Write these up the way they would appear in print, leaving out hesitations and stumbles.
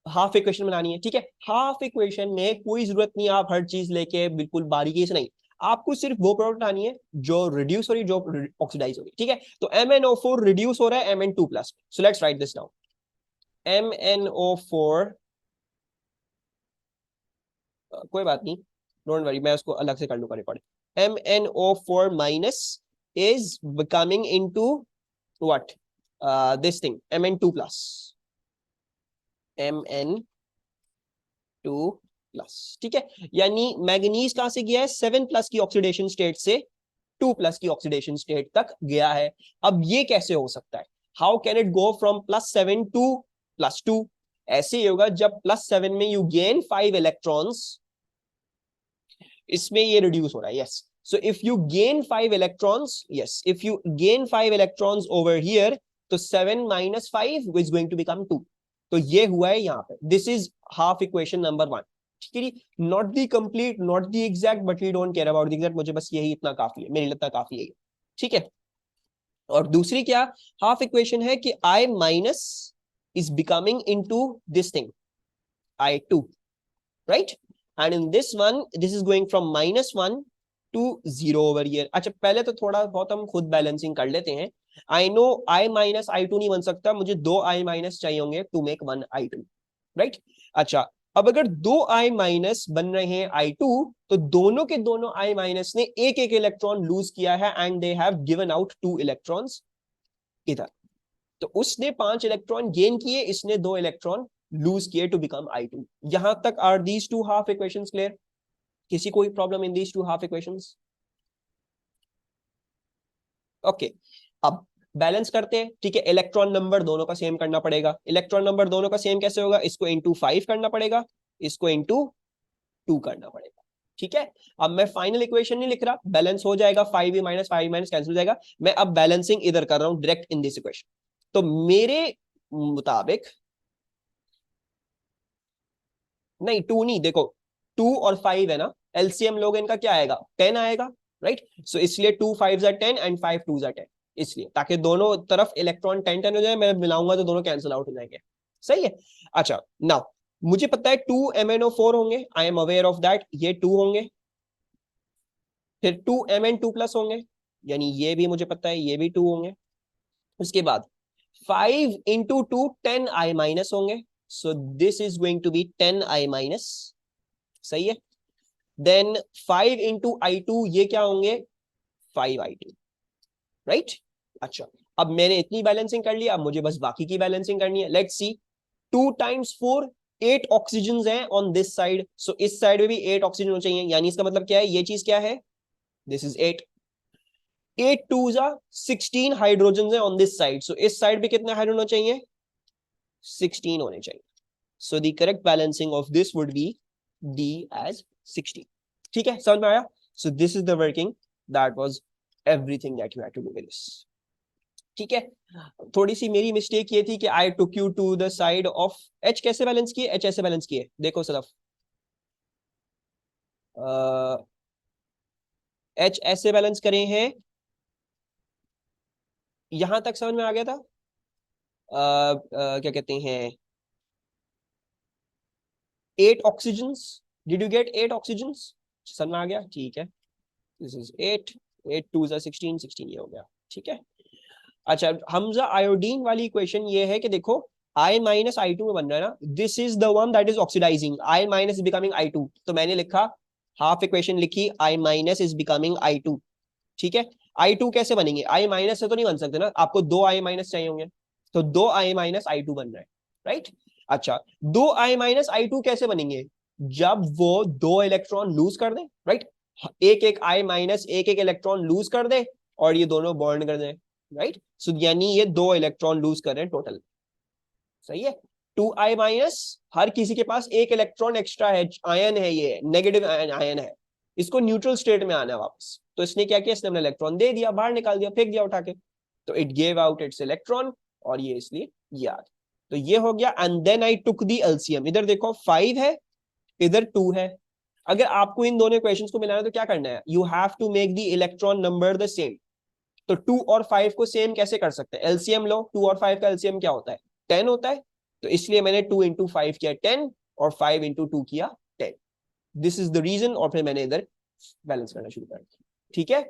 Half equation बनानी है, ठीक है। हाफ इक्वेशन में कोई जरूरत नहीं आप हर चीज लेके बिल्कुल बारीकी से, नहीं, आपको सिर्फ वो प्रोडक्ट आनी है जो रिड्यूस हो रही, जो ऑक्सीडाइज हो रही, ठीक है। तो MnO4 रिड्यूस हो रहा है Mn2 plus, so let's write this down. MnO4, कोई बात नहीं, डोंट वरी, मैं उसको अलग से कर लूंगा record. MnO4 minus is becoming into what, this thing Mn2 plus, Mn2 plus, ठीक है। यानी मैग्नीज कहां से गया है, 7 प्लस की ऑक्सीडेशन स्टेट से 2 प्लस की ऑक्सीडेशन स्टेट तक गया है। अब ये कैसे हो सकता है, how can it go from +7 to +2? ऐसे ही होगा जब +7 में यू गेन 5 इलेक्ट्रॉन्स, इसमें ये रिड्यूस हो रहा है, yes. So if you gain 5 electrons, yes, if you gain 5 electrons over here, तो 7 - 5 इज गोइंग टू बिकम 2। तो ये हुआ है यहाँ पे, this is half equation number 1, ठीक है। Not the complete, not the exact, but we don't care about the exact, मुझे बस यही इतना काफी है, मेरे लिए इतना काफी है, ठीक है। और दूसरी क्या हाफ इक्वेशन है कि I minus is becoming into this thing I2, right? And in this one, this is going from -1 to 0 over here. अच्छा, पहले तो थोड़ा बहुत हम खुद बैलेंसिंग कर लेते हैं। I know I minus I2 नहीं बन सकता, मुझे 2 I माइनस चाहिए होंगे टू मेक 1 I2, राइट? अच्छा, अब अगर 2 I माइनस बन रहे हैं I2, तो दोनों के दोनों I माइनस ने एक एक इलेक्ट्रॉन लूज किया है and they have given out 2 electrons इधर। तो उसने 5 इलेक्ट्रॉन गेन किए, इसने 2 इलेक्ट्रॉन लूज किए टू बिकम I2। यहां तक are these two half equations clear? किसी कोई problem in these two half equations? Okay, अब बैलेंस करते हैं, ठीक है। इलेक्ट्रॉन नंबर दोनों का सेम करना पड़ेगा। इलेक्ट्रॉन नंबर दोनों का सेम कैसे होगा, इसको इंटू 5 करना पड़ेगा, इसको इंटू 2 करना पड़ेगा, ठीक है। अब मैं फाइनल इक्वेशन नहीं लिख रहा, बैलेंस हो जाएगा, 5 माइनस 5 माइनस कैंसिल हो जाएगा। मैं अब बैलेंसिंग इधर कर रहा हूं डायरेक्ट इन दिस इक्वेशन। तो मेरे मुताबिक, नहीं 2 नहीं, देखो 2 और 5 है ना, एलसीएम लोग इनका क्या आएगा, 10 आएगा, राइट? सो इसलिए 2 5 10 एंड 5 2 10, इसलिए ताकि दोनों तरफ इलेक्ट्रॉन 10 10 हो जाए, मैं मिलाऊंगा तो दोनों कैंसिल आउट हो जाएंगे, सही है। अच्छा, नाउ मुझे पता है 2 MnO4 होंगे, I am aware of that, ये 2 होंगे, फिर 2 Mn2 प्लस होंगे, यानी ये भी मुझे पता है, ये भी 2 होंगे। उसके बाद 5 इंटू 2 10 I माइनस होंगे, so this is going to be 10 I minus, सही है। देन 5 इंटू I2, ये क्या होंगे, 5 I2, राइट? अच्छा, अब मैंने इतनी बैलेंसिंग कर लिया, अब मुझे बस बाकी की बैलेंसिंग करनी है। लेट्स सी, 2 टाइम्स 4, 8 ऑक्सीजन हैं ऑन दिस साइड, सो इस साइड में भी 8 ऑक्सीजन होना चाहिए, यानी इसका मतलब क्या है, ये चीज क्या है, दिस इज 8। 8 2 जा 16 हाइड्रोजन है ऑन दिस साइड, सो इस साइड पे कितने हाइड्रोजन होना चाहिए, 16 होने चाहिए। So the correct balancing of this would be D as 16, ठीक है, समझ में आया? So this is the working, that was everything that you had to do with this, ठीक है। थोड़ी सी मेरी मिस्टेक ये थी कि I took you to the side of H। कैसे बैलेंस किए, H ऐसे बैलेंस किए, देखो सदफ, H ऐसे बैलेंस करे हैं, यहां तक समझ में आ गया था? क्या कहते हैं, 8 oxygens, did you get 8 oxygens? समझ में आ गया, ठीक है। दिस इज 8, 8 2 16, 16 ये हो गया, ठीक है। अच्छा, हमजा आयोडीन वाली इक्वेशन ये है कि देखो I माइनस I2 में बन रहा है ना, this is the one that is oxidizing, I minus is becoming I2, तो मैंने लिखा, हाफ इक्वेशन लिखी, I minus is becoming I2, ठीक है। I2 कैसे बनेंगे, I माइनस से तो नहीं बन सकते ना, आपको 2 I माइनस चाहिए होंगे, तो 2 I माइनस I2 बन रहा है, राइट? अच्छा, 2 I माइनस I2 कैसे बनेंगे, जब वो 2 इलेक्ट्रॉन लूज कर दे, राइट? एक एक I माइनस एक एक इलेक्ट्रॉन लूज कर दे और ये दोनों बॉन्ड कर दे, राइट? सो यानी ये 2 इलेक्ट्रॉन लूज कर रहे हैं टोटल, सही है। 2 I माइनस, हर किसी के पास एक इलेक्ट्रॉन एक्स्ट्रा है, आयन है, ये नेगेटिव आयन है, इसको न्यूट्रल स्टेट में आना है वापस, तो इसने क्या किया, इसने अपना इलेक्ट्रॉन दे दिया, बाहर निकाल दिया, फेंक दिया उठा के, तो it gave out it's electron, और ये इसलिए ये आ गया, तो ये हो गया। And then I took the LCM, इधर देखो 5 है, इधर 2 है। अगर आपको इन दोनों इक्वेशंस को मिलाना है तो क्या करना है, you have to make the electron number the same. तो 2 और 5 को सेम कैसे कर सकते हैं, एलसीएम लो, 2 और 5 का एलसीएम क्या होता है, 10 होता है, तो इसलिए मैंने 2 इंटू 5 किया 10 और 5 इंटू 2 किया 10. This is the reason. और फिर मैंने इधर बैलेंस करना शुरू कर दिया. ठीक है.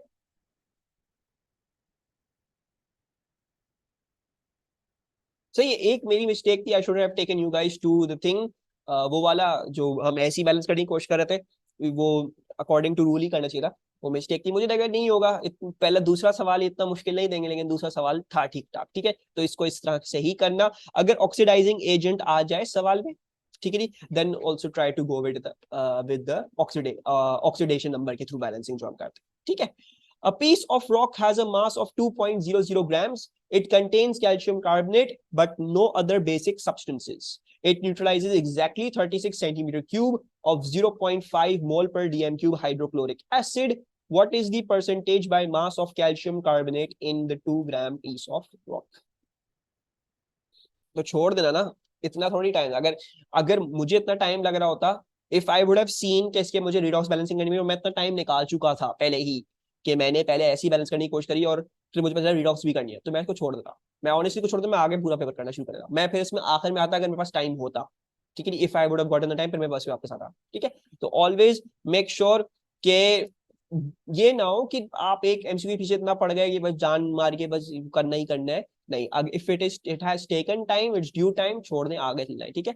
सो ये एक मेरी मिस्टेक थी. I should have taken you guys to the thing. वो वाला जो हम ऐसी बैलेंस करने की कोशिश कर रहे थे वो अकॉर्डिंग टू रूल ही करना चाहिए था. वो मिस्टेक थी. मुझे लगा नहीं होगा. पहला दूसरा सवाल इतना मुश्किल नहीं देंगे, लेकिन दूसरा सवाल था ठीक ठाक. ठीक है. तो इसको इस तरह से ही करना. अगर ऑक्सीडाइजिंग एजेंट आ जाए सवाल में, ठीक है जी, then also try to go with the oxidation number के थ्रू बैलेंसिंग जो हम करते हैं. ठीक है. A piece of rock has a mass of 2.00 grams. It contains calcium carbonate, but no other basic substances. It neutralizes exactly 36 centimeter cube of 0.5 mole per dm cube hydrochloric acid. What is the percentage by mass of calcium carbonate in the 2 gram piece of rock? तो छोड़ देना ना. इतना थोड़ी time. अगर अगर मुझे इतना टाइम लग रहा होता, if I would have seen कि इसके मुझे रिडॉक्स बैलेंसिंग करनी है, मैं इतना टाइम निकाल चुका था पहले ही कि मैंने पहले ऐसी बैलेंस करने की कोशिश करी और फिर मुझे पता रिडॉक्स भी करनी है, तो मैं इसको छोड़ देता. मैं ऑनेस्टली को छोड़ देता. मैं आगे पूरा पेपर करना शुरू करेगा. मैं फिर इसमें आखिर में आता अगर मेरे पास टाइम होता. ठीक है. If I would have gotten the time, फिर मैं बस वापस आता. ठीक है. तो ऑलवेज मेक श्योर के ये ना हो कि आप एक एमसीक्यू पीछे इतना पड़ गए कि बस जान मार के बस करना ही करना है. नहीं. If it has taken time, it's due time, छोड़ने आगे चलना है. ठीक है.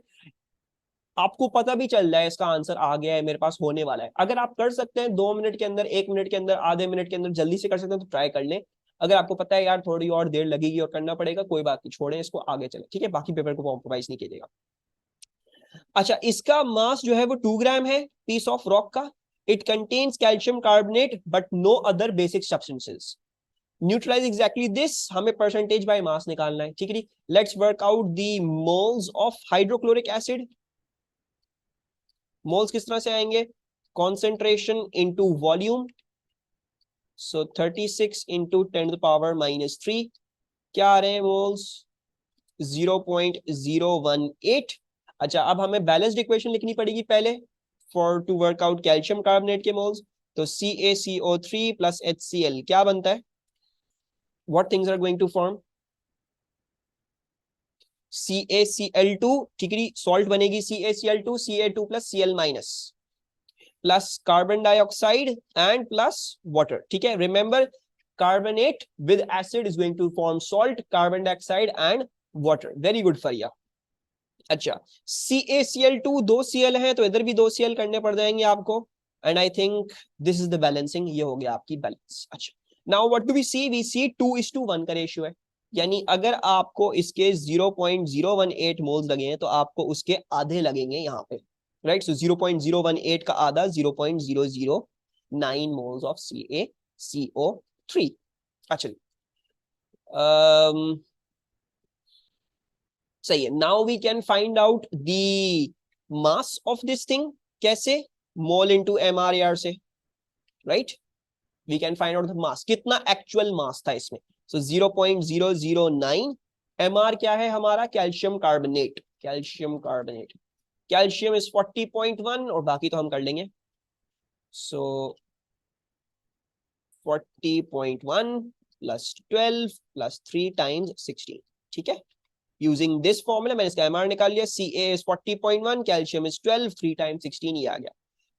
आपको पता भी चल जाए इसका आंसर आ गया है, मेरे पास होने वाला है. अगर आप कर सकते हैं 2 मिनट के अंदर, 1 मिनट के अंदर, आधे मिनट के अंदर जल्दी से कर सकते हैं तो ट्राई कर लें. अगर आपको पता है यार थोड़ी और देर लगेगी और करना पड़ेगा, कोई बात नहीं, छोड़ें इसको, आगे चले. ठीक है. बाकी पेपर को कॉम्प्रोमाइज नहीं कीजिएगा. अच्छा, इसका मास जो है वो 2 ग्राम है पीस ऑफ रॉक का. It contains calcium carbonate but no other basic substances. Neutralize exactly this. हमें परसेंटेज बाय मास निकालना है. ठीक है. Let's work out the moles of hydrochloric acid. Moles किस तरह से आएंगे? Concentration into volume. So 36 into 10⁻³ क्या आ रहे हैं मोल्स? 0.018. अच्छा, अब हमें बैलेंस्ड इक्वेशन लिखनी पड़ेगी पहले for to work out calcium carbonate के मोल्स. तो CaCO3 प्लस HCl क्या बनता है? What things are going to form? CaCl2. ठीक है. सॉल्ट बनेगी CaCl2, Ca2 plus Cl minus plus carbon dioxide and plus water. ठीक है. Remember, carbonate with acid is going to form salt, carbon dioxide and water. Very good Fariya. अच्छा, CaCl2 2 Cl है तो इधर भी 2 Cl करने पड़ जाएंगे आपको. And I think this is the balancing. ये हो गया आपकी बैलेंस. अच्छा, now what do we see? We see 2:1 का रेशियो है. यानी अगर आपको इसके 0.018 मोल्स लगे हैं तो आपको उसके आधे लगेंगे यहाँ पे. राइट. सो 0.018 का आधा 0.009 मोल्स ऑफ CaCO3. अच्छा, सही है. Now we can find out the mass of this thing. कैसे? मोल इंटू MR से. Right. We can find out the mass. कितना एक्चुअल मास था इसमें? सो 0.009. MR क्या है हमारा? Calcium carbonate. Calcium carbonate. Calcium is 40.1 और बाकी तो हम कर लेंगे. सो 40.1 प्लस 12 प्लस 3 टाइम्स 16. ठीक है. यूजिंग दिस फॉर्मूला मैंने इसका MR निकाल लिया. Ca is 40.1, calcium is 12, 3 times 16 ये आ गया.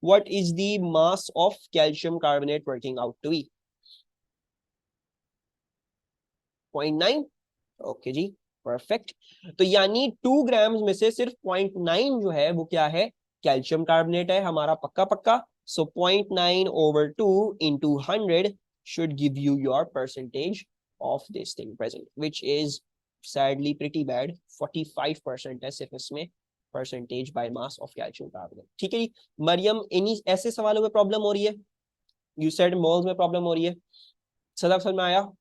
What is the mass of calcium carbonate working out to be? 0.9. Okay जी, परफेक्ट. तो यानी 2 ग्राम्स में से सिर्फ 0.9 जो है वो क्या है? कैल्शियम कार्बोनेट है हमारा. पक्का पक्का. सो 0.9/2 into 100 should give you your percentage of this thing present, which is sadly pretty bad. 45% है सिर्फ इसमें percentage by mass of calcium carbonate. ठीक है जी. मरियम, इन्हीं ऐसे सवालों में प्रॉब्लम हो रही है? यू सेड मोल्स में प्रॉब्लम हो रही है. सदा समझ में आया?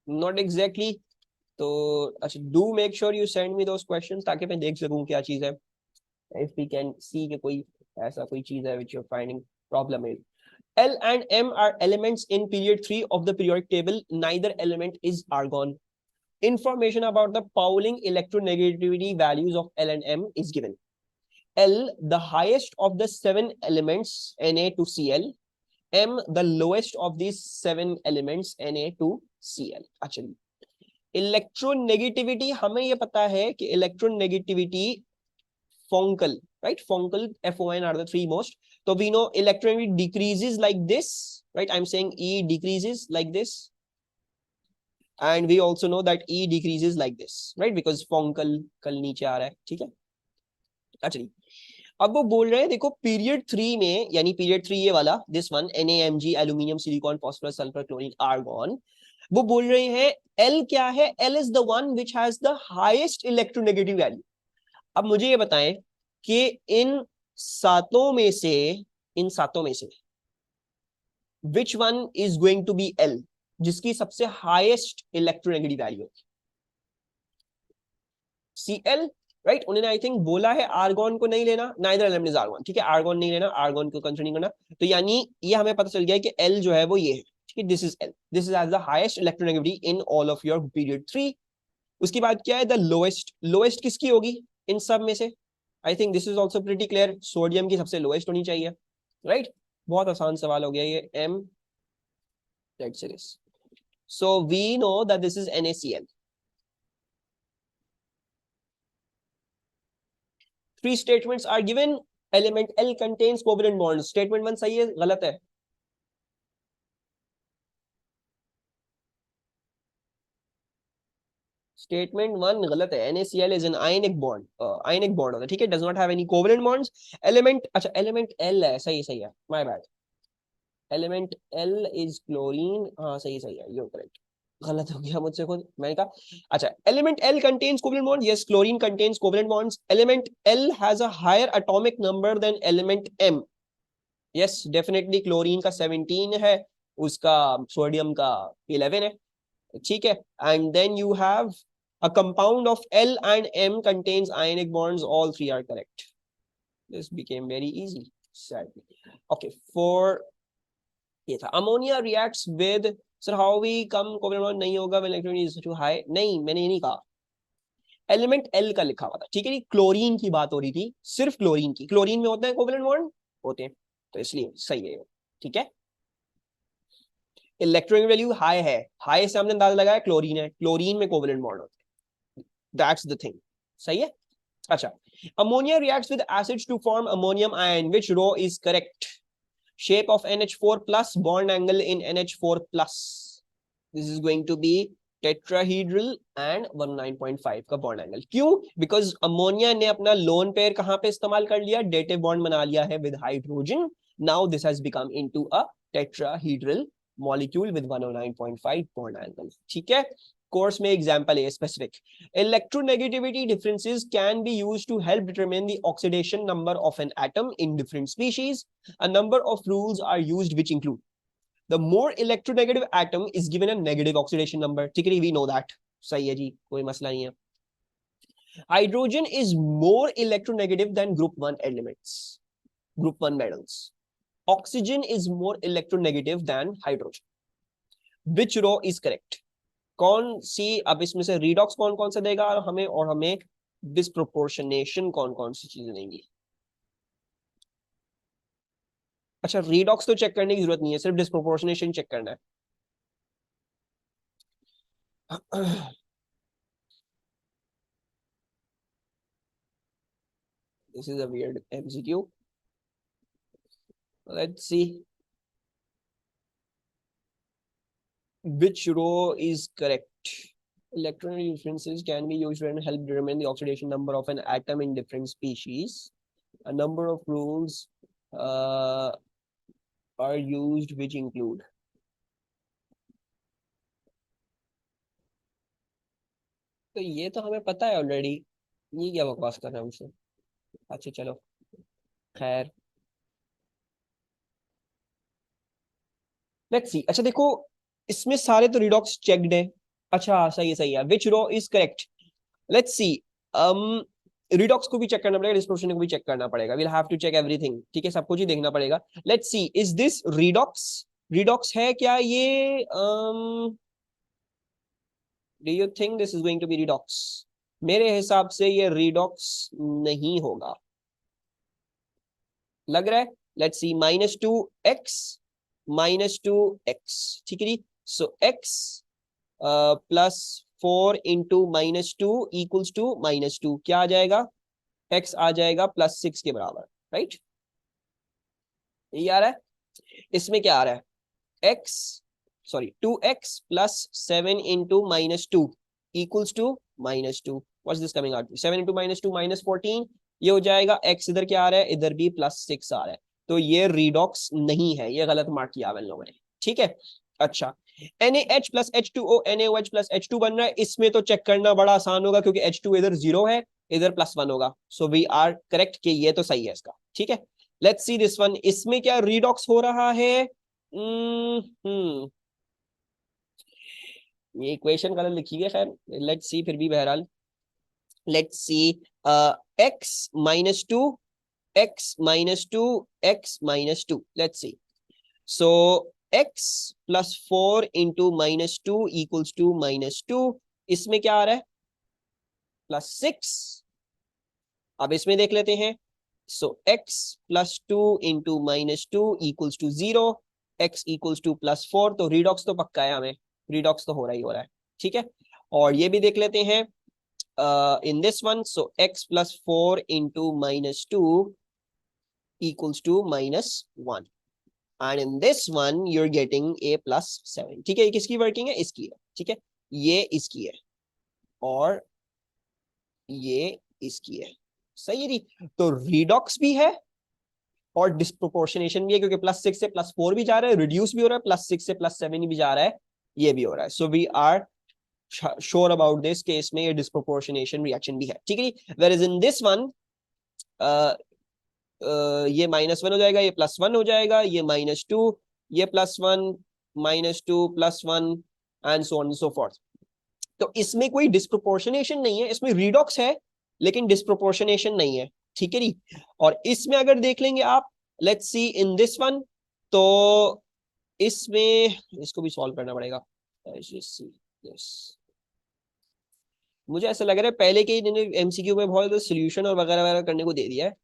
Not exactly. तो अच्छा, do make sure you send me those questions ताकि मैं देख सकूं क्या चीज है. इफ वी कैन सी कि कोई ऐसा कोई चीज है which you are finding problem है. L and M are elements in period 3 of the periodic table. Neither element is argon. Information about the Pauling electronegativity values of L and M is given. L, the highest of the 7 elements Na to Cl, M the lowest of these 7 elements Na2Cl. अच्छा, electronegativity हमें ये पता है कि electronegativity Fonkel, right? Fonkel, FON are the three most. So we know electronegativity decreases like this, right? I'm saying E decreases like this. And we also know that E decreases like this, right? Because Fonkel कल नीचे आ रहा है, ठीक है? अच्छा, अब वो बोल रहे हैं देखो पीरियड 3 में, यानी पीरियड 3 ये वाला, दिस वन NaMg aluminium silicon phosphorus sulphur chlorine argon, वो बोल रहे हैं L क्या है? L is the one which has the highest electronegative value. अब मुझे ये बताएं कि इन सातों में से which one is going to be L, जिसकी सबसे हाईएस्ट इलेक्ट्रोनेगेटिव वैल्यू है? Cl, right? उन्होंने आई थिंक बोला है आर्गन को नहीं लेना, नाइदर एलिमेंट इज आर्गन, ठीक है? आर्गन नहीं लेना, आर्गन को कंसिडर नहीं करना. तो यानी ये हमें पता चल गया कि L जो है वो ये है, ठीक है? This is L, this is as the highest electronegativity in all of your period 3. उसके बाद क्या है? The lowest. लोएस्ट किसकी होगी इन सब में से? आई think this is also pretty clear, sodium की सबसे लोएस्ट होनी चाहिए, राइट? बहुत आसान सवाल हो गया ये. M let's say this. So we know that this is NaCl. Three statements are given. Element L contains covalent bonds. Statement 1 सही है, गलत है? Statement 1 गलत है. NaCl is an ionic bond. Ionic bond होता है, ठीक है? Does not have any covalent bonds. Element, अच्छा element L है, सही सही है. My bad. Element L is chlorine. हाँ सही सही है, you're correct. गलत हो गया मुझसे खुद, मैंने कहा. अच्छा, element L contains covalent bonds. Yes, chlorine contains covalent bonds. Element L has a higher atomic number than element M. Yes, definitely chlorine का 17 है, उसका सोडियम का 11 है, ठीक है? And then you have a compound of L and M contains ionic bonds. All three are correct. This became very easy, sadly. Okay, for ये था ammonia reacts with, sir how we come covalent bond नहीं होगा when electron is too high? नहीं, मैंने ये नहीं कहा. Element L का लिखा हुआ था, ठीक है? ये क्लोरीन की बात हो रही थी, सिर्फ क्लोरीन की. क्लोरीन में होते हैं कोवेलेंट बॉन्ड, होते हैं, तो इसलिए सही है, ठीक है? इलेक्ट्रॉनिक वैल्यू हाई है, हाई से हमने अंदाजा लगाया क्लोरीन है, क्लोरीन में कोवेलेंट बॉन्ड होते हैं, दैट्स द थिंग. सही है? अच्छा, ammonia reacts with acids to form ammonium ion, which row is correct? Shape of NH4 plus, bond angle in NH4 plus. This is going to be tetrahedral and 19.5 का bond angle. क्यों? Because ammonia ने अपना lone pair कहां पे इस्तेमाल कर लिया? Dative bond बना लिया है with hydrogen. Now this has become into a tetrahedral molecule with 109.5 bond angle, ठीक है? कोर्स में एग्जांपल है specific. Electronegativity differences can be used to help determine the oxidation number of an atom in different species. A number of rules are used which include the more electronegative atom is given a negative oxidation number. ठीक है, we know that. सही है जी, कोई मसला नहीं है. Hydrogen is more electronegative than group 1 elements, group 1 metals. Oxygen is more electronegative than hydrogen. Which row is correct? कौन सी, अब इसमें से redox कौन कौन सा देगा हमें, और हमें disproportionation कौन कौन सी चीजें देंगी? अच्छा, redox तो चेक करने की जरूरत नहीं है, सिर्फ disproportionation चेक करना है. This is a weird MCQ. Let's see. Which row is correct? Electron differences can be used to help determine the oxidation number of an atom in different species. A number of rules are used which include. तो ये तो हमें पता है already, ये क्या बकवास कर रहे हैं हमसे. अच्छा चलो, खैर, लेट्स सी. अच्छा देखो, इसमें सारे तो रिडॉक्स चेक्ड है. अच्छा सही है, सही है. Which row is correct? Let's see. Redox को भी चेक करना पड़ेगा, डिस्प्रोपोर्शन को भी चेक करना पड़ेगा. Will have to check everything, ठीक है? सब कुछ ही देखना पड़ेगा. Let's see, is this redox? Redox है क्या ये? Do you think this is going to be redox? मेरे हिसाब से ये रिडॉक्स नहीं होगा, लग रहा है. लेट्स सी, -2x -2x, ठीक है जी। सो x +4 इंटू -2 इक्वल्स टू -2, क्या आ जाएगा, x आ जाएगा +6 के बराबर, राइट। ये आ रहा है, इसमें क्या आ रहा है, x sorry 2x +7 into -2 equals to -2, what's this coming out, 7 into -2 -14, ये हो जाएगा। x इधर क्या आ रहा है, इधर भी +6 आ रहा है, तो ये रिडॉक्स नहीं है, ये गलत मार्क किया इन लोगों ने, ठीक है। अच्छा, NaH + H2O NaOH + H2 बन रहा है, इसमें तो चेक करना बड़ा आसान होगा क्योंकि H2 इधर 0 है, इधर +1 होगा, सो वी आर करेक्ट कि ये तो सही है इसका, ठीक है। लेट्स सी दिस वन, इसमें क्या रिडॉक्स हो रहा है, ये इक्वेशन गलत लिखी है, खैर लेट्स सी, फिर भी बहरहाल let's see, x -2 x -2 x -2, let's see, so x +4 into -2 equals to -2, इसमें क्या आ रहा है, +6, अब इसमें देख लेते हैं, so x +2 into -2 equals to 0, x equals to +4, तो रिडॉक्स तो पक्का है, हमें रिडॉक्स तो हो रहा है, ठीक है। और ये भी देख लेते हैं, in this one, so x +4 into -2 equals to -1, and in this one you're getting a +7, ठीक है। ये किसकी वर्किंग है, इसकी है, ठीक है, ये इसकी है और ये इसकी है, सही है जी। तो रिडॉक्स भी है और डिस्प्रोपोर्शनेशन भी है, क्योंकि +6 से +4 भी जा रहा है, रिड्यूस भी हो रहा है, +6 से +7 भी जा रहा है, ये भी हो रहा है, so we are sure about this case में ये डिस्प्रोपोर्शनेशन रिएक्शन भी है, ठीक है। Where is in this one ये -1 हो जाएगा, ये +1 हो जाएगा, ये -2, ये +1 -2 +1 and so on so fourth. तो इसमें कोई डिस्प्रोपोर्शनेशन नहीं है, इसमें रिडॉक्स है लेकिन डिस्प्रोपोर्शनेशन नहीं है, ठीक है जी। और इसमें अगर देख लेंगे आप, let's see in this one, तो इसमें इसको भी सॉल्व करना पड़ेगा, मुझे ऐसा लग रहा है पहले के इन्होंने एमसीक्यू में बहुत सोल्यूशन और वगैरह वगैरह करने को दे दिया है,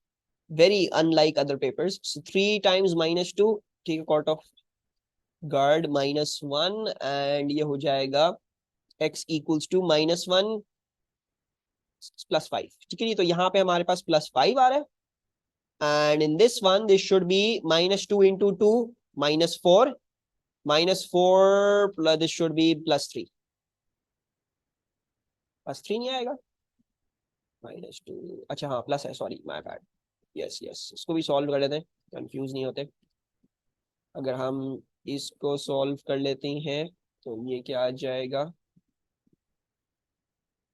very unlike other papers. 3 times -2, ठीक है, कॉट ऑफ गार्ड -1, एंड ये हो जाएगा x इक्वल्स टू -1 +5, ठीक है। तो यहाँ पे हमारे पास +5 आ रहा है, and in this one this should be -2 into 2 -4 -4 plus this should be +3, +3 नहीं आएगा, -2, अच्छा हाँ प्लस है, sorry my bad, yes yes, इसको भी सॉल्व कर लेते हैं, कंफ्यूज नहीं होते। अगर हम इसको सॉल्व कर लेते हैं तो ये क्या आ जाएगा,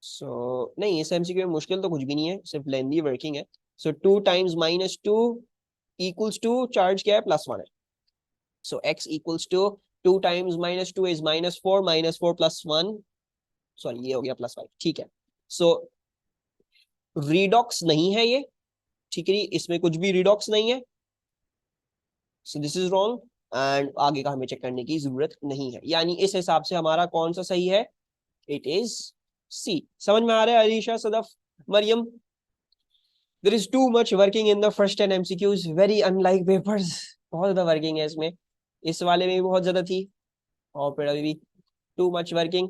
नहीं इस एमसीक्यू में मुश्किल तो कुछ भी नहीं है, सिर्फ लेंथी वर्किंग है। So 2 times -2 equals to charge क्या है, +1 है, so x equals to 2 times -2 is -4 -4 +1, sorry ये हो गया +5, ठीक है। सो रिडॉक्स नहीं है ये, ठीक है, इसमें कुछ भी रिडॉक्स नहीं है, so this is wrong, and आगे का हमें चेक करने की जरूरत नहीं है, यानी इस हिसाब से हमारा कौन सा सही है, इट इज सी। समझ में आ रहा है Alisha, Sadaf, Mariam? There is too much working in the first 10 MCQs, very unlike papers, बहुत ज्यादा वर्किंग है इसमें, इस वाले में भी बहुत ज्यादा थी और फिर अभी भी टू मच वर्किंग,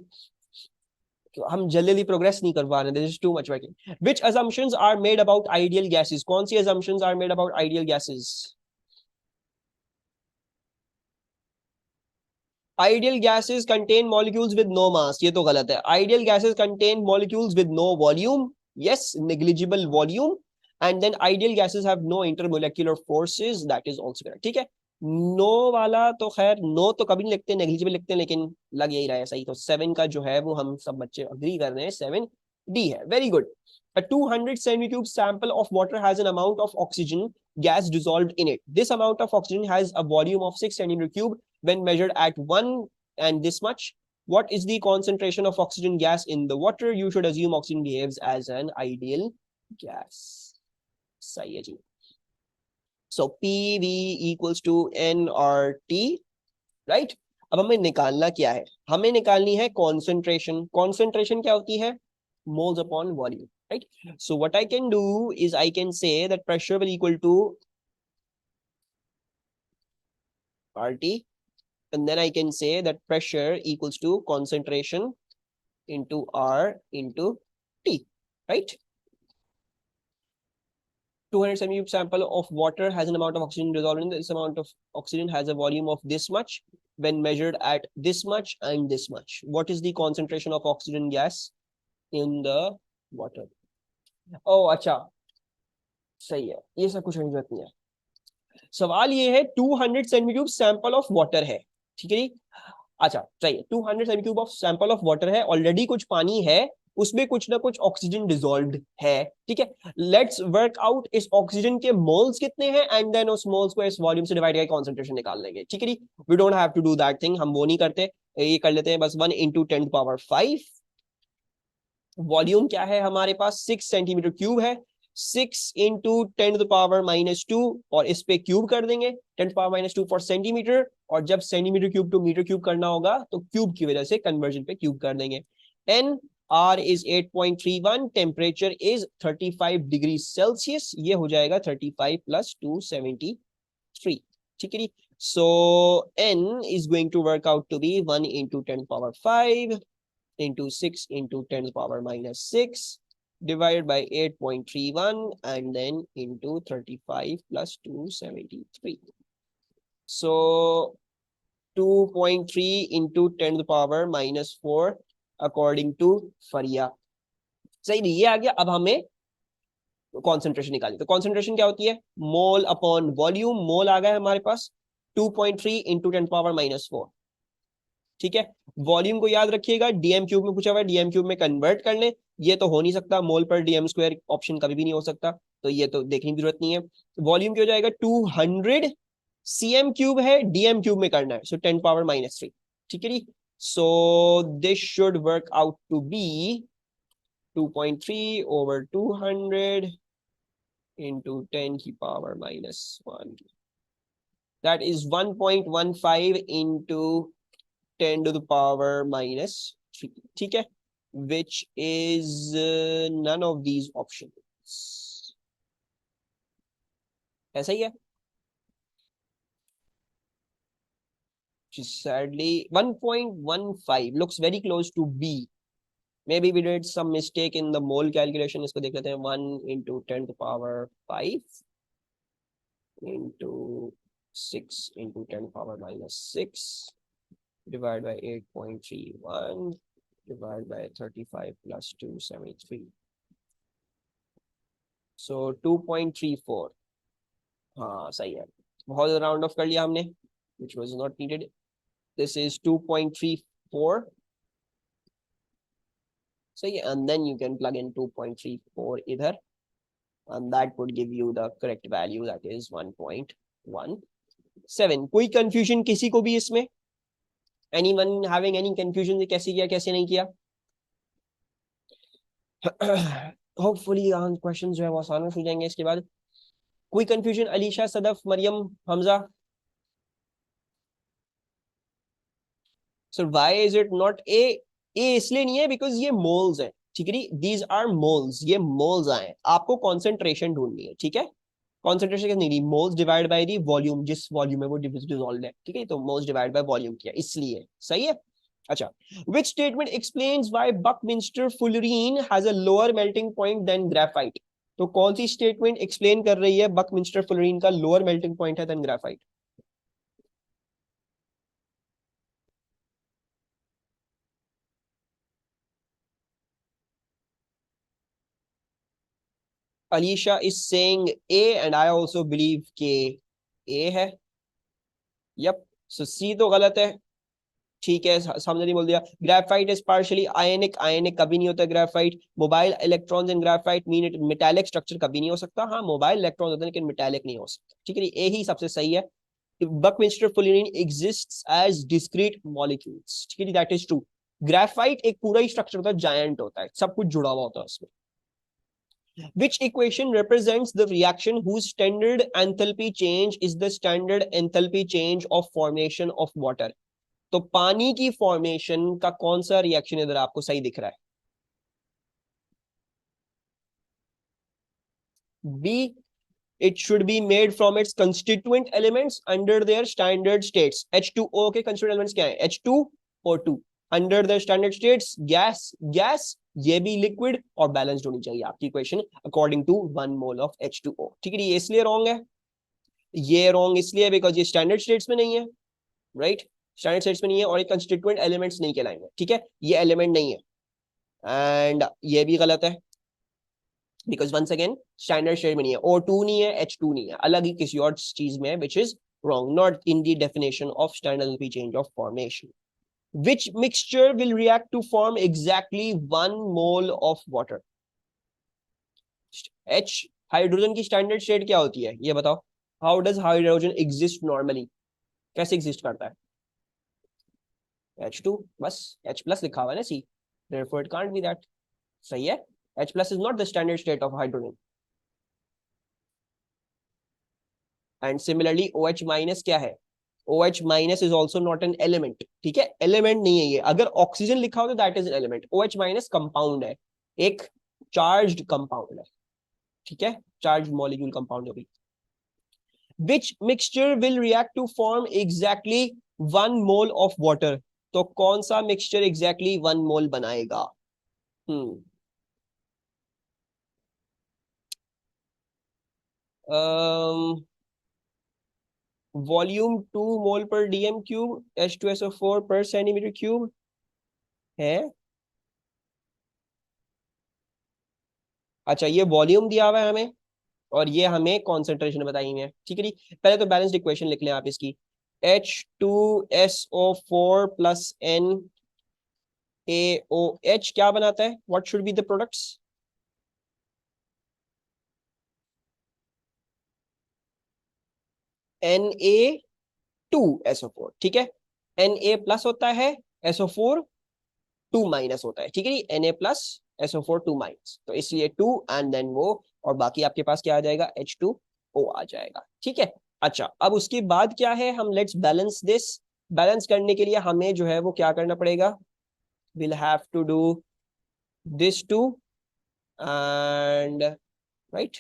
हम जल्दी प्रोग्रेस नहीं कर पा रहे, this is too much working. Which assumptions are made about ideal gases, कौन सी assumptions are made about ideal gases? Ideal gases contain molecules with no mass, ये तो गलत है। Ideal gases contain molecules with no volume, yes, negligible volume, and then ideal gases have no intermolecular forces, that is also correct, ठीक है। No वाला तो खैर, no तो कभी नहीं लिखते, नेग्लिजिबल लिखते हैं, लेकिन लग यही रहा है सही, तो 7 का जो है वो हम सब बच्चे अग्री कर रहे हैं, 7D है, very good. A 200 cm3 sample of water has an amount of oxygen gas dissolved in it. This amount of oxygen has a volume of 6 cm3 when measured at 1 and this much. What is the concentration of oxygen gas in the water? You should assume oxygen behaves as an ideal gas. सही है जी। So PV equals to nRT, right? अब हमें निकालना क्या है, हमें निकालनी है concentration। concentration क्या होती है, moles upon volume, right? So what I can do is I can say that pressure will equal to RT and then I can say that pressure equals to concentration into R into T, right? 200 cm sample of water has an amount of oxygen dissolved in this amount of oxygen has a volume of this much when measured at this much and this much. What is the concentration of oxygen gas in the water? Oh, अच्छा, सही है, ये सब कुछ जरूरत नहीं है. सवाल ये है 200 सेंटीमीटर सैंपल ऑफ वाटर है, ठीक है जी. अच्छा चाहिए 200 centimetre of sample of water है, ऑलरेडी कुछ पानी है, उसमें कुछ ना कुछ ऑक्सीजन डिसॉल्व्ड है, ठीक है. लेट्स वर्क आउट इस ऑक्सीजन के मोल्स कितने हैं एंड देन उस मोल्स को इस वॉल्यूम से डिवाइड करके कॉन्सेंट्रेशन निकाल लेंगे, ठीक है जी. We don't have to do that thing, हम वो नहीं करते, ये कर लेते हैं बस 1 इंटू 10⁵. वॉल्यूम क्या है हमारे पास, 6 सेंटीमीटर क्यूब है, 6 इंटू 10⁻², और इस पे क्यूब कर देंगे 10⁻² फॉर सेंटीमीटर, और जब centimetre cube to metre cube करना होगा तो क्यूब की वजह से कन्वर्जन पे क्यूब कर देंगे. N R is 8.31, temperature is 35 degree Celsius, ये हो जाएगा 35 + 273, ठीक है जी. So n is going to work out to be 1 into 10⁵ into 6 into 10⁻⁻6 divided by 8.31 and then into 35 + 273. So 2.3 into 10⁻⁻4 according to Faria. सही नहीं, ये आ गया. अब हमें कॉन्सेंट्रेशन निकाली, तो कॉन्सेंट्रेशन क्या होती है, मोल अपॉन वॉल्यूम. मोल आ गया हमारे पास 2.3 into 10⁻⁻4, ठीक है. वॉल्यूम को याद रखिएगा, डीएम क्यूब में पूछा हुआ है, डीएम क्यूब में कन्वर्ट कर लें, ये तो हो नहीं सकता, मोल पर डीएम स्क्वायर ऑप्शन कभी भी नहीं हो सकता, तो ये तो देखने की जरूरत नहीं है. वॉल्यूम क्या हो जाएगा, 200 सीएम क्यूब है, डीएम क्यूब में करना है, सो 10⁻⁻3, ठीक है जी. So this should work out to be 2.3 over 200 into 10⁻⁻1, that is 1.15 into 10⁻⁻3, ठीक है, which is none of these options. ऐसा ही है. Sadly 1.15 looks very close to B. Maybe we did some mistake in the mole calculation. इसको देख लेते हैं. 1 into 10⁵ into 6 into 10⁻⁻6 divided by 8.31 divided by 35 + 273. So 2.34. हाँ सही है, बहुत राउंड ऑफ कर लिया हमने, which was not needed. This is 2.34. सही है, and then you can plug in 2.34 इधर, and that would give you the correct value, that is 1.17. कोई कंफ्यूजन किसी को भी इसमें? Anyone having any confusion, कैसे किया कैसे नहीं किया? होपफुली क्वेश्चन जो है वो आसान हो जाएंगे इसके बाद. कोई confusion? Alisha, Sadaf, Mariam, Hamza? Sir why is it not A? A इसलिए नहीं है बिकॉज ये मोल्स है, ठीक है. दीज आर मोल्स, ये मोल्स आए, आपको कॉन्सेंट्रेशन ढूंढनी है, ठीक है. कॉन्सेंट्रेशन कैसे नहीं, moles divide by the volume, जिस वॉल्यूम में वो डिसॉल्व है, ठीक है. तो मोल्स डिवाइड बाय वॉल्यूम किया, इसलिए सही है. अच्छा, which statement explains why Buckminster fullerene has a lower melting point than graphite? तो कौन सी स्टेटमेंट एक्सप्लेन कर रही है बकमिंस्टर फुलरीन का लोअर मेल्टिंग पॉइंट है then graphite? Alisha is saying A and I also believe के ए है. यप, सो सी तो गलत है, ठीक है, सामने नहीं बोल दिया. ग्रेफाइट इज पार्शियली आयनिक, आयनिक कभी नहीं होता graphite. Mobile electrons in graphite mean it metallic structure कभी नहीं हो सकता. हाँ मोबाइल इलेक्ट्रॉन्स होते हैं लेकिन मेटालिक नहीं हो सकता, ठीक है. ए ही सबसे सही है. Buckminster fullerene exists as discrete molecules, ठीक है, that is true. ग्रेफाइट एक पूरा ही स्ट्रक्चर होता है, जायंट होता है, सब कुछ जुड़ा हुआ होता है उसमें. Which equation represents the reaction whose standard enthalpy change is the standard enthalpy change of formation of water? तो पानी की फॉर्मेशन का कौन सा रिएक्शन इधर आपको सही दिख रहा है? B it should be made from its constituent elements under their standard states. H2O के constituent elements क्या है? H2O2 under the standard states, gas, ये भी liquid और balanced होनी चाहिए आपकी equation according to 1 mole of H2O. ठीक है, ये इसलिए wrong है, ये wrong इसलिए because ये standard states में नहीं है, right? स्टैंडर्ड स्टेट्स में नहीं है और ये कंस्टिट्यूएंट एलिमेंट्स नहीं कहलाएंगे, ठीक है, ये एलिमेंट नहीं है एंड ये भी गलत है because once again standard state में नहीं है, O2 नहीं है, H2 नहीं है, अलग ही किसी और चीज में है which is wrong, not in the definition of standard enthalpy change of formation. Which mixture will react to form exactly 1 mole of water? H hydrogen की स्टैंडर्ड स्टेट क्या होती है ये बताओ? How does hydrogen exist normally? कैसे exist करता है? H2 बस, H प्लस लिखा हुआ है ना C, therefore it can't be that. सही है, H plus is not the standard state of hydrogen. And similarly OH minus क्या है? OH minus is also not an element. ठीक है, element नहीं है ये. अगर ऑक्सीजन लिखा हो तो that is an element. OH minus compound है, एक charged compound है, ठीक है, charged molecule compound है भी. Which mixture will react to form exactly 1 mole of water? तो कौन सा mixture exactly 1 mole बनाएगा? वॉल्यूम 2 मोल पर डीएम क्यूब, H2SO4 पर सेंटीमीटर क्यूब है. अच्छा, ये वॉल्यूम दिया हुआ है हमें और ये हमें कॉन्सेंट्रेशन बताई हुई है, ठीक है जी. पहले तो बैलेंस्ड इक्वेशन लिख लें आप इसकी. H2SO4 प्लस NaOH क्या बनाता है? What should be the products? Na2SO4, ठीक है, Na प्लस होता है, SO4 2 माइनस होता है, ठीक है जी. Na प्लस SO4 2 माइनस, तो इसलिए 2 एंड देन वो, और बाकी आपके पास क्या आ जाएगा? H2O आ जाएगा, ठीक है. अच्छा, अब उसके बाद क्या है? हम लेट्स बैलेंस दिस. बैलेंस करने के लिए हमें जो है वो क्या करना पड़ेगा? Will have to do this two and right,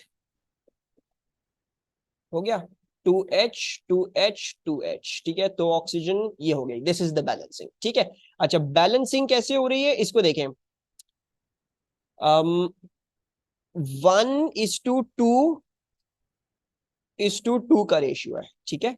हो गया 2H 2H 2H, ठीक है. तो ऑक्सीजन ये हो गई, दिस इज द बैलेंसिंग, ठीक है. अच्छा, बैलेंसिंग कैसे हो रही है इसको देखें. 1:2 का रेशियो है, ठीक है.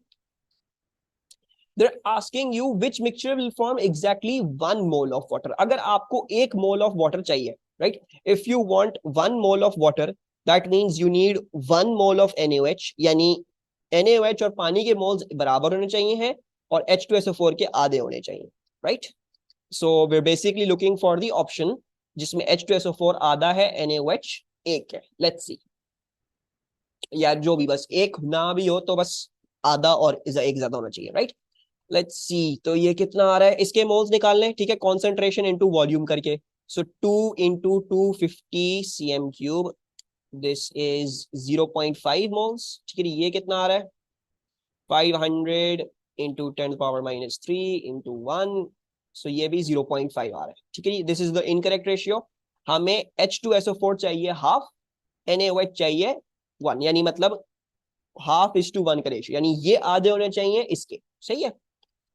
They're asking you which mixture will form exactly 1 mole of water. अगर आपको 1 mole of water चाहिए, right? If you want 1 mole of water, that means you need 1 mole of NaOH, यानी NaOH और पानी के मोल्स बराबर होने चाहिए हैं और H2SO4 के आधे होने चाहिए, right? So we're basically looking for the option जिसमें H2SO4 आधा है, NaOH 1 है. Let's see. या जो भी, बस एक ना भी हो तो बस आधा और एक ज्यादा होना चाहिए, राइट. लेट्स सी, तो ये कितना आ रहा है? इसके मोल्स निकालने, ठीक है, कॉन्सेंट्रेशन इनटू वॉल्यूम करके. सो 2 into 250 cm3, this is 0.5 moles, ठीक है. ये कितना आ रहा है? 500 into 10⁻³ into 1, सो ये भी 0.5 आ रहा है, ठीक है. This is the incorrect ratio. हमें H2SO4 चाहिए हाफ, NaOH चाहिए 1, यानी मतलब 1/2 का रेशियो, यानी ये आधे होने चाहिए इसके, सही है.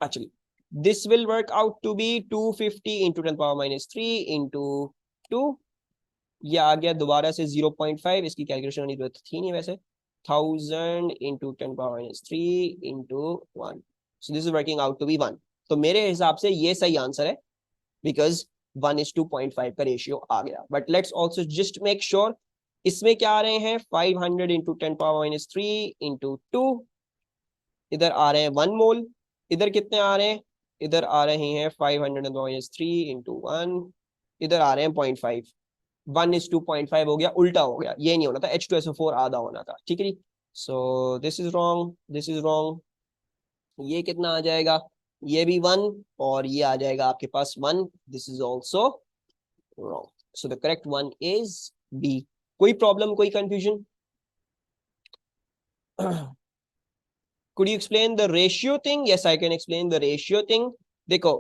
Actually, this will work out to be 250 into 10⁻³ into 2. ये आ गया दोबारा से 0.5, इसकी कैलकुलेशन होनी जरूरत थी नहीं वैसे. 1000 into 10⁻³ into 1. So this is working out to be 1. तो मेरे हिसाब से ये सही आंसर है because 1:2.5 का रेशियो आ गया. But let's also just make sure इसमें क्या आ रहे हैं? 500 into 10⁻³ into 2. इधर आ रहे हैं 1 मोल. इधर कितने आ रहे हैं? इधर आ रहे हैं 500 into 1. इधर आ रहे हैं 0.5. 1:2.5 हो गया, उल्टा हो गया, ये नहीं होना था. H2SO4 आधा होना था, ठीक है जी. So this is wrong, this is wrong. ये कितना आ जाएगा? ये भी 1 और ये आ जाएगा आपके पास 1. This is also wrong. So the correct one is B. कोई प्रॉब्लम, कोई confusion? Could you explain the ratio thing? Yes, I can explain the ratio thing. देखो,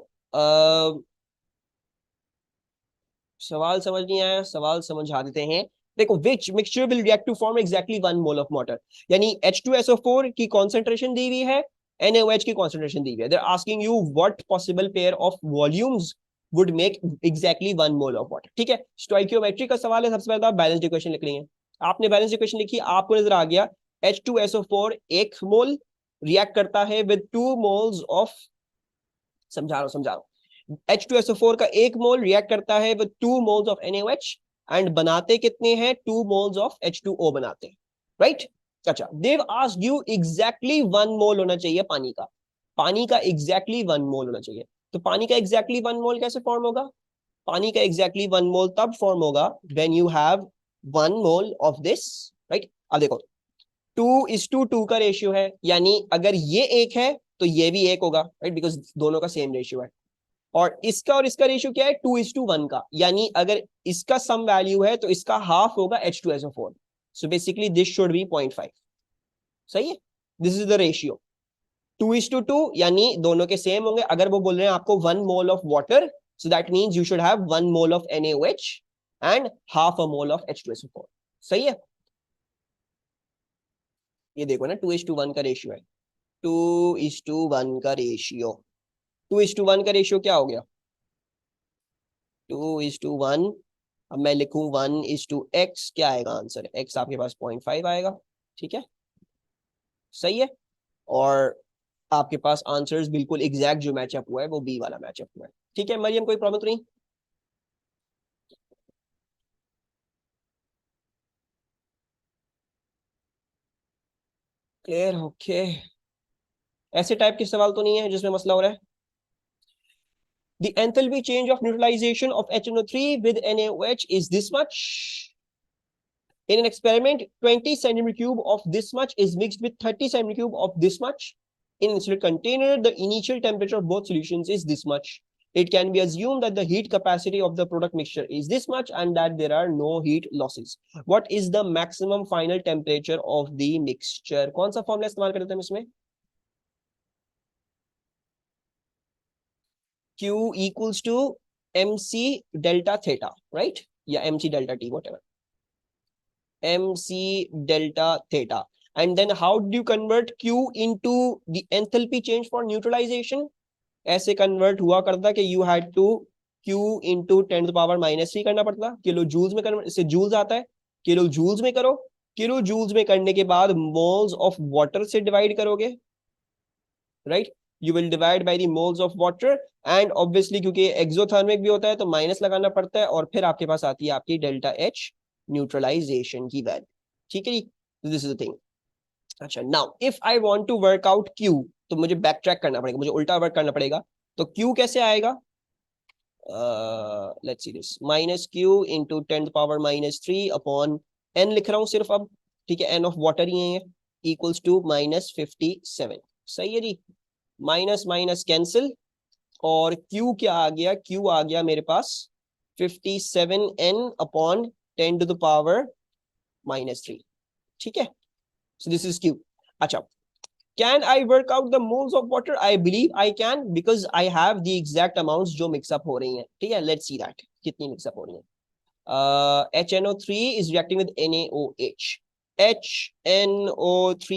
सवाल समझ नहीं आया, सवाल समझा देते हैं. देखो which mixture will react to form exactly 1 mole of water, यानी H2SO4 की कॉन्सेंट्रेशन दी हुई है, NaOH की कॉन्सेंट्रेशन दी हुई है, they are asking you what possible pair of volumes would make exactly 1 mole of water. ठीक है, स्टोइकियोमेट्री का सवाल है, सबसे पहले आप बैलेंस इक्वेशन लिख रही है, आपने बैलेंस इक्वेशन लिखी, आपको नजर आ गया H2SO4 1 मोल रिएक्ट करता है विद 2 मोल्स ऑफ, समझा रहा हूं, H2SO4 का 1 मोल रिएक्ट करता है with 2 moles of NaOH and बनाते कितने हैं, 2 मोल्स ऑफ H2O बनाते हैं, राइट। अच्छा, देव आस्क्ड यू एग्जैक्टली 1 मोल होना चाहिए पानी का, पानी का एग्जैक्टली 1 मोल होना चाहिए। तो पानी का एग्जैक्टली 1 मोल कैसे फॉर्म होगा, पानी का एग्जैक्टली 1 मोल तब फॉर्म होगा when you have 1 mole of this, right. अब देखो 2:2 का रेशियो है, यानी अगर ये एक है तो ये भी एक होगा, राइट, बिकॉज दोनों का सेम रेशियो है। और इसका रेशियो क्या है, 2:1 का, यानी अगर इसका सम वैल्यू है तो इसका हाफ होगा H2SO4। So basically this should be 0.5, सही है, दिस इज द रेशियो 2:2, यानी दोनों के सेम होंगे। अगर वो बोल रहे हैं आपको 1 mole of water, so that means you should have 1 mole of NaOH and half a mole of H2SO4, सही है। ये देखो ना 2:1 का रेशियो है, 2:1 का रेशियो, 2:1 का रेशियो क्या हो गया, 2:1, अब मैं लिखूं 1:x, क्या आएगा आंसर, x आपके पास 0.5 आएगा, ठीक है, सही है। और आपके पास आंसर्स बिल्कुल एग्जैक्ट जो मैचअप हुआ है वो बी वाला मैचअप हुआ है, ठीक है। मरियम कोई प्रॉब्लम तो नहीं, क्लियर, ओके। ऐसे टाइप के सवाल तो नहीं है जिसमें मसला हो रहा है। The enthalpy change of neutralization of HNO3 with NaOH is this much. In an experiment, 20 centimeter cube of this much is mixed with 30 centimeter cube of this much. In an insulated container, the initial temperature of both solutions is this much. It can be assumed that the heat capacity of the product mixture is this much and that there are no heat losses. What is the maximum final temperature of the mixture? कौन सा formula इस्तेमाल करते हैं इसमें? Q equals to MC delta theta, right? Yeah, MC delta T, whatever. MC delta theta. And then how do you convert Q into the enthalpy change for neutralization? ऐसे convert हुआ करता कि you had to Q into 10 to the power -3 करना पड़ता, kilo joules में convert, इससे joules आता है, किलो जूल्स में करो, किलो जूल्स में करने के बाद मोल्स ऑफ वाटर से डिवाइड करोगे, right, you will divide by the moles of water and obviously क्योंकि एक्सोथर्मिक भी होता है तो माइनस लगाना पड़ता है, और फिर आपके पास आती है आपकी डेल्टा एच न्यूट्रलाइजेशन की वैल्यू, ठीक है जी, दिस इज द थिंग। अच्छा, now if I want to work out Q, तो मुझे बैक ट्रैक करना पड़ेगा, मुझे उल्टा वर्क करना पड़ेगा, तो क्यू कैसे आएगा, let's see this, -q into 10 power -3 upon n लिख रहा हूं सिर्फ अब, ठीक है, n ऑफ वाटर ही है, इक्वल्स टू -57, सही है जी, माइनस माइनस कैंसिल, और Q क्या आ गया, Q आ गया मेरे पास 57n upon 10 to the power -3, ठीक है, so this is Q। अच्छा, can I work out the moles of water? I believe I can because I have the exact amounts जो mix up हो रही हैं, ठीक है, let's see that कितनी mix up हो रही हैं। HNO3 is reacting with NaOH, HNO3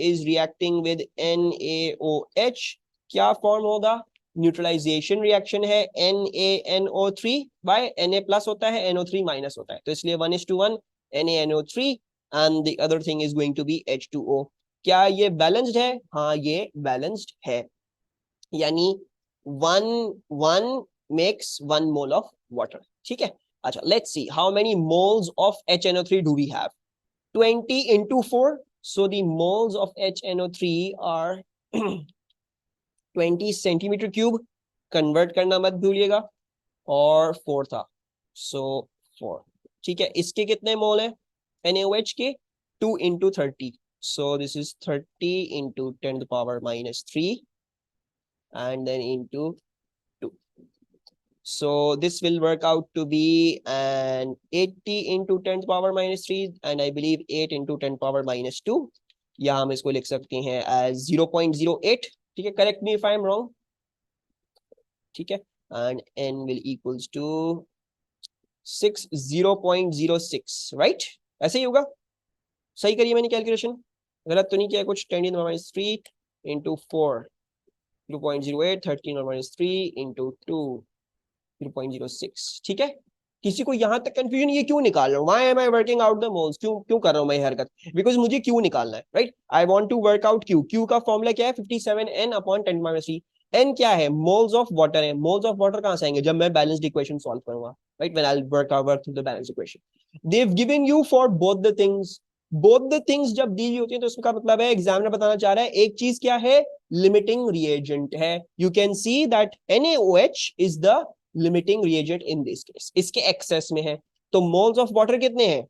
is reacting with NaOH, क्या फॉर्म होगा, न्यूट्रलाइजेशन रिएक्शन है NaNO3 बाय Na प्लस होता है, NO3 माइनस होता है, तो इसलिए 1:1 NaNO3 and the other thing is going to be H2O। क्या ये बैलेंस्ड है, हाँ ये बैलेंस्ड है, यानी 1 मेक्स 1 मोल ऑफ वाटर, ठीक है। अच्छा, let's see how many moles of HNO3 do we have, 20 into 4, so the moles of HNO3 are 20 centimetre cube, convert करना मत भूलिएगा, और 4 था, सो 4, ठीक है। इसके कितने मोल है NaOH के, 2 into 30, so this is 30 into 10 to the power -3 and then into 2, so this will work out to be an 80 into 10 to the power -3 and I believe 8 into 10 to the power -2, या हम इसको लिख सकते हैं as 0.08, ठीक है, correct me if I am wrong, ठीक है, and n will equals to 0.06, right? ऐसे ही होगा, सही करिए मैंने कैलकुलेशन, गलत तो नहीं किया कुछ। 10⁻³ इंटू 4 0.08, 13⁻³ इंटू 2 0.06, ठीक है। किसी को यहां तक कंफ्यूजन, ये क्यों निकाल रहा हूँ, why am I working out the moles, क्यों क्यों कर रहा हूँ मैं ये हरकत, बिकॉज मुझे क्यू निकालना है, right? I want to work out Q. Q का फॉर्मूला क्या है? 57n/10⁻³ एन क्या है? मोल्स ऑफ वाटर है। मोल्स ऑफ वाटर कहां से आएंगे? जब मैं बैलेंस्ड इक्वेशन सॉल्व करूंगा, right? When I will work through the balanced equation. They have given you for both the things. Both the things जब दी होती है तो उसका मतलब है एग्जामिनर बताना चाह रहा है एक चीज क्या है, लिमिटिंग रिएजेंट है। You can see that NaOH is the limiting reagent in this case, इसके एक्सेस में है। तो मोल्स ऑफ वाटर कितने हैं?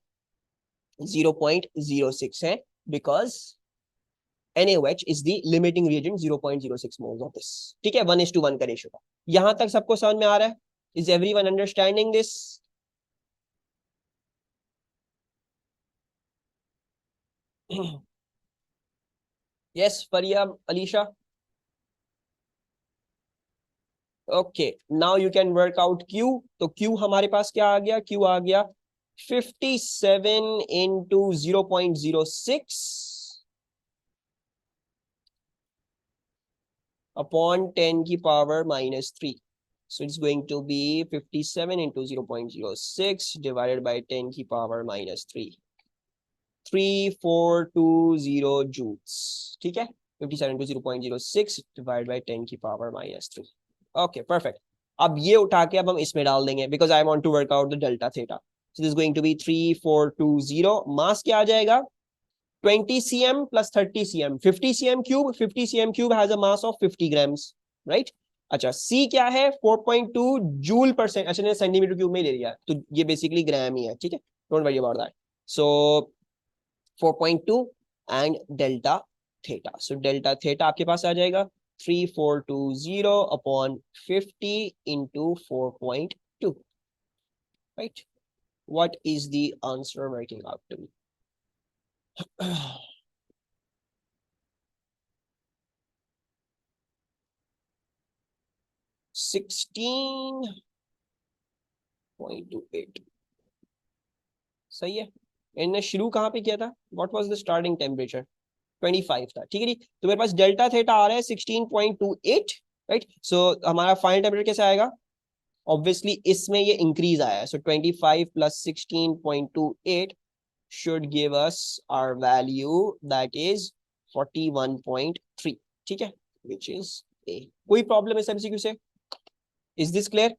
0.06 है, because NaOH is the limiting reagent, 0.06 moles of this, ठीक है? 1:1 का रेशियो। यहां तक सबको समझ में आ रहा है? Is everyone understanding this? Yes, Faria, Alisha? Okay, now you can work out Q। तो Q हमारे पास क्या आ गया? Q आ गया 57 into 0.06 upon 10⁻³ So it's going to be 57 into 0.06 divided by 10⁻³ 3420 joules, ठीक है? 57 into 0.06 divided by 10⁻³ okay, perfect. अब ये उठा के अब हम इसमें डाल देंगे, because I want to work out the delta theta. So this is going to be 3420। Mass क्या आ जाएगा? 20 cm plus 30 cm, 50 cm cube। 50 cm cube has a mass of 50 grams, right? अच्छा, C क्या है? 4.2 जूल पर Saint. अच्छा, ने centimetre cube में ले लिया, तो ये बेसिकली ग्राम ही है, ठीक है? Don't worry about that. So 4.2 and delta theta. So delta theta आपके पास आ जाएगा 3420 upon 50 into 4.2, right? What is the answer working out to be? 16.28, सही है। इनने शुरू कहां पे किया था? What was the starting temperature? 25 था, ठीक है जी। तो मेरे पास डेल्टा थीटा आ रहा है 16.28, राइट? सो हमारा फाइनल टेम्परेचर कैसे आएगा? ऑब्वियसली इसमें ये इंक्रीज आया है, सो 25 plus 16.28 should give us our value that is 41.3, ठीक है? Which is A. कोई प्रॉब्लम है MCQ से? Is this clear?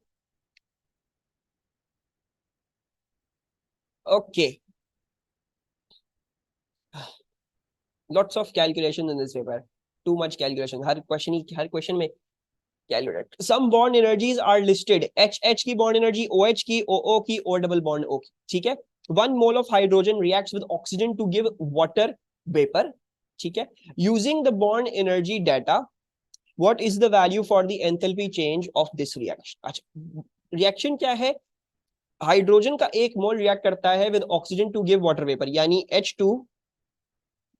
Okay. Lots of calculation in this paper. Too much calculation. Her question में calculate. Some bond energies are listed. HH की bond energy, OH की, OO की, O double bond O की, ठीक है? 1 mole of hydrogen reacts with oxygen to give water vapor, ठीक है? Using the bond energy data, what is the value for the enthalpy change of this reaction? अच्छा, reaction क्या है? Hydrogen का 1 mole react करता है with oxygen to give water vapour, यानी H2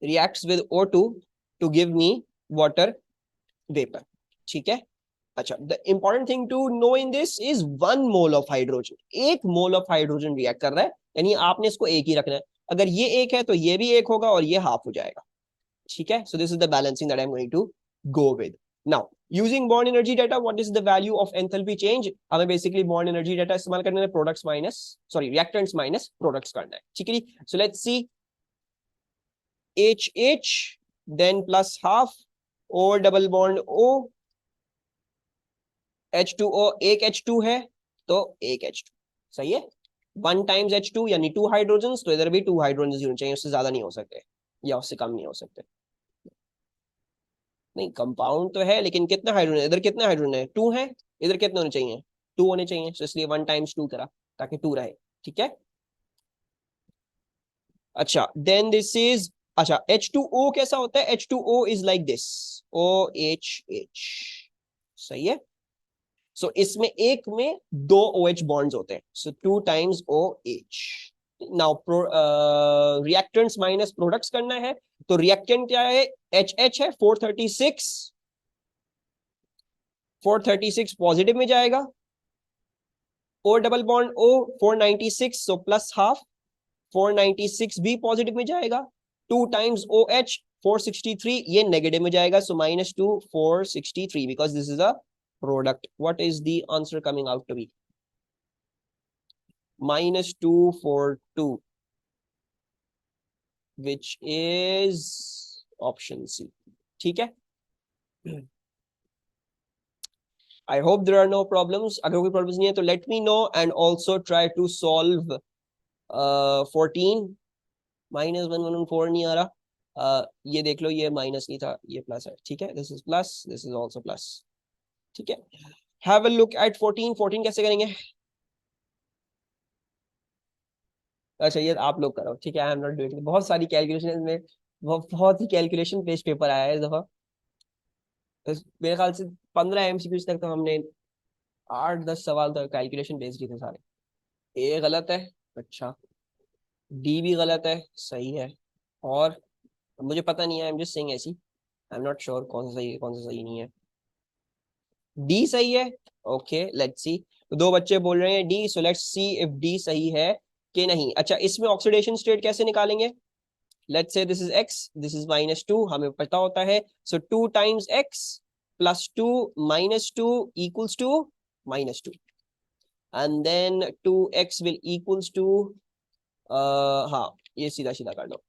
reacts with O2 to give me water vapor, ठीक है? अच्छा, the important thing to know in this is 1 mole of hydrogen. 1 mole of hydrogen react कर रहा है, यानी आपने इसको एक ही रखना है। अगर ये एक है तो ये भी एक होगा और ये हाफ हो जाएगा, ठीक है? So this is the balancing that I am going to go with. Now using bond energy data, what is the value of enthalpy change? हमें बेसिकली बॉन्ड एनर्जी डाटा इस्तेमाल करना है, products minus, sorry, reactants minus products करना है, ठीक है? So let's see HH then plus half O double bond O, H2O, एक H2 है तो एक H2, सही है? 1 टाइम्स H2 यानी 2 हाइड्रोजन, तो इधर भी 2 हाइड्रोजन होने चाहिए, उससे ज्यादा नहीं हो सकते या उससे कम नहीं हो सकते। नहीं, कंपाउंड तो है लेकिन कितना हाइड्रोजन, इधर कितना हाइड्रोजन है? 2 है। इधर कितने होने चाहिए? 2 होने चाहिए, तो इसलिए 1 टाइम्स 2 करा ताकि 2 रहे, ठीक है? अच्छा, देन दिस इज, अच्छा, H2O कैसा होता है? H2O is like this, OHH, सही है? सो इसमें एक में 2 OH बॉन्ड्स होते हैं, सो 2 times OH। Now reactants minus products करना है, तो रिएक्टेंट क्या है? HH है, 436, 436 पॉजिटिव में जाएगा, O double bond O 496, so plus half, 496 भी पॉजिटिव में जाएगा, 2 टाइम्स OH 463, ये नेगेटिव में जाएगा, so -2 463 because this is a product. What is the answer coming out to be? -242, which is option C. ठीक है. I hope there are no problems. अगर कोई problems नहीं है तो let me know and also try to solve 14 -114 नहीं आ रहा. ये देख लो, ये माइनस नहीं था, ये प्लस है. ठीक है, this is plus, this is also plus. ठीक है, हैव अ लुक एट 14. 14 कैसे करेंगे? अच्छा, ये आप लोग करो. ठीक है, आई एम नॉट डूइंग. बहुत सारी कैलकुलेशन में, बहुत ही कैलकुलेशन पेज पेपर आया है इस दफा. मेरे ख्याल से 15 MCQ तक तो हमने 8-10 सवाल तो कैलकुलेशन बेस्ड ही थे सारे. ए गलत है. अच्छा, डी भी गलत है. सही है. और मुझे पता नहीं है, आई एम जस्ट सेइंग ऐसी, आई एम नॉट श्योर कौन सा सही है कौन सा सही नहीं है. डी सही है. Okay, let's see. दो बच्चे बोल रहे हैं D, so let's see if D सही है कि नहीं. अच्छा, इसमें ऑक्सीडेशन स्टेट कैसे निकालेंगे? Let's say this is x, this is -2, हमें पता होता है. So 2 times x plus 2 -2 equals to -2, and then 2x will equals to, हाँ, ये सीधा सीधा कर लो,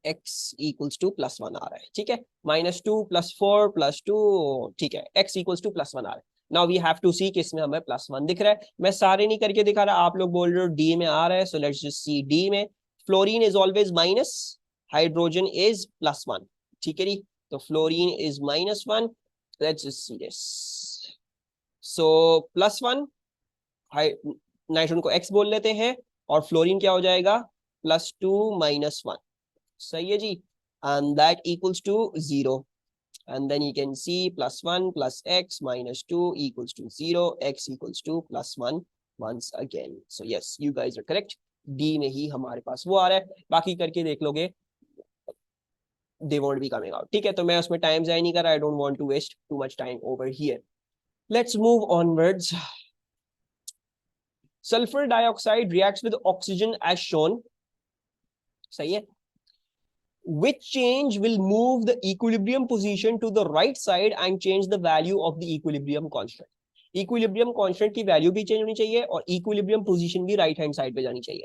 x इक्वल्स टू +1 आ रहा है. ठीक है, -2 +4 +2, ठीक है, x इक्वल्स टू +1 आ रहा है. नाउ वी हैव टू सी कि इसमें हमें +1 दिख रहा है. मैं सारे नहीं करके दिखा रहा, आप लोग बोल रहे हो डी में आ रहा है, so let's just see D में. Fluorine is always minus, hydrogen is +1. ठीक है जी, तो fluorine is -1. Let's just see this. So +1, nitrogen को x बोल लेते हैं, और फ्लोरीन क्या हो जाएगा? +2 -1. सही है जी, and that equals to 0, and then you can see +1 plus x -2 equals to 0, x equals to +1 once again. So yes, you guys are correct. D में ही हमारे पास वो आ रहा है. बाकी करके देख लोगे, they won't be coming out. ठीक है, तो मैं उसमें टाइम जाया नहीं कर रहा. I don't want to waste too much time over here. Let's move onwards. Sulfur dioxide reacts with oxygen as shown. सही है. Which change will move the equilibrium position to the right side and change the value of the equilibrium constant? Equilibrium constant की value भी change होनी चाहिए और equilibrium position भी right hand side पे जानी चाहिए.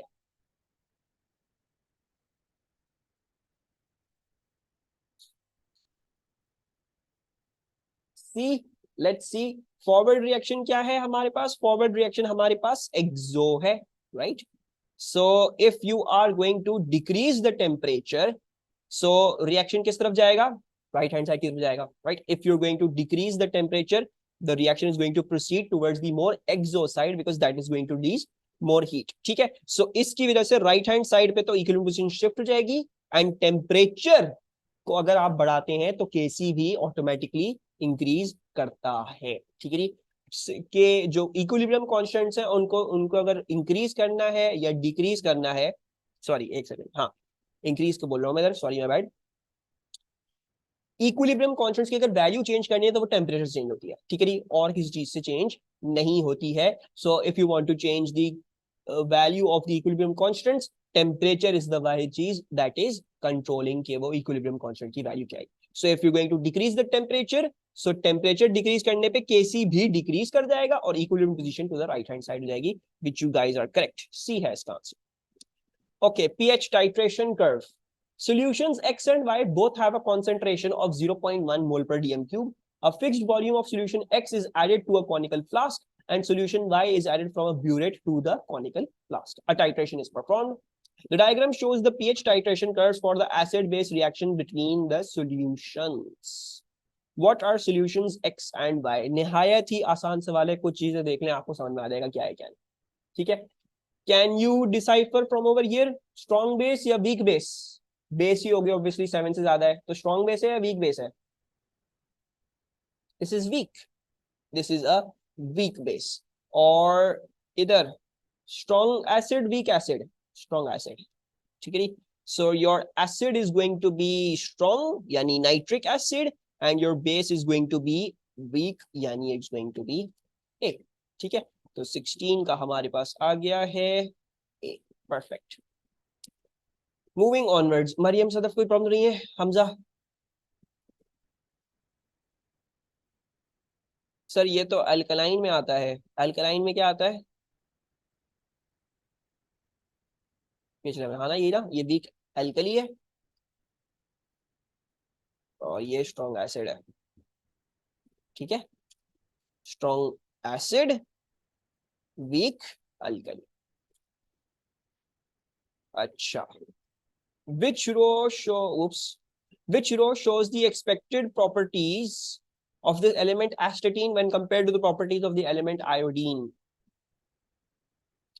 सी, लेट्स सी. फॉरवर्ड रिएक्शन क्या है हमारे पास? फॉरवर्ड रिएक्शन हमारे पास एक्सो है, right? So if you are going to decrease the temperature, so reaction किस तरफ जाएगा? राइट हैंड साइड की तरफ जाएगा, right? If you are going to decrease the temperature, the reaction is going to proceed towards the more exo side because that is going to release more heat. ठीक है, so इसकी वजह से right hand side पे तो equilibrium position shift हो जाएगी, and temperature को अगर आप बढ़ाते हैं तो केसी भी ऑटोमेटिकली इंक्रीज करता है. ठीक है जी, के जो इक्विलिब्रियम कांस्टेंट्स हैं उनको उनको अगर इंक्रीज करना है या डिक्रीज करना है, सॉरी एक सेकंड, हाँ, इंक्रीज को बोल रहा हूँ मैं इधर, sorry my bad. Equilibrium constants की अगर वैल्यू चेंज करनी है तो वो टेम्परेचर से चेंज होती है. ठीक है जी, और किसी चीज से चेंज नहीं होती है. So if you want to change the value of the equilibrium constants, temperature is the वाली चीज दैट इज कंट्रोलिंग के वो इक्विलिब्रियम कांस्टेंट की वैल्यू क्या है. So if you going to decrease the temperature, so temperature decrease करने पे KC भी डिक्रीज कर जाएगा और equilibrium position to the right hand side हो जाएगी, which you guys are correct. C है इसका answer. Okay, pH titration curve. Solutions X and Y both have a concentration of 0.1 mole per dm cube. A fixed volume of solution X is added to a conical flask and solution Y is added from a burette to the conical flask. A titration is performed. The diagram shows the pH titration curves for the acid-base reaction between the solutions. What are solutions X and Y? निहायत ही आसान सवाल है, कुछ चीजें देख लें आपको समझ में आ जाएगा क्या है क्या नहीं. ठीक है, Can you decipher from over here? Strong base या weak base? Base ही होगी obviously, 7 से ज्यादा है, तो strong base है या weak base है? This is weak. This is a weak base. और इधर strong acid, weak acid, strong acid. ठीक है जी? So your acid is going to be strong, यानी nitric acid, and your base is going to be weak, यानी it's going to be ए, ठीक है। तो 16 का हमारे पास आ गया है ए, perfect. Moving onwards, Maryam Sadaf कोई प्रॉब्लम नहीं है? हमजा सर ये तो अल्कलाइन में आता है, अल्कलाइन में क्या आता है? पिछले में, हाँ ना, ये ना, ये वीक एल्कली है और ये स्ट्रॉन्ग एसिड है, ठीक है। Strong acid, weak alkali. अच्छा, which row show oops which row shows the expected properties of the element astatine when compared to the properties of the element iodine?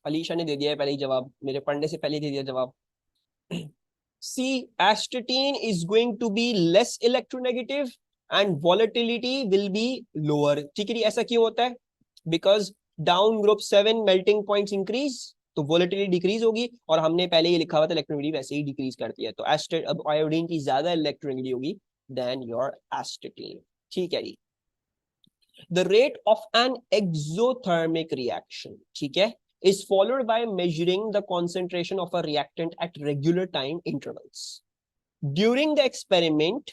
Alisha ने दे दिया है पहले ही जवाब, मेरे पढ़ने से पहले दे दिया जवाब। C, astatine is going to be less electronegative and volatility will be lower, ठीक है। ऐसा क्यों होता है? Because down group 7 melting points increase, तो वोलेटिलिटी डिक्रीज होगी, और हमने पहले ही लिखा हुआ था इलेक्ट्रोनेगेटिव वैसे ही डिक्रीज करती है, तो एस्टेट अब आयोडीन की ज्यादा इलेक्ट्रोनेगेटिव होगी देन योर एस्टेटीन, ठीक है जी। The rate of an exothermic reaction, ठीक है, is followed by measuring the concentration of a reactant at regular time intervals. During the experiment,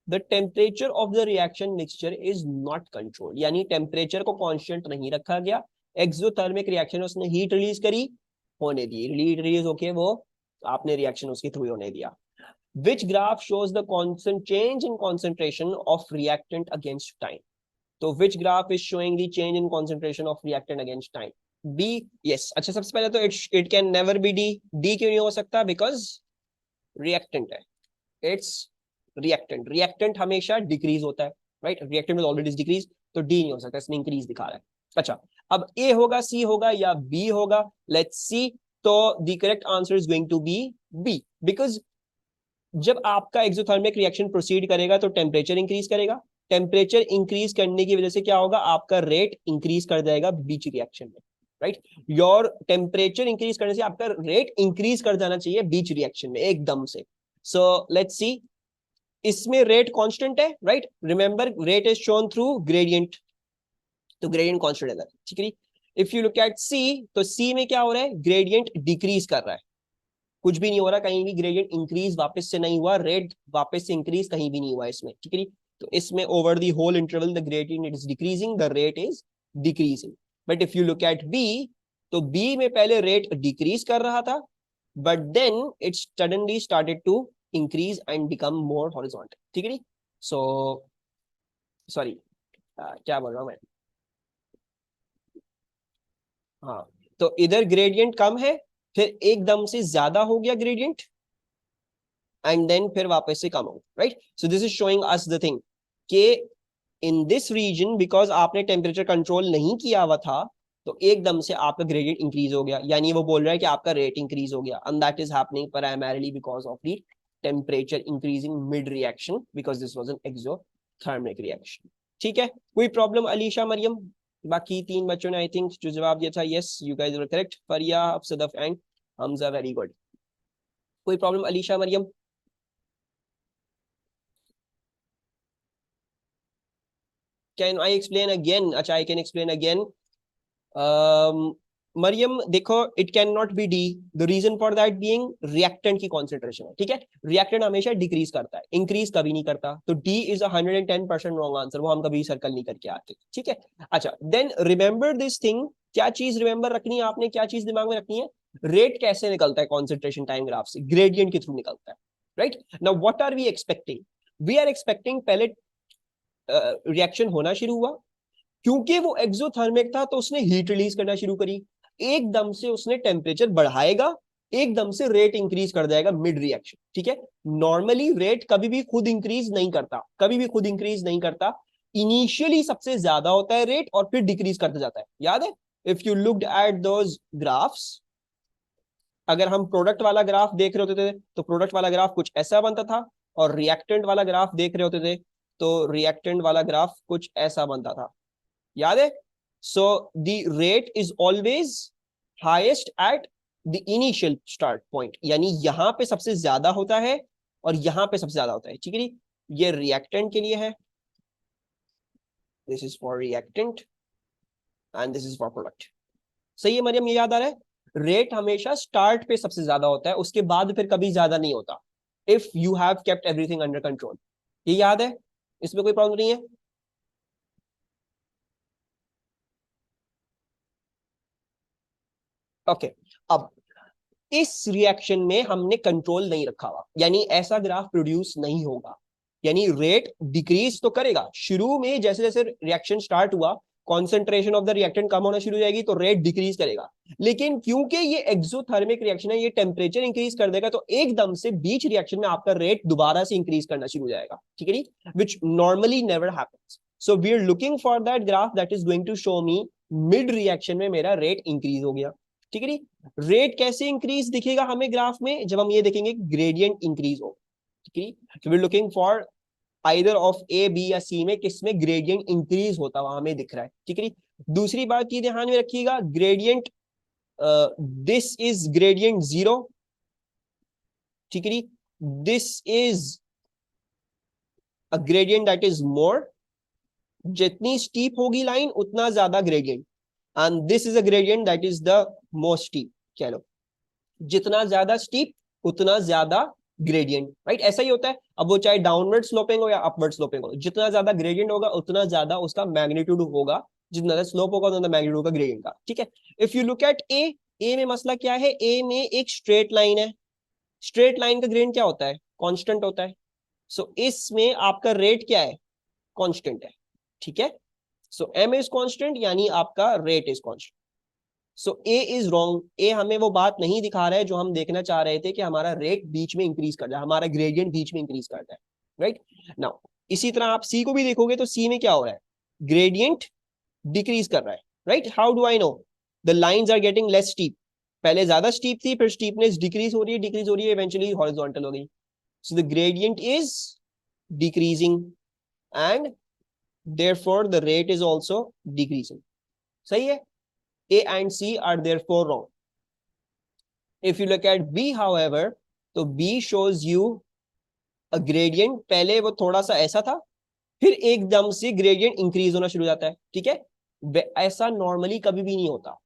the temperature of the reaction mixture is not controlled, यानी temperature को constant नहीं रखा गया, exothermic reaction उसने heat release करी, होने दी, heat release होके वो आपने रिएक्शन उसके थ्रू होने दिया। Which graph shows the constant change in concentration of reactant against time? तो which graph is showing the change in concentration of reactant against time? B, yes। अच्छा, सबसे पहले तो it can never be D। D क्यों नहीं हो सकता? Because reactant है, it's reactant, reactant हमेशा डिक्रीज होता है, right, reactant is already decrease, तो डी नहीं हो सकता, इसमें इंक्रीज दिखा रहा है। अच्छा, अब ए होगा, सी होगा या बी होगा, लेट्स सी। तो the correct answer is going to be B, because जब आपका एक्सोथर्मिक रिएक्शन प्रोसीड करेगा तो टेम्परेचर इंक्रीज करेगा, टेम्परेचर इंक्रीज करने की वजह से क्या होगा, आपका रेट इंक्रीज कर जाएगा बीच रिएक्शन में, राइट। योर टेम्परेचर इंक्रीज करने से आपका रेट इंक्रीज कर जाना चाहिए बीच रिएक्शन में एकदम से। सो लेट्स सी, इसमें रेट कांस्टेंट है, right, remember rate is shown through gradient, तो ग्रेडियंट कांस्टेंट है, ठीक है। इफ यू लुक एट सी, तो सी में क्या हो रहा है, ग्रेडियंट डिक्रीज कर रहा है, कुछ भी नहीं हो रहा, कहीं भी ग्रेडियंट इंक्रीज वापस से नहीं हुआ, रेट वापस से इंक्रीज कहीं भी नहीं हुआ इसमें, ठीक है। तो इसमें over the whole interval the gradient is decreasing, the rate is decreasing. But if you look at B, तो बी में पहले रेट डिक्रीज कर रहा था, but then it suddenly started to increase and become more horizontal, ठीक है। So sorry, क्या बोल रहा हूं मैं, हाँ, तो इधर ग्रेडियंट कम है, फिर एकदम से ज्यादा हो गया ग्रेडियंट, एंड देन फिर वापस से कम हो, right. So this is showing us the thing कि इन दिस रीजन, बिकॉज आपने टेम्परेचर कंट्रोल नहीं किया हुआ था, तो एकदम से आपका ग्रेडियंट इंक्रीज हो गया, यानी वो बोल रहा है कि आपका रेट इंक्रीज हो गया, and that is happening primarily because of the temperature increasing mid reaction, because this was an exothermic reaction, ठीक है। कोई प्रॉब्लम अलीशा, मरियम? बाकी तीन बच्चों ने आई थिंक जो जवाब दिया था, yes you guys were correct, Faria, Sadaf and Hamza, very good. कोई problem Alisha, Mariam? Can I explain again? अच्छा, I can explain again. Mariam देखो, it can not be D, the reason for that being reactant की कॉन्सेंट्रेशन है, ठीक है। रिएक्टेंट हमेशा डिक्रीज करता है, इंक्रीज कभी नहीं करता, तो डी इज 110% रॉन्ग आंसर, वो हम कभी सर्कल नहीं करके आते, ठीक है। अच्छा, देन रिमेंबर दिस थिंग, क्या चीज रिमेंबर रखनी है आपने, क्या चीज दिमाग में रखनी है, रेट कैसे निकलता है कॉन्सेंट्रेशन टाइम ग्राफ से, ग्रेडियंट के थ्रू निकलता है, right. Now what are we expecting, we are expecting पहले रिएक्शन होना शुरू हुआ, क्योंकि वो एक्सोथर्मिक था तो उसने हीट रिलीज करना शुरू करी, एकदम से उसने टेम्परेचर बढ़ाएगा, एकदम से रेट इंक्रीज कर जाएगा मिड रिएक्शन, ठीक है। नॉर्मली रेट कभी भी खुद इंक्रीज नहीं करता, कभी भी खुद इंक्रीज नहीं करता, इनिशियली सबसे ज्यादा होता है रेट और फिर डिक्रीज करता जाता है, याद है। If you looked at those graphs, अगर हम प्रोडक्ट वाला ग्राफ देख रहे होते थे तो प्रोडक्ट वाला ग्राफ कुछ ऐसा बनता था, और रिएक्टेंट वाला ग्राफ देख रहे होते थे तो रिएक्टेंट वाला ग्राफ कुछ ऐसा बनता था, याद है। So the rate is always highest at the initial start point, यानी यहां पे सबसे ज्यादा होता है और यहां पे सबसे ज्यादा होता है, ठीक है। ये रिएक्टेंट के लिए है, this is for reactant, and this is for product. सही है मरियम, ये याद आ रहा है? रेट हमेशा स्टार्ट पे सबसे ज्यादा होता है, उसके बाद फिर कभी ज्यादा नहीं होता, if you have kept everything under control. ये याद है? इसमें कोई प्रॉब्लम नहीं है? ओके अब इस रिएक्शन में हमने कंट्रोल नहीं रखा हुआ, यानी ऐसा ग्राफ प्रोड्यूस नहीं होगा। यानी रेट डिक्रीज तो करेगा शुरू में, जैसे जैसे रिएक्शन स्टार्ट हुआ कॉन्सेंट्रेशन ऑफ द रिएक्टेंट कम होना शुरू हो जाएगी तो रेट डिक्रीज करेगा। लेकिन क्योंकि ये एक्सोथर्मिक रिएक्शन है, ये टेम्परेचर इंक्रीज कर देगा, तो एकदम से बीच रिएक्शन में आपका रेट दोबारा से इंक्रीज करना शुरू हो जाएगा, ठीक है नी, which normally never happens. So we are looking for that graph that is going to show me mid reaction में मेरा रेट इंक्रीज हो गया, ठीक है नी। रेट कैसे इंक्रीज दिखेगा हमें ग्राफ में? जब हम ये देखेंगे ग्रेडियंट इंक्रीज हो, ठीक है। तो we are looking for either of A B या सी में किसमें ग्रेडियंट इंक्रीज होता हुआ हमें दिख रहा है, ठीक है। दूसरी बात ये ध्यान में रखिएगा, gradient this is gradient zero, ठीक है। This is a gradient that is more, जितनी स्टीप होगी लाइन उतना ज्यादा gradient, and this is a gradient that is the most steep, कह लो जितना ज्यादा स्टीप उतना ज्यादा ग्रेडियंट, राइट? ऐसा ही होता है, अब वो चाहे डाउनवर्ड स्लोपिंग हो या अपवर्ड स्लोपिंग हो, जितना ज्यादा ग्रेडियंट होगा उतना ज्यादा उसका मैग्नीट्यूड होगा, जितना ज्यादा स्लोप होगा उतना मैग्नीट्यूड होगा ग्रेडियंट का, ठीक है। इफ यू लुक एट ए, ए में मसला क्या है? ए में एक स्ट्रेट लाइन है, स्ट्रेट लाइन का ग्रेडियंट क्या होता है? कांस्टेंट होता है। सो इसमें आपका रेट क्या है? कांस्टेंट है, ठीक है। सो एम इज कांस्टेंट यानी आपका rate is constant. So A is wrong, A हमें वो बात नहीं दिखा रहा है जो हम देखना चाह रहे थे कि हमारा रेट बीच में इंक्रीज कर जाए, हमारा ग्रेडियंट बीच में इंक्रीज कर जाए, राइट नाउ। इसी तरह आप सी को भी देखोगे तो सी में क्या हो रहा है? ग्रेडियंट डिक्रीज कर रहा है, right. How do I know? The lines are getting less steep, पहले ज्यादा स्टीप थी, फिर स्टीपनेस डिक्रीज हो रही है, डिक्रीज हो रही है, इवेंचुअली हॉरिजॉन्टल हो गई। So the gradient is decreasing and therefore the rate is also decreasing. सही है? A and C are therefore wrong. If you look at B, however, तो B shows you a gradient, पहले वो थोड़ा सा ऐसा था, फिर एकदम से ग्रेडियंट इंक्रीज होना शुरू हो जाता है, ठीक है। ऐसा नॉर्मली कभी भी नहीं होता,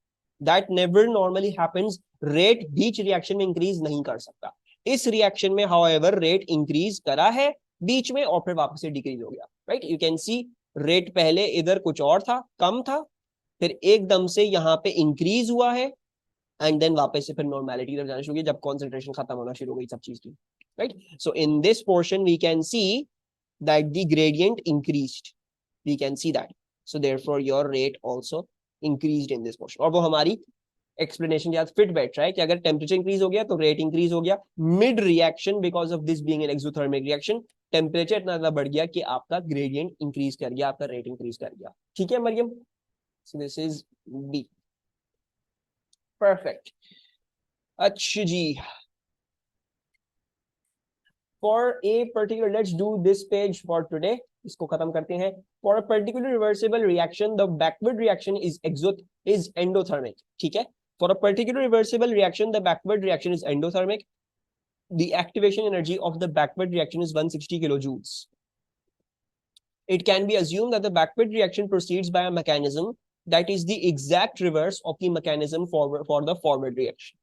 that never normally happens. Rate beach reaction में इंक्रीज नहीं कर सकता। इस रिएक्शन में हाउएवर रेट इंक्रीज करा है बीच में और फिर वापस से डिक्रीज हो गया, right. You can see rate पहले इधर कुछ और था, कम था, फिर एकदम से यहाँ पे इंक्रीज हुआ है एंड देन वापस से फिर नॉर्मेलिटी तरफ जाना शुरू किया जब कॉन्सेंट्रेशन खत्म होना शुरू हो गई सब चीज की, right. So in this portion we can see that the gradient increased, we can see that, so therefore your rate also increased in this portion. और वो हमारी एक्सप्लेनेशन के साथ फिट बैठ रहा है कि अगर टेम्परेचर इंक्रीज हो गया तो रेट इंक्रीज हो गया mid reaction, because of this being an exothermic reaction temperature इतना ज्यादा बढ़ गया कि आपका ग्रेडियंट इंक्रीज कर गया, आपका रेट इंक्रीज कर गया, ठीक है Maryam. So this is B. Perfect. अच्छा जी, for a particular, let's do this page for today. इसको खत्म करते हैं। For a particular reversible reaction, the backward reaction is endothermic. ठीक है? For a particular reversible reaction, the backward reaction is endothermic. The activation energy of the backward reaction is 160 kilojoules. It can be assumed that the backward reaction proceeds by a mechanism that is the exact reverse of the mechanism for the forward reaction.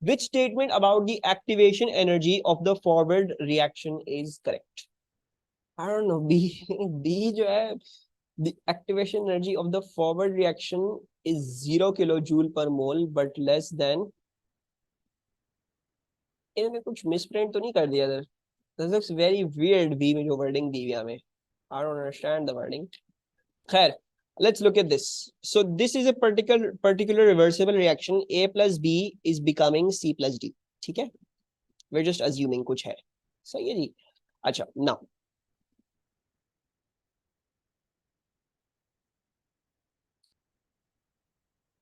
Which statement about the activation energy of the forward reaction is correct? I don't know. B, B जो है, the activation energy of the forward reaction is 0 kilojoule per mole but less than, इन्होंने कुछ misprint तो नहीं कर दिया इधर? This looks very weird. B में जो wording दी हुई हमें, I don't understand the wording. खैर, let's look at this. So this is a particular reversible reaction. A plus B is becoming C plus D. ठीक है? We're just assuming कुछ है. सही है जी? अच्छा, now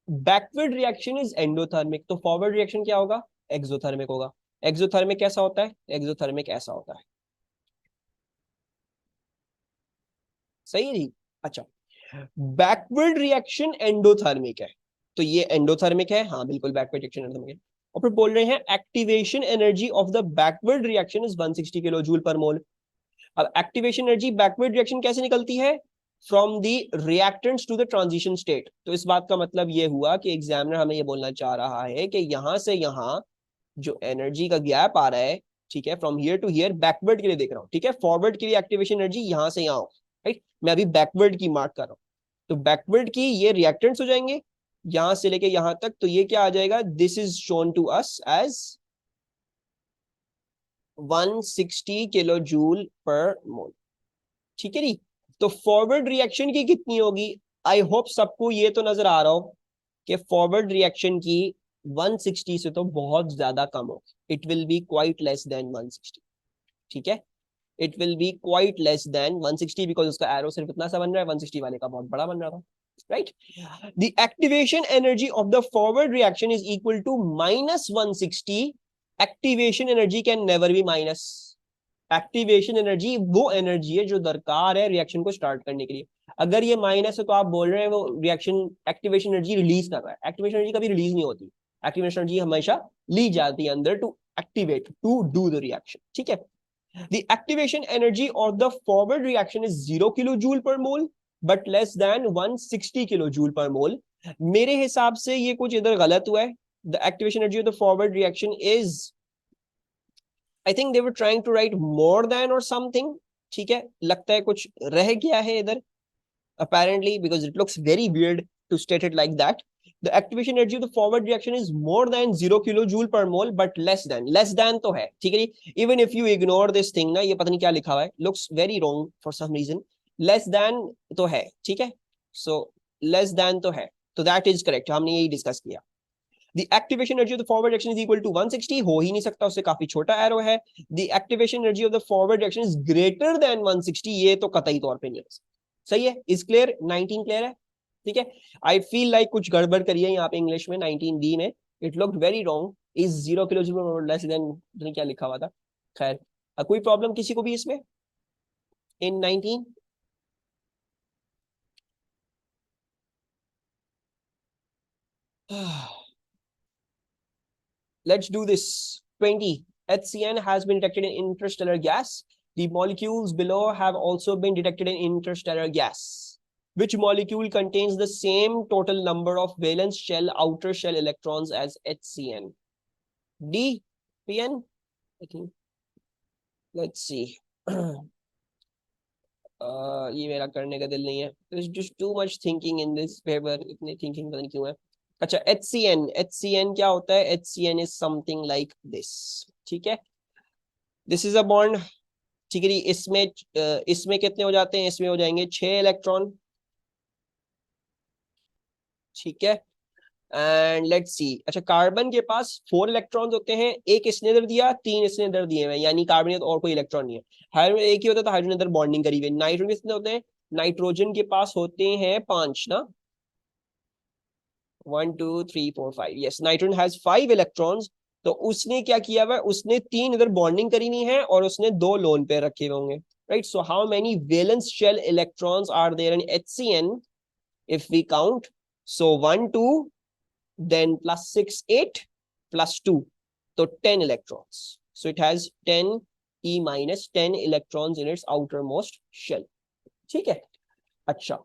backward reaction is endothermic. तो forward reaction क्या होगा? Exothermic होगा. Exothermic कैसा होता है? Exothermic ऐसा होता है. सही है जी? अच्छा, बैकवर्ड रिएक्शन एंडोथर्मिक है, तो ये एंडोथर्मिक है, हाँ बिल्कुल बैकवर्ड रिएक्शन एंडोथर्मिक है। और फिर बोल रहे हैं activation energy of the backward reaction is 160 kilo joule per mole. अब एक्टिवेशन एनर्जी बैकवर्ड रिएक्शन कैसे निकलती है? From the reactants to the transition state. तो इस बात का मतलब ये हुआ कि एग्जामिनर हमें ये बोलना चाह रहा है कि यहां से यहां जो एनर्जी का गैप आ रहा है, ठीक है, from here to here, backward के लिए देख रहा हूँ, ठीक है, फॉरवर्ड के लिए एक्टिवेशन एनर्जी यहां से यहां, राइट, मैं अभी बैकवर्ड की मार्क कर रहा हूँ। तो बैकवर्ड की ये रिएक्टेंट्स हो जाएंगे यहां से लेके यहां तक, तो ये क्या आ जाएगा, this is shown to us as 160 kilo joule per mole, ठीक है जी। तो फॉरवर्ड रिएक्शन की कितनी होगी, आई होप सबको ये तो नजर आ रहा हो कि फॉरवर्ड रिएक्शन की 160 से तो बहुत ज्यादा कम होगी, it will be quite less than 160, ठीक है, it will be quite less than 160 because उसका एरो सिर्फ इतना सा बन रहा है, 160 वाले का बहुत बड़ा बन रहा था, right. The activation energy of the forward reaction is equal to minus 160, activation energy can never be minus. Activation energy वो एनर्जी है जो दरकार है रिएक्शन को स्टार्ट करने के लिए, अगर ये माइनस है तो आप बोल रहे हैं वो रिएक्शन एक्टिवेशन एनर्जी रिलीज कर रहा है, एक्टिवेशन एनर्जी कभी रिलीज नहीं होती, एक्टिवेशन एनर्जी हमेशा ली जाती है अंदर to activate, to do the reaction, ठीक है। The activation energy of the forward reaction is 0 kilojoule per mole, but less than 160 kilojoule per mole. मेरे हिसाब से ये कुछ इधर गलत हुआ है. The activation energy of the forward reaction is, I think they were trying to write more than or something. ठीक है, लगता है कुछ रह गया है इधर. Apparently, because it looks very weird to state it like that. The activation energy of the forward reaction is more than 0 kilojoule per mole, but less than तो है, ठीक है जी. Even if you ignore this thing ना, ये पता नहीं क्या लिखा हुआ है, looks very wrong for some reason. Less than तो है, ठीक है. So less than तो है, तो that is correct. हमने यही डिस्कस किया. The activation energy of the forward reaction is equal to 160, हो ही नहीं सकता, उससे काफी छोटा एरो है. The activation energy of the forward reaction is greater than 160, ये तो कतई तौर पे नहीं है. सही है, इज क्लियर, 19 क्लियर है, ठीक है. आई फील लाइक कुछ गड़बड़ करी है यहाँ पे इंग्लिश में, 19 डी में, it looked very wrong. Is 0 kilo less than क्या लिखा हुआ था. खैर, कोई प्रॉब्लम किसी को भी इसमें इन 19? Let's do this. 20. HCN has been detected in interstellar gas. The molecules below have also been detected in interstellar gas. Which molecule contains the same total number of valence shell, outer shell electrons as HCN? D, PN? I think. Let's see. ये मेरा करने का दिल नहीं है. There's just too much thinking in this paper. इतनी thinking पता नहीं क्यों है. अच्छा, HCN क्या होता है? HCN is something like this, ठीक है. This is a bond, ठीक है. इसमें कितने हो जाते हैं? इसमें हो जाएंगे 6 इलेक्ट्रॉन, ठीक है. And let's see. अच्छा, कार्बन के पास 4 इलेक्ट्रॉन्स होते हैं, एक इसने इधर दिया, 3 इसने इधर दिए हैं, यानी कार्बन में और कोई इलेक्ट्रॉन नहीं है. हाइड्रोजन एक ही होता है, तो हाइड्रोजन इधर बॉन्डिंग करी हुई है. नाइट्रोजन कितने होते हैं? नाइट्रोजन के पास होते हैं 5 ना. 1 2 3 4 5, यस, नाइट्रोजन हैज 5 इलेक्ट्रॉन्स. तो उसने क्या किया हुआ है? उसने 3 इधर बॉन्डिंग करी हुई है और उसने 2 लोन पे रखे हुए होंगे, right. So how many valence shell electrons are there in HCN if we count? So 1 2, then plus 6 8 plus 2, so 10 electrons. So it has 10 E minus 10 electrons in its outermost shell, ठीक है. अच्छा,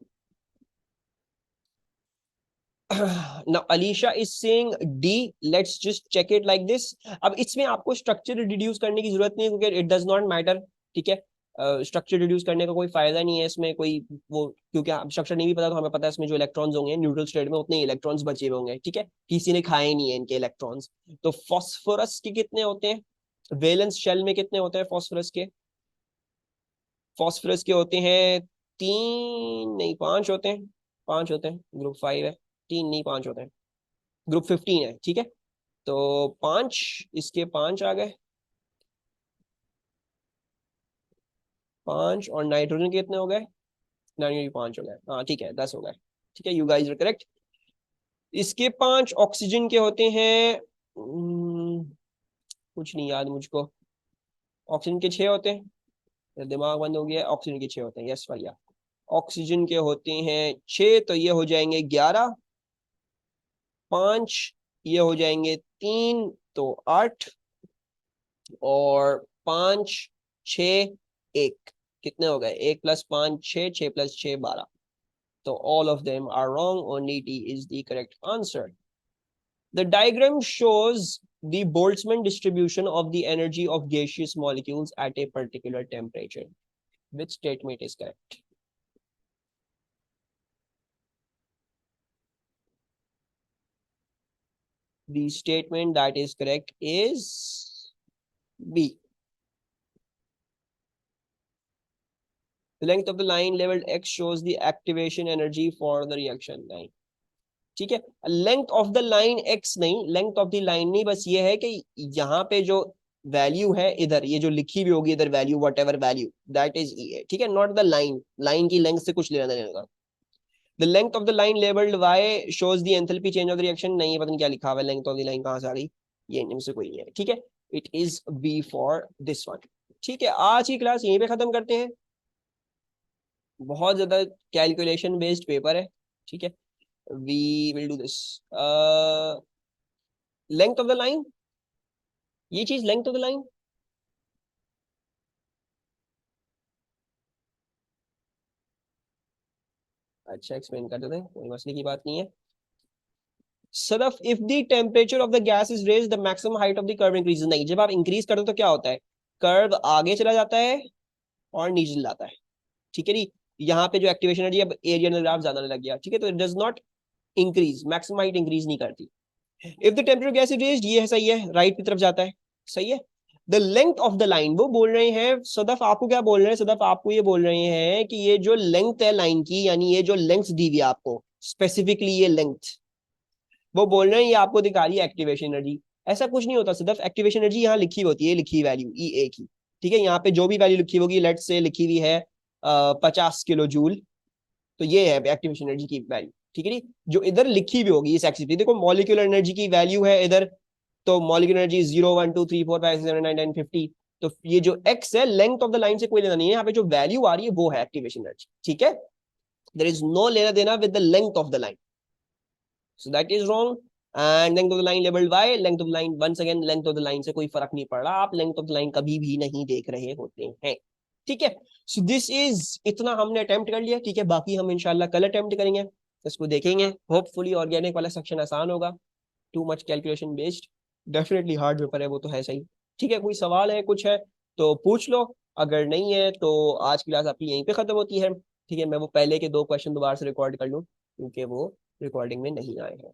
now Alicia is saying D. Let's just check it like this. अब इसमें आपको structure deduce करने की जरूरत नहीं है क्योंकि इट डज नॉट मैटर, ठीक है. स्ट्रक्चर डिड्यूस करने का कोई फायदा नहीं है इसमें कोई वो, क्योंकि स्ट्रक्चर नहीं भी पता तो हमें पता है इसमें जो इलेक्ट्रॉन्स होंगे न्यूट्रल स्टेट में उतने ही इलेक्ट्रॉन्स बचे हुए होंगे, ठीक है. किसी ने खाए नहीं है इनके इलेक्ट्रॉन्स. तो फॉस्फोरस के कितने होते हैं? वैलेंस शेल में कितने होते हैं फॉस्फोरस के? फॉस्फोरस के होते हैं 3 नहीं 5 होते हैं. 5 होते हैं, ग्रुप 5 है. 3 नहीं 5 होते हैं, ग्रुप 15 है, ठीक है. तो 5, इसके 5 आ गए, 5, और नाइट्रोजन के कितने हो गए? नाइट्रोजन 5 हो गए, हाँ ठीक है, 10 हो गए, ठीक है. You guys are correct. इसके 5 ऑक्सीजन के होते हैं, कुछ नहीं याद मुझको. ऑक्सीजन के 6 होते हैं, दिमाग बंद हो गया. ऑक्सीजन के 6 होते हैं, यस भैया. ऑक्सीजन के होते हैं 6, तो ये हो जाएंगे 11. 5 ये हो जाएंगे 3, तो 8, और 5 6 1, कितने हो गए? 1 + 5 6, 6 + 6 12। तो all of them are wrong, only D is the correct answer. The diagram shows the Boltzmann distribution of the energy of gaseous molecules at a particular temperature. Which statement is correct? The statement that is correct is B. The length of the line labeled X shows the activation energy for the reaction line. ठीक है, length of the line x नहीं, length of the line नहीं, बस ये है कि यहाँ पे जो वैल्यू है इधर, ये जो लिखी हुई होगी इधर value, whatever value, that is E है, ठीक है, नॉट द लाइन, लाइन की लेंथ से कुछ लेना देना होगा। The length of the line labelled Y shows the enthalpy change of the reaction, नहीं पता नहीं क्या लिखा हुआ है, लेंथ ऑफ द लाइन कहाँ से आ गई, ये इनमें से कोई नहीं है, ठीक है, it is B for this one. ठीक है, आज की क्लास यहीं पे खत्म करते हैं, बहुत ज्यादा कैलकुलेशन बेस्ड पेपर है, ठीक है, we will do this. Length of the line, ये चीज लेंथ ऑफ द लाइन, अच्छा एक्सप्लेन कर देते हैं, कोई मसले की बात नहीं है। Sadaf, if the temperature of the gas is raise the maximum height of the curve increase, नहीं, जब आप इंक्रीज करते हो तो क्या होता है, कर्व आगे चला जाता है और नीचे चला जाता है, ठीक है जी। यहाँ पे जो एक्टिवेशन एनर्जी, अब एरिया ग्राफ ज्यादा लग गया, ठीक है, तो it does not increase, maximum height increase नहीं करती। If the temperature gas is raised, ये है सही है, राइट की तरफ जाता है, सही है। The length of the line, वो बोल रहे हैं सदफ, आपको क्या बोल रहे हैं सदफ, आपको ये बोल रहे हैं कि ये जो लेंथ है लाइन की, यानी ये जो लेंथ दी हुई है आपको स्पेसिफिकली, ये लेंथ, वो बोल रहे हैं ये आपको दिखा रही है एक्टिवेशन एनर्जी। ऐसा कुछ नहीं होता सदफ, एक्टिवेशन एनर्जी यहाँ लिखी होती है, लिखी वैल्यू ई ए की, ठीक है, यहाँ पे जो भी वैल्यू लिखी होगी, लेट से लिखी हुई है 50 किलो जूल, तो ये है एक्टिवेशन एनर्जी की वैल्यू, ठीक है जी। जो इधर लिखी हुई होगी इस एक्सिस पे, देखो मॉलिक्यूलर एनर्जी की वैल्यू है इधर, तो मॉलिक्यूलर एनर्जी 0 1 2 3 4 5 6 7 8 9 10 50, तो ये जो एक्स है लेंथ ऑफ द लाइन से कोई लेना नहीं है, यहाँ पे जो वैल्यू आ रही है वो है एक्टिवेशन एनर्जी, ठीक है, देयर इज नो लेना देना with the length of the line, so that is wrong. And length of the line labelled by, length of the line, once again length of the line से कोई फर्क नहीं पड़ रहा, आप लेंथ ऑफ द लाइन कभी भी नहीं देख रहे होते हैं, ठीक है। सो दिस इज, इतना हमने अटेम्प्ट कर लिया, ठीक है, बाकी हम इंशाल्लाह कल अटेम्प्ट करेंगे, इसको देखेंगे, होपफुली ऑर्गेनिक वाला सेक्शन आसान होगा, too much calculation based, definitely hard paper है वो तो है सही, ठीक है। कोई सवाल है कुछ है तो पूछ लो, अगर नहीं है तो आज की क्लास आपकी यहीं पे खत्म होती है, ठीक है। मैं वो पहले के 2 क्वेश्चन दोबारा से रिकॉर्ड कर लूँ क्योंकि वो रिकॉर्डिंग में नहीं आए हैं।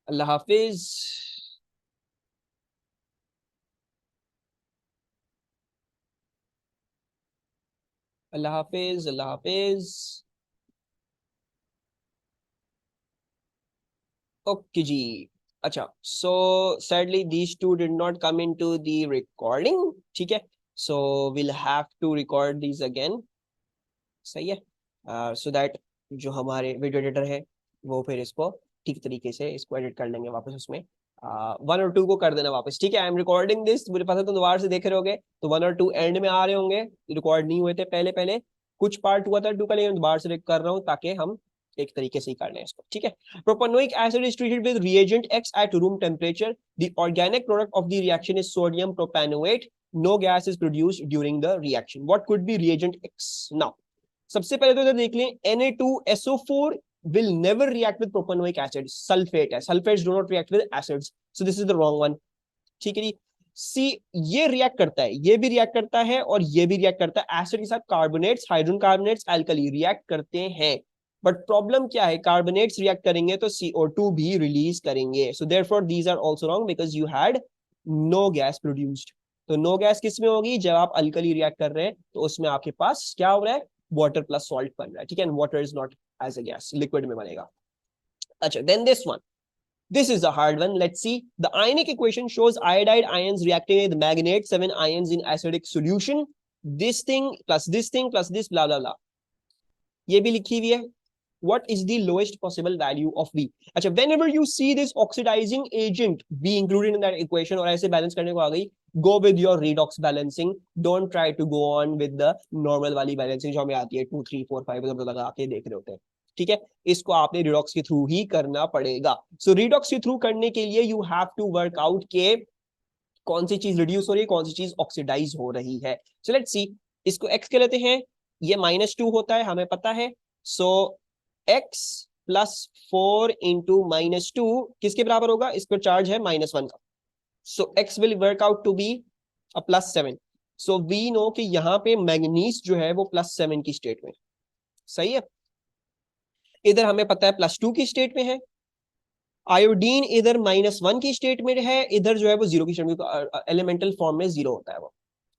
अल्लाह हाफिज। अल्लाह हाफिज। अल्लाह हाफिज। ओके जी। अच्छा, so sadly these two did not come into the recording, ठीक है, so will have to record these again, सही है, सो दैट जो हमारे वीडियो एडिटर है वो फिर इसको ठीक तरीके से इसको एडिट कर लेंगे वापस, उसमें 1 और 2 को कर देना वापस, ठीक है। आई एम रिकॉर्डिंग दिस, मुझे पता है तुम दोबारा से देख रहे होगे, तो 1 और 2 एंड में आ रहे होंगे, रिकॉर्ड नहीं हुए थे पहले पहले, कुछ पार्ट हुआ था 2 का, लेकिन दोबारा से कर रहा हूँ ताकि हम एक तरीके से ही कर लें इसको, ठीक है। Propanoic acid is treated with reagent x eight room temperature, the organic product of the reaction is sodium propanoate, no gas is produced during the reaction. What could be reagent X? Now, सबसे पहले तो इधर देख लें, Na2SO4 will never react with propanoic acid. Sulfate है, sulfates do not react with acids. So this is the wrong one. ठीक है जी। सी, ये रिएक्ट करता है, ये भी रिएक्ट करता है और ये भी रिएक्ट करता है, एसिड के साथ carbonates, hydrogen carbonates, alkali react करते हैं, बट प्रॉब्लम क्या है, कार्बोनेट्स रिएक्ट करेंगे तो CO2 भी रिलीज करेंगे, so therefore these are also wrong because you had no gas produced. तो नो गैस किस में होगी, जब आप अल्कली रिएक्ट कर रहे हैं तो उसमें आपके पास क्या हो रहा है, वाटर प्लस सॉल्ट बन रहा है, ठीक है, water is not as a gas, liquid में बनेगा। अच्छा, then this one, this is a hard one. Let's see. The ionic equation shows iodide ions reacting with magnate 7 ions in acidic solution. This thing plus this thing plus this blah blah blah. ये भी लिखी हुई है. What is the lowest possible value of V? अच्छा, whenever you see this oxidizing agent be included in that equation और ऐसे balance करने को आ गई, go with your redox balancing. Don't try to go on with the normal वाली balancing जो हमें आती है 2 3 4 5 लगा के देख रहे होते हैं, ठीक है। इसको आपने रिडॉक्स के थ्रू ही करना पड़ेगा। सो रिडॉक्स के थ्रू करने के लिए you have to work out के कौन सी चीज रिड्यूस हो रही है, कौन सी चीज ऑक्सीडाइज हो रही है। सो लेट्स सी, इसको x के लेते हैं, ये -2 होता है हमें पता है। सो x प्लस 4 इंटू -2 किसके बराबर होगा, इस पर चार्ज है -1 का। So x will work out to be a +7। So we know कि यहाँ पे मैग्नीज जो है वो +7 की स्टेट में, सही है। इधर हमें पता है +2 की स्टेट में है। आयोडीन इधर -1 की स्टेट में है, इधर जो है वो 0 की स्टेट में, एलिमेंटल फॉर्म में 0 होता है वो।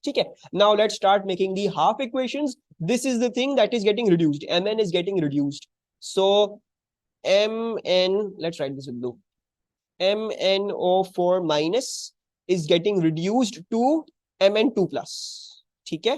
ठीक है, now let's start making the half equations. This is the thing that is getting reduced, Mn is getting reduced. So Mn, let's write this with blue. MnO4 minus is getting reduced to Mn2 plus. ठीक है,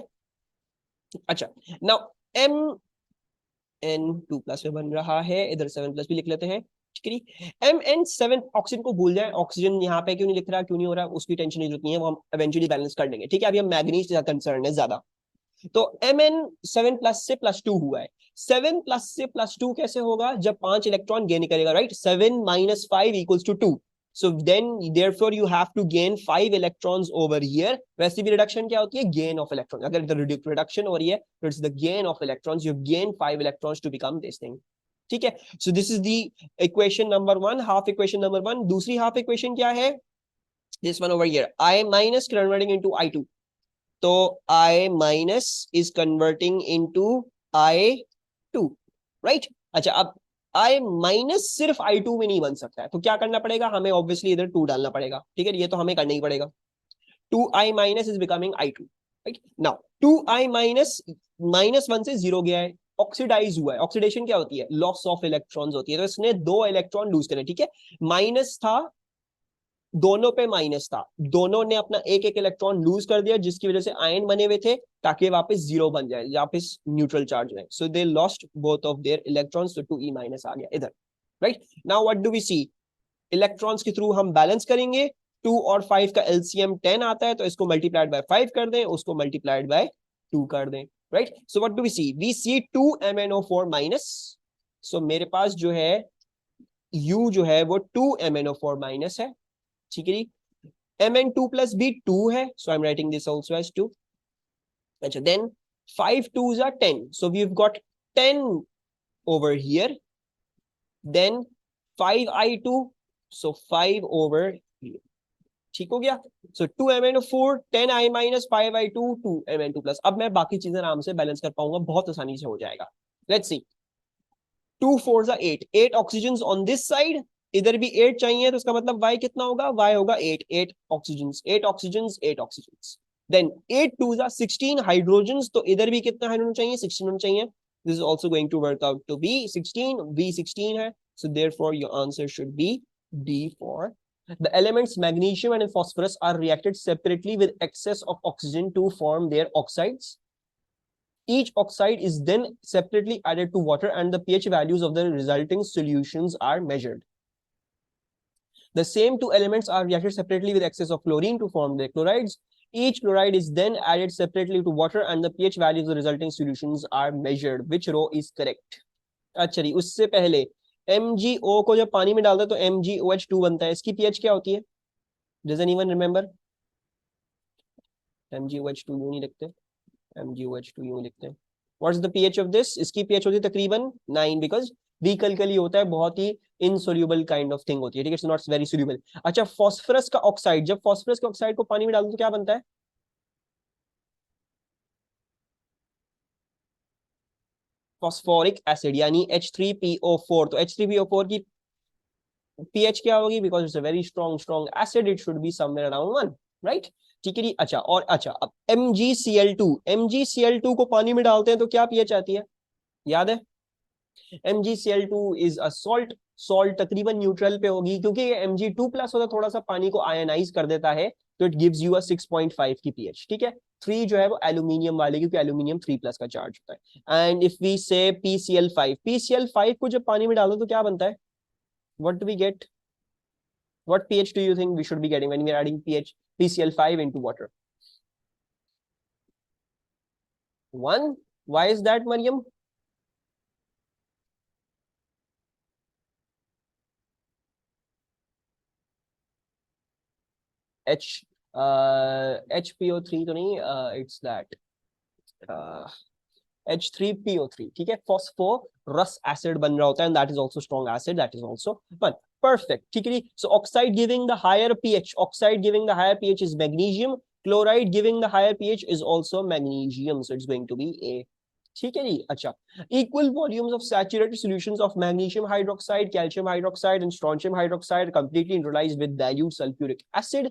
अच्छा, now Mn2 plus में बन रहा है, इधर 7 plus भी लिख लेते हैं। ठीक है, Mn7 ऑक्सीजन को भूल जाए, ऑक्सीजन यहाँ पे क्यों नहीं लिख रहा, क्यों नहीं हो रहा, उसकी टेंशन नहीं जरूरत नहीं है, वो हम इवेंचुअली बैलेंस कर लेंगे। ठीक है, अभी हम मैग्नीज के साथ कंसर्न है ज्यादा। तो Mn7 प्लस से +2 हुआ है। 7 प्लस से +2 कैसे होगा, जब 5 इलेक्ट्रॉन गेन करेगा, राइट। 7 - 5 equals to 2। So then therefore you have to gain 5 electrons over here. वैसे भी रिडक्शन क्या होती है, गेन ऑफ इलेक्ट्रॉन। अगर इधर रिडक्शन हो रही है तो it's the gain of electrons, you gain 5 electrons to become this thing. ठीक है, so this is the equation number 1, half equation number 1। दूसरी हाफ इक्वेशन क्या है, this one over here, I minus converting into I2। तो I minus is converting into I2, right. अच्छा, अब I minus सिर्फ I2 में नहीं बन सकता है, तो क्या करना पड़ेगा, हमें ऑब्वियसली इधर 2 डालना पड़ेगा। ठीक है, ये तो हमें करना ही पड़ेगा। 2I minus is becoming I2, right. Now 2I minus -1 से 0 गया है, ऑक्सीडाइज हुआ है। ऑक्सीडेशन क्या होती है, लॉस ऑफ इलेक्ट्रॉन्स होती है, तो इसने 2 इलेक्ट्रॉन लूज करे। ठीक है, माइनस था, दोनों पे माइनस था, दोनों ने अपना एक एक इलेक्ट्रॉन लूज कर दिया, जिसकी वजह से आयन बने हुए थे, ताकि वापस 0 बन जाए, वापस न्यूट्रल चार्ज में। So they lost both of their electrons, तो 2E माइनस आ गया इधर, right. Now what do we see, electrons के थ्रू हम बैलेंस करेंगे। 2 और 5 का एलसीएम 10 आता है, तो इसको मल्टीप्लाइड बाय 5 कर दें, उसको मल्टीप्लाइड बाय 2 कर दें, right. So what do we see 2MnO4 minus. So मेरे पास जो है U जो है वो 2MnO4 माइनस है। ठीक है जी, Mn2 plus भी 2 है, so I'm writing this also as 2. अच्छा, then 5 2s are 10, so we've got 10 over here. Then 5I2, so 5 over here. ठीक हो गया, so 2MnO4 10I minus 5I2 2Mn2 plus। अब मैं बाकी चीजें आराम से बैलेंस कर पाऊंगा, बहुत आसानी से हो जाएगा। Let's see, 2 4s are 8, 8 oxygen on this side, इधर भी 8 चाहिए, तो इसका मतलब y कितना होगा, y होगा 8, 8 oxygen, 8 oxygen, 8 oxygen. Then 8 2s are 16 hydrogen, तो इधर भी कितना हाइड्रोजन चाहिए, 16 होना चाहिए। This is also going to work out to be 16, b 16 है, so therefore your answer should be D for the elements magnesium and phosphorus are reacted separately with excess of oxygen to form their oxides. Each oxide is then separately added to water and the pH values of the resulting solutions are measured. The same two elements are reacted separately with excess of chlorine to form their chlorides. Each chloride is then added separately to water and the pH values of the resulting solutions are measured. Which row is correct? अच्छा जी, उससे पहले MgO को जब पानी में डालते हैं तो MgOH2 बनता है, इसकी pH क्या होती है? Does anyone remember? MgOH2 यूं नहीं लिखते, MgOH2 यूं लिखते हैं। What's the pH of this? इसकी pH होती है तकरीबन 9, बिकॉज बीकलकली होता है, बहुत ही इनसोल्यूबल काइंड ऑफ थिंग होती है। ठीक है, इट्स नॉट वेरी सोल्यूबल। अच्छा, फॉस्फोरस का ऑक्साइड, जब फॉस्फोरस के ऑक्साइड को पानी में डाल दो तो क्या बनता है? फॉस्फोरिक एसिड, यानी H3PO4। तो H3PO4 की pH क्या होगी, because it's a very strong acid, it should be somewhere around 1, right. ठीक है जी, अच्छा, और अच्छा, अब MgCl2 को पानी में डालते हैं तो क्या pH आती है, याद है? MgCl2 is a salt, salt तकरीबन न्यूट्रल पे होगी, क्योंकि ये Mg2 प्लस होता है, थोड़ा सा पानी को आयनाइज कर देता है, तो इट गिव्स यू अ 6.5 की pH। ठीक है, 3 जो है वो एल्यूमिनियम वाले, क्योंकि एल्यूमिनियम 3 प्लस का चार्ज होता है। एंड इफ वी से PCl5 को जब पानी में डालो तो क्या बनता है, what do we get, what pH do you think we should be getting when we are adding PCl5 into water? 1। Why is that, Mariam? H HPO3 तो नहीं, इट्स दैट H3PO3, ठीक है, फॉस्फोरस एसिड बन रहा होता है, and that is also strong acid, that is also one, perfect, ठीक है। So oxide giving the higher pH, oxide giving the higher pH is magnesium, chloride giving the higher pH is also magnesium, so it's going to be A, ठीक है जी। अच्छा, equal volumes of saturated solutions of magnesium hydroxide, calcium hydroxide and strontium hydroxide completely neutralised with dilute sulfuric acid.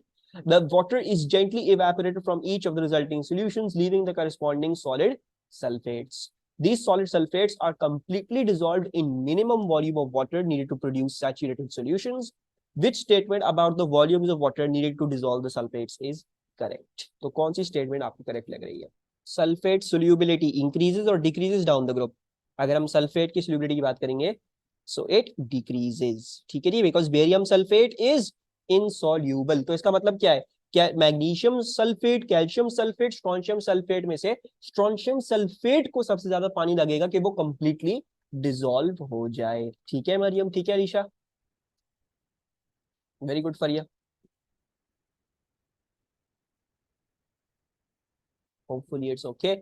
The water is gently evaporated from each of the resulting solutions, leaving the corresponding solid sulfates. These solid sulfates are completely dissolved in minimum volume of water needed to produce saturated solutions. Which statement about the volumes of water needed to dissolve the sulfates is correct? तो कौन सी statement आपको correct लग रही है? Sulphate solubility increases और decreases down the group. अगर हम सल्फेट की सोल्यूबिलिटी की बात करेंगे, सो इट डिक्रीजेस, ठीक है जी, because barium sulphate is insoluble. तो इसका मतलब क्या है? क्या magnesium sulphate, calcium sulphate, strontium sulphate में से स्ट्रोंशियम सल्फेट को सबसे ज्यादा पानी लगेगा कि वो कंप्लीटली डिसॉल्व हो जाए, ठीक है मरियम, ठीक है Alisha, very good Fariya, hopefully it's okay.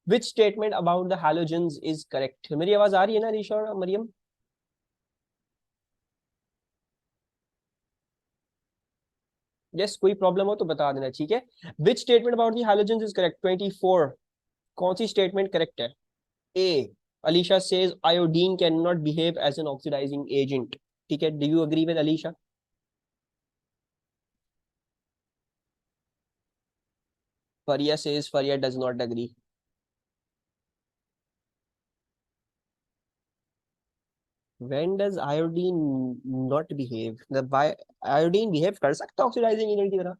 Which statement about the halogens is correct? मेरी आवाज आ रही है ना अलीशा और मरियम? यस, कोई प्रॉब्लम हो तो बता देना, ठीक है। Which statement about the halogens is correct? 24, कौन सी स्टेटमेंट करेक्ट है? A, Alisha says iodine can not behave as an oxidising agent, ठीक है, do you agree with Alisha? Faria says Faria does not agree. When does iodine not behave? Iodine behave कर सकता है oxidising agent की तरह?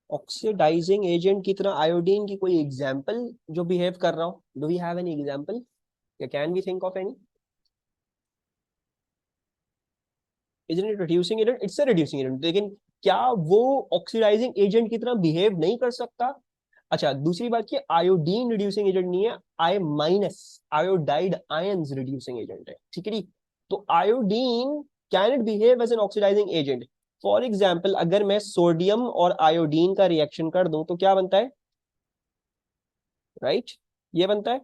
ऑक्सीडाइजिंग एजेंट की तरह आयोडीन की कोई एग्जांपल जो बिहेव कर रहा हो? Do we have any example? Can we think of any? Isn't it reducing agent? It's a reducing agent, लेकिन क्या वो ऑक्सीडाइजिंग एजेंट की तरह बिहेव नहीं कर सकता? अच्छा, दूसरी बात की आयोडीन रिड्यूसिंग एजेंट नहीं है, I minus iodide ions reducing agent है, ठीक है जी। तो iodine can it behave as an oxidising agent? For example, अगर मैं सोडियम और आयोडीन का रिएक्शन कर दूं तो क्या बनता है? राइट, ये बनता है।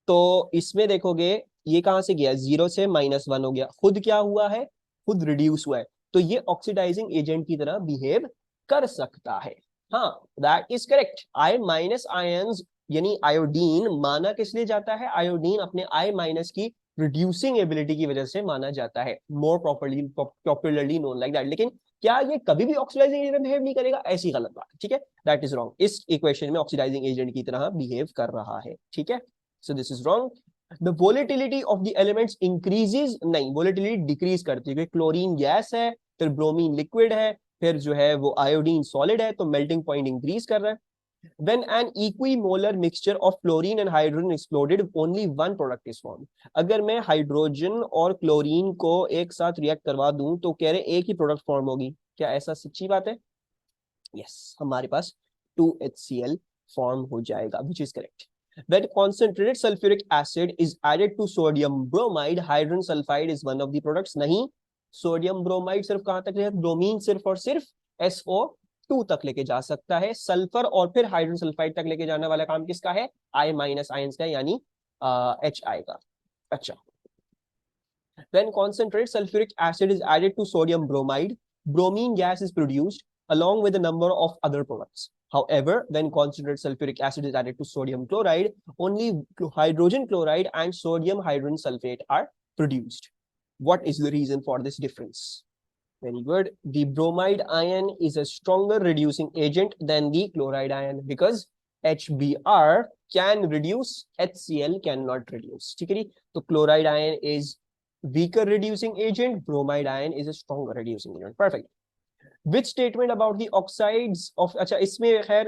तो इसमें देखोगे ये कहां से गया, 0 से -1 हो गया, खुद क्या हुआ है? खुद रिड्यूस हुआ है, तो ये ऑक्सीडाइजिंग एजेंट की तरह बिहेव कर सकता है। हाँ, that is correct. I minus ions यानी आयोडीन माना किस लिए जाता है? आयोडीन अपने आई माइनस की रिड्यूसिंग एबिलिटी की वजह से माना जाता है, more properly popularly known like that. लेकिन क्या ये कभी भी ऑक्सीडाइजिंग एजेंट बिहेव नहीं करेगा? ऐसी गलत बात है, ठीक है, दैट इज रॉन्ग। इस इक्वेशन में ऑक्सीडाइजिंग एजेंट की तरह बिहेव कर रहा है, ठीक है, so this is wrong. The volatility of the elements increases, नहीं, volatility decrease करती है, क्योंकि क्लोरीन गैस है, फिर ब्रोमीन लिक्विड है, फिर जो है वो आयोडीन सॉलिड है, तो मेल्टिंग पॉइंट इंक्रीज कर रहा है। When an equimolar mixture of chlorine and hydrogen exploded, only one product is formed. अगर मैं हाइड्रोजन और क्लोरीन को एक साथ रिएक्ट करवा दूं तो कह रहे एक ही प्रोडक्ट फॉर्म होगी, क्या ऐसा सच्ची बात है? यस, हमारे पास 2HCl फॉर्म हो जाएगा, which is correct. When concentrated sulfuric acid is added to sodium bromide, hydrogen sulfide is one of the products. नहीं, सोडियम ब्रोमाइड सिर्फ कहां तक है? ब्रोमीन सिर्फ और सिर्फ SO2 तक लेके जा सकता है, सल्फर और फिर हाइड्रोजन सल्फाइड तक लेके जाने वाला काम किसका है? I माइनस आयंस का, यानी HI का। अच्छा, when concentrated sulfuric acid is added to sodium bromide, bromine gas is produced along with a number of other products. However, when concentrated sulfuric acid is added to sodium chloride, only hydrogen chloride and sodium hydrogen sulfate are produced. What is the reason for this difference? Very good. The bromide ion is a stronger reducing agent than the chloride ion because HBr can reduce, HCl cannot reduce. ठीक है जी? तो chloride ion is weaker reducing agent, bromide ion is a stronger reducing agent. Perfect. Which statement about the oxides of, अच्छा इसमें खैर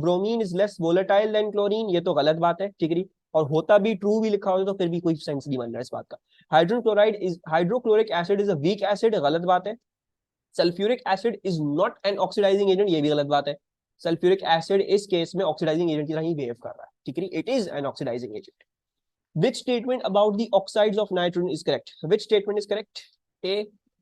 bromine is less volatile than chlorine, ये तो गलत बात है, ठीक है, और होता भी ट्रू भी लिखा हो तो फिर भी कोई सेंस नहीं बन रहा इस बात का। Hydrogen chloride is, hydrochloric acid is a weak acid, गलत बात है। Sulphuric acid is not an oxidising agent, ये भी गलत बात है। सल्फ्यूरिक एसिड इस केस में ऑक्सीडाइजिंग एजेंट की तरह ही बिहेव कर रहा है, ठीक है, it is an oxidising agent. Which statement about the oxides of nitrogen is correct? Which statement is correct? A,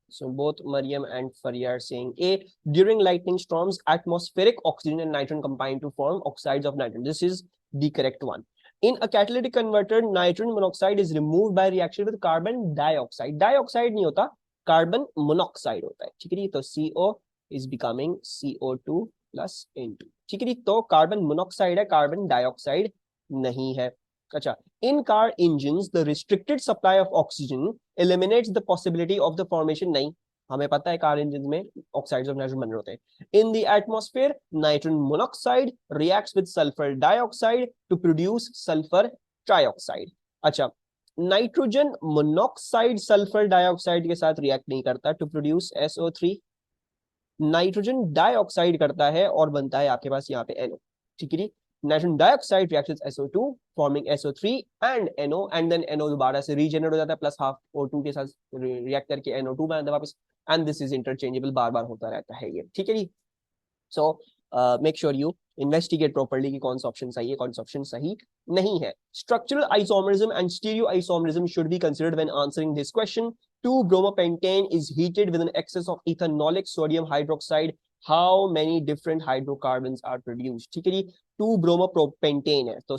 So both Mariam and Faria are saying A. During lightning storms, atmospheric oxygen and nitrogen combine to form oxides of nitrogen. This is the correct one. In a catalytic converter, nitrogen monoxide is removed by reaction with carbon dioxide. Dioxide नहीं होता, carbon monoxide होता है. ठीक है जी, तो CO is becoming CO2 plus N2. ठीक है जी, तो कार्बन मोनोक्साइड है, कार्बन डाइऑक्साइड नहीं है. अच्छा, in car engines the restricted supply of oxygen eliminates the possibility of the formation. नहीं, हमें पता है कार इंजन में ऑक्साइड्स ऑफ नाइट्रोजन बन रहे होते हैं. In the atmosphere nitrogen monoxide reacts with sulfur dioxide to produce sulfur trioxide. अच्छा, नाइट्रोजन मोनोक्साइड सल्फर डाइऑक्साइड के साथ रिएक्ट नहीं करता to produce SO3. Nitrogen dioxide करता है और बनता है आपके पास यहाँ पे NO. ठीक है, nitrogen dioxide reacts with SO2 forming SO3 and NO, and then NO दोबारा से रीजनरेट हो जाता है प्लस हाफ O2 के साथ रिएक्ट करके NO2 बनाता है वापस, एंड दिस इज इंटरचेंजेबल, बार बार होता रहता है ये. ठीक है जी. So make sure you investigate properly कि कौन सा ऑप्शन सही है, कौन सा ऑप्शन सही नहीं है. Structural isomerism and stereo isomerism should be considered when answering this question. 2-bromopentane is heated with an excess of ethanolic sodium hydroxide. How many different hydrocarbons are produced? ठीक है जी, 2-bromopentane है तो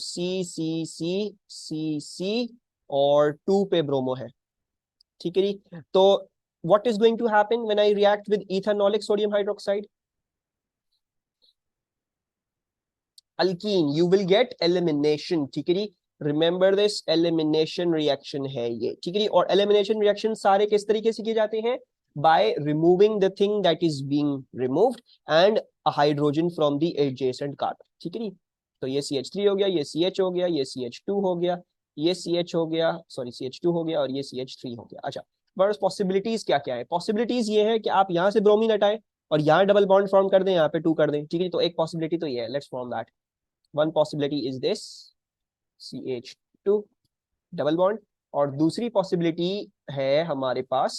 C और 2 पे bromo है. ठीक है जी, तो what is going to happen when I react with ethanolic sodium hydroxide? Alkene, you will get elimination. ठीक है जी, रिमेंबर दिस, एलिमिनेशन रिएक्शन है ये. ठीक है जी, और एलिमिनेशन रिएक्शन सारे किस तरीके से किए जाते हैं? By removing the thing that is being removed and a hydrogen from the adjacent carbon. ठीक है जी, तो ये CH3 हो गया, ये CH हो गया, ये CH2 हो गया, ये CH हो गया, सॉरी CH2 हो गया और ये CH3 हो गया. अच्छा, बस पॉसिबिलिटीज क्या क्या है? पॉसिबिलिटीज ये है कि आप यहाँ से ब्रोमीन हटाएं और यहाँ डबल बॉन्ड फॉर्म कर दें, यहाँ पे 2 कर दें. ठीक है, तो एक पॉसिबिलिटी तो ये है. Let's form that. One possibility is this CH2 double bond, और दूसरी पॉसिबिलिटी है हमारे पास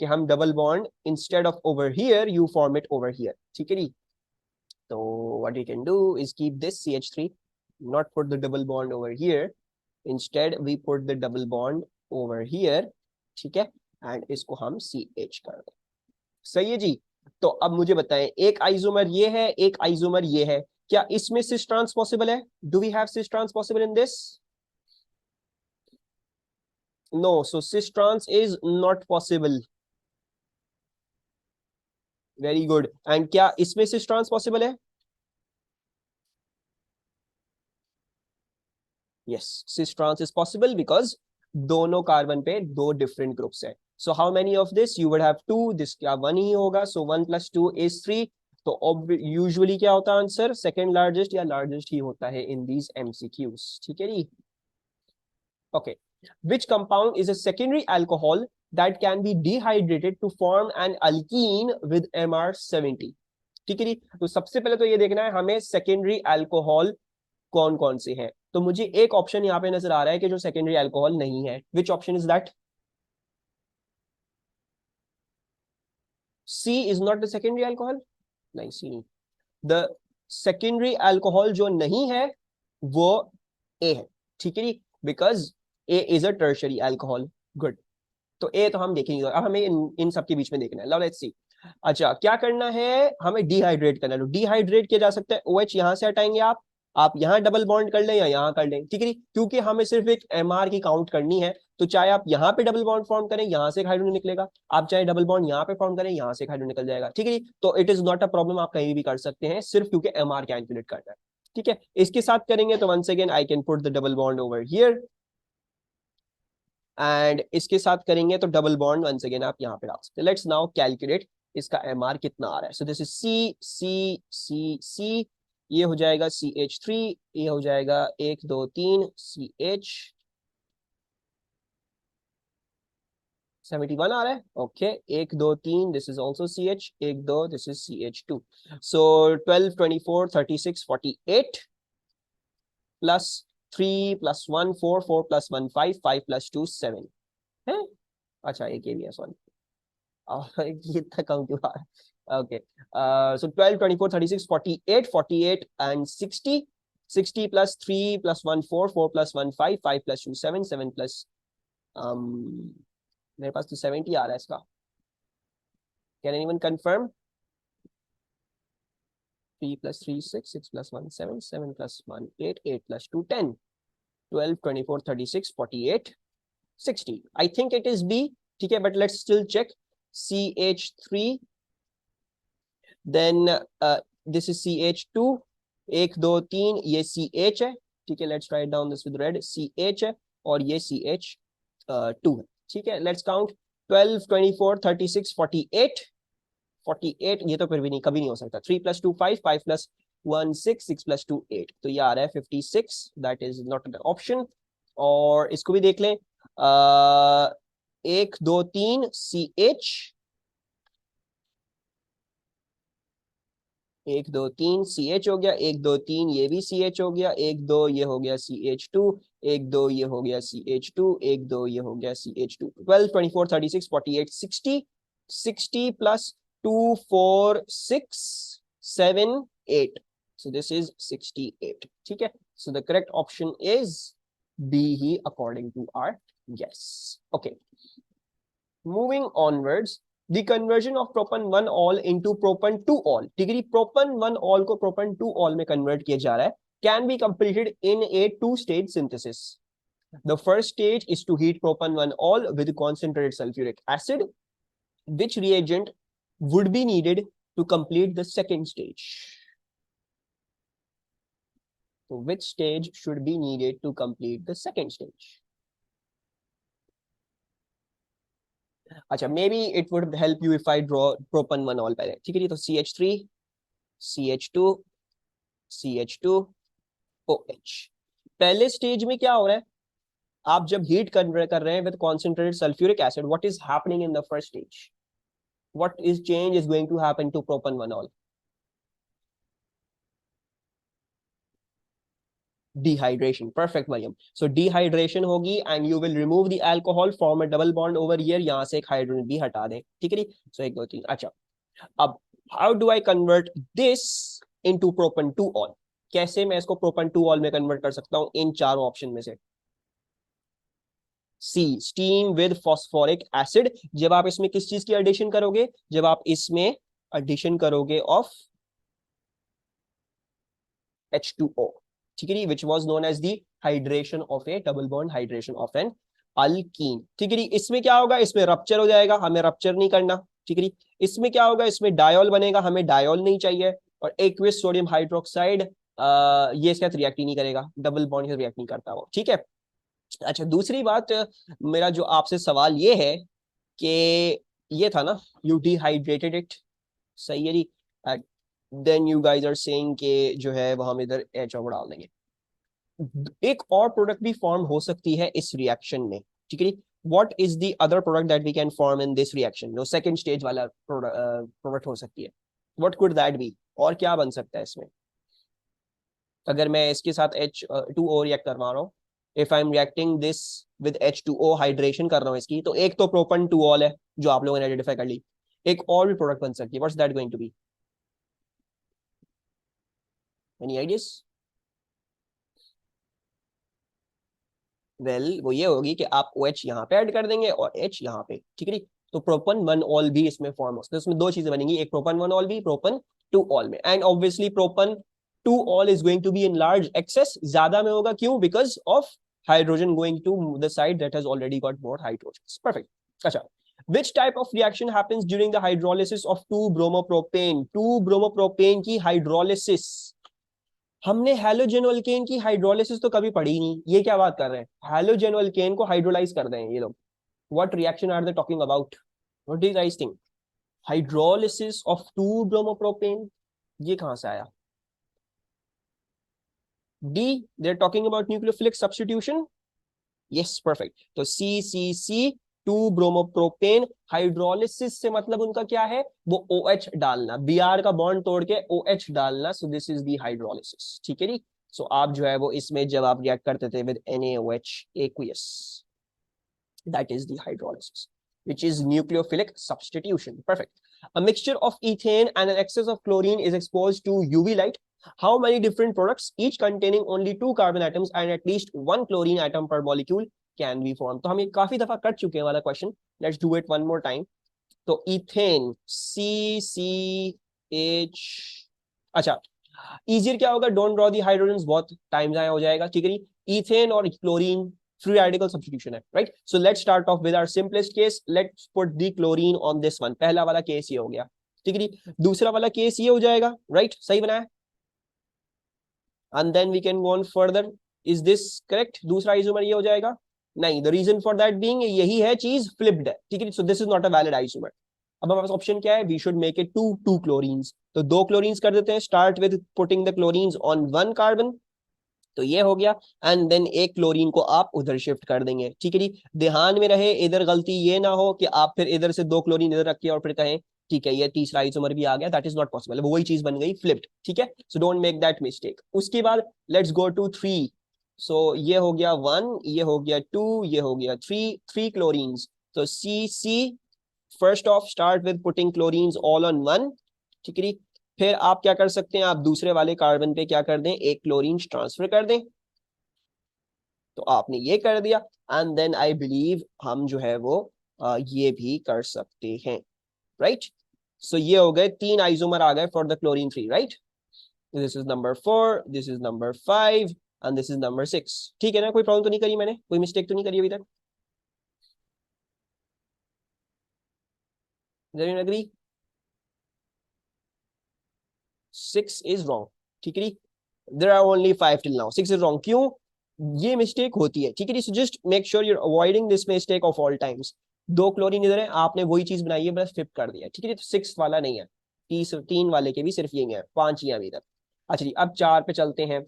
कि हम double bond instead of over here you form it over here. ठीक है जी, तो what you can do is keep this CH3, not put the double bond over here, instead we put the double bond over here. ठीक है, and इसको हम CH कर दें. सही है जी. तो अब मुझे बताएं, एक आइसोमर ये है, एक आइसोमर ये है, क्या इसमें सिस ट्रांस पॉसिबल है? Do we have cis trans possible in this? No, so cis trans is not possible. Very good. And क्या इसमें सिस ट्रांस पॉसिबल है? Yes, cis trans is possible because दोनों carbon पे 2 different groups है. So how many of this? You would have 2, this क्या 1 ही होगा, सो 1 + 2 is 3. तो usually क्या होता है आंसर? सेकंड लार्जेस्ट या लार्जेस्ट ही होता है इन दीज MCQs. ठीक है जी. Okay, which compound is a secondary alcohol that can be dehydrated to form an alkene with MR70? ठीक है जी, तो सबसे पहले तो ये देखना है हमें सेकेंडरी अल्कोहल कौन कौन से हैं. तो मुझे एक ऑप्शन यहाँ पे नजर आ रहा है कि जो सेकेंडरी अल्कोहल नहीं है. Which option is that? C is not the secondary alcohol. नहीं, C नहीं. द सेकेंडरी अल्कोहल जो नहीं है वो A है. ठीक है जी, because A is a tertiary alcohol. Good, तो A तो हम देखेंगे. अब हमें इन सब के बीच में देखना है. लो लेट्स सी. अच्छा, क्या करना है? हमें डिहाइड्रेट करना है. डिहाइड्रेट किया जा सकता है. OH यहां से हटाएंगे आप यहाँ डबल बॉन्ड कर लें या यहाँ कर लें. ठीक है, क्योंकि हमें सिर्फ एक MR की काउंट करनी है, तो चाहे आप यहाँ पे डबल बॉन्ड फॉर्म करें, यहाँ से एक हाइड्रोजन निकलेगा. आप चाहे डबल बॉन्ड यहाँ पे फॉर्म करें, यहाँ से एक हाइड्रोजन निकल जाएगा. ठीक है, तो it is not a problem, आप कहीं भी कर सकते हैं, सिर्फ क्योंकि MR कैलकुलेट करना है. ठीक है, इसके साथ करेंगे तो once again I can put the double bond over here, and इसके साथ करेंगे तो डबल बॉन्ड वंस अगेन आप यहाँ पे डाल सकते हैं. लेट्स नाउ कैलकुलेट इसका MR कितना आ रहा है. सो दिस इज C, ये हो जाएगा CH3, ये हो जाएगा 1 2 3 CH 71 आ रहा है. Okay, 1 2 3 this is also CH, 1 2 this is CH2. So 12 24 36 48 plus 3 + 1 4 4 + 1 5 5 + 2 7 है. अच्छा, एक ये भी है, सॉरी, ये इतना कम क्यों आ रहा है? ओके, सो 12 24 36 48 48 एंड 60 60 + 3 + 1 4 4 + 1 5 5 + 2 7 7 प्लस मेरे पास तो 70 आ रहा है इसका. Can anyone confirm? 3 plus 3 6, 6 plus 1 7, 7 plus 1 8, 8 plus 2 10, 12 24 36 48 60. I think it is B. ठीक है, but let's still check. CH3, then this is CH2, 1 2 3 ये CH है, ठीक है, let's write down this with red. CH है और ये CH2 है, ठीक है. Let's count 12 24 36 48 48. ये तो फिर भी नहीं, कभी नहीं हो सकता. 3 plus 2 5, 5 plus 1 6, 6 plus 2 8. तो ये आ रहा है 56. That is not an option. और इसको भी देख लें. 1 2 3 CH, 1 2 3 CH हो गया, 1 2 3 ये भी CH हो गया, 1 2 ये हो गया CH2, 1 2 ये हो गया CH2, 1 2 ये हो गया CH2. 12 24 36 48 60. 60 plus 2 4 6 7 8. So this is 68. ठीक है. So the correct option is B he according to our guess. Okay. Moving onwards, the conversion of propan 1-ol into propan 2-ol. ठीक है. propan 1-ol को propan 2-ol में convert किया जा रहा है. Can be completed in a two-stage synthesis. The first stage is to heat propan 1-ol with concentrated sulfuric acid. Which reagent would be needed to complete the second stage? So which stage should be needed to complete the second stage? अच्छा, maybe it would help you if I draw propan 1-ol पहले. ठीक है. तो CH3, CH2, CH2, OH. पहले stage में क्या हो रहा है? आप जब हीट कर रहे हैं with concentrated sulfuric acid, what is happening in the first stage? What is change is going to happen to propan 1-ol? Dehydration. Perfect, Mariam. So dehydration होगी and you will remove the alcohol, form a double bond over here. यहाँ से एक hydrogen भी हटा दें. ठीक है. So 1 2 3. अच्छा, अब how do I convert this into propan 2-ol? कैसे मैं इसको propan 2-ol में कन्वर्ट कर सकता हूँ इन चारों ऑप्शन में से? C, steam with phosphoric acid. जब आप इसमें किस चीज की एडिशन करोगे? जब आप इसमें एडिशन करोगे ऑफ H2O. ठीक है. which was known as the hydration of a double bond, hydration of an alkene. ठीक है. इसमें क्या होगा? इसमें रप्चर हो जाएगा, हमें रप्चर नहीं करना. ठीक है. इसमें क्या होगा? इसमें डायोल बनेगा, हमें डायोल नहीं चाहिए. और एक्वियस सोडियम हाइड्रोक्साइड ये इसके साथ रिएक्ट ही नहीं करेगा, डबल बॉन्ड से रिएक्ट नहीं करता वो. ठीक है. अच्छा, दूसरी बात, मेरा जो आपसे सवाल ये है कि ये था ना, यू डिहाइड्रेटेड इट. सही है जी. Then you guys are saying कि जो है वो हम इधर एच ओवर डाल देंगे. एक और प्रोडक्ट भी फॉर्म हो सकती है इस रिएक्शन में. ठीक है. What is the other product that we can form in this reaction? जो सेकंड स्टेज वाला प्रोडक्ट हो सकती है. What could that be? और क्या बन सकता है इसमें? अगर मैं इसके साथ H2O रिएक्ट करवा रहा हूँ, if I am reacting this with H2O, hydration कर रहा हूँ इसकी, तो एक तो प्रोपन 2-ol है जो आप लोगों ने आइडेंटिफाई कर ली. एक और भी प्रोडक्ट बन सकती है. What's that going to be? Any ideas? Well, वो ये होगी कि आप OH यहाँ पे ऐड कर देंगे और H यहाँ पे. ठीक है. तो प्रोपन 1-ol भी इसमें फॉर्म होता है. इसमें दो चीजें बनेंगी, एक प्रोपन 1-ol भी, प्रोपन 2-ol में. And obviously propan 2-ol is going to be in large excess. ज्यादा में होगा. क्यों? Because of hydrogen going to the side that has already got more hydrogens. Perfect. अच्छा, which type of reaction happens during the hydrolysis of 2-bromopropane? 2-bromopropane की hydrolysis. हमने halogen alkane की hydrolysis तो कभी पढ़ी नहीं. ये क्या बात कर रहे हैं? हेलोजन अल्केन को हाइड्रोलाइज कर रहे हैं ये लोग. What reaction are they talking about? What do you guys think? Hydrolysis of 2-bromopropane. ये कहां से आया? D, they're talking about nucleophilic substitution. Yes, perfect. तो CCC 2-bromopropane हाइड्रोलिसिस से मतलब उनका क्या है? वो OH डालना, Br का बॉन्ड तोड़ के OH डालना. So this is the hydrolysis. ठीक है जी. So आप जो है वो इसमें जब आप रिएक्ट करते थे with NaOH aqueous, that is the hydrolysis, which is nucleophilic substitution. Perfect. A mixture of ethane and an excess of chlorine is exposed to UV light. How many different products, each containing only 2 carbon atoms and at least 1 chlorine atom per molecule, can be formed? तो हम ये काफी दफा कर चुके हैं वाला question. Let's do it one more time. तो इथेन CCH, अच्छा इजियर क्या होगा, डोंट ड्रॉ दी हाइड्रोजन, बहुत टाइम जाया हो जाएगा, ठीक है। इथेन और क्लोरीन फ्री रेडिकल सब्स्टिट्यूशन है, right. So let's start off with our simplest case, let's put the chlorine on this one. पहला वाला केस ये हो गया, ठीक है। दूसरा वाला केस ये हो जाएगा, राइट, सही बनाया। And then we can go on further, is this correct? दूसरा आइसोमर ये हो जाएगा, नहीं, the reason for that being यही है, चीज फ्लिप्ड है, ठीक है। So this is not a valid isomer. अब हमारे पास ऑप्शन क्या है, we should make it two chlorines, तो दो क्लोरीन्स कर देते हैं। Start with putting the chlorines on one carbon, तो ये हो गया। एंड देन एक क्लोरीन को आप उधर शिफ्ट कर देंगे, ठीक है जी। ध्यान में रहे, इधर गलती ये ना हो कि आप फिर इधर से दो क्लोरीन इधर रखिए और फिर कहें ठीक है ये तीसरा आइसोमर भी आ गया, दैट इज नॉट पॉसिबल, वो वही चीज बन गई फ्लिप्ड, ठीक है। So don't make that mistake. उसके बाद लेट्स गो टू थ्री। सो ये हो गया वन, ये हो गया टू, ये हो गया थ्री, थ्री क्लोरीन्स। तो CC, first of start with putting chlorines all on one, ठीक है। फिर आप क्या कर सकते हैं, आप दूसरे वाले कार्बन पे क्या कर दें, एक क्लोरीन ट्रांसफर कर दें, तो आपने ये कर दिया। एंड देन आई बिलीव हम जो है वो ये भी कर सकते हैं, राइट। सो ये हो गए तीन आइसोमर आ गए for the chlorine three, right. This is number 4, this is number 5 and this is number 6, ठीक है ना। कोई प्रॉब्लम तो नहीं करी मैंने, कोई मिस्टेक तो नहीं करी अभी तक? एग्री? 6 इज रॉन्ग, ठीक है। There are only 5 till now, 6 is wrong. क्यों? ये मिस्टेक होती है, ठीक है। So just make sure you are avoiding this mistake of all times. दो क्लोरीन इधर है, आपने वही चीज बनाई है, बस फ्लिप कर दिया, ठीक है। तो 6 वाला नहीं है, तीन वाले के भी सिर्फ ये है, 5 ही अभी तक। अच्छा जी, अब 4 पे चलते हैं।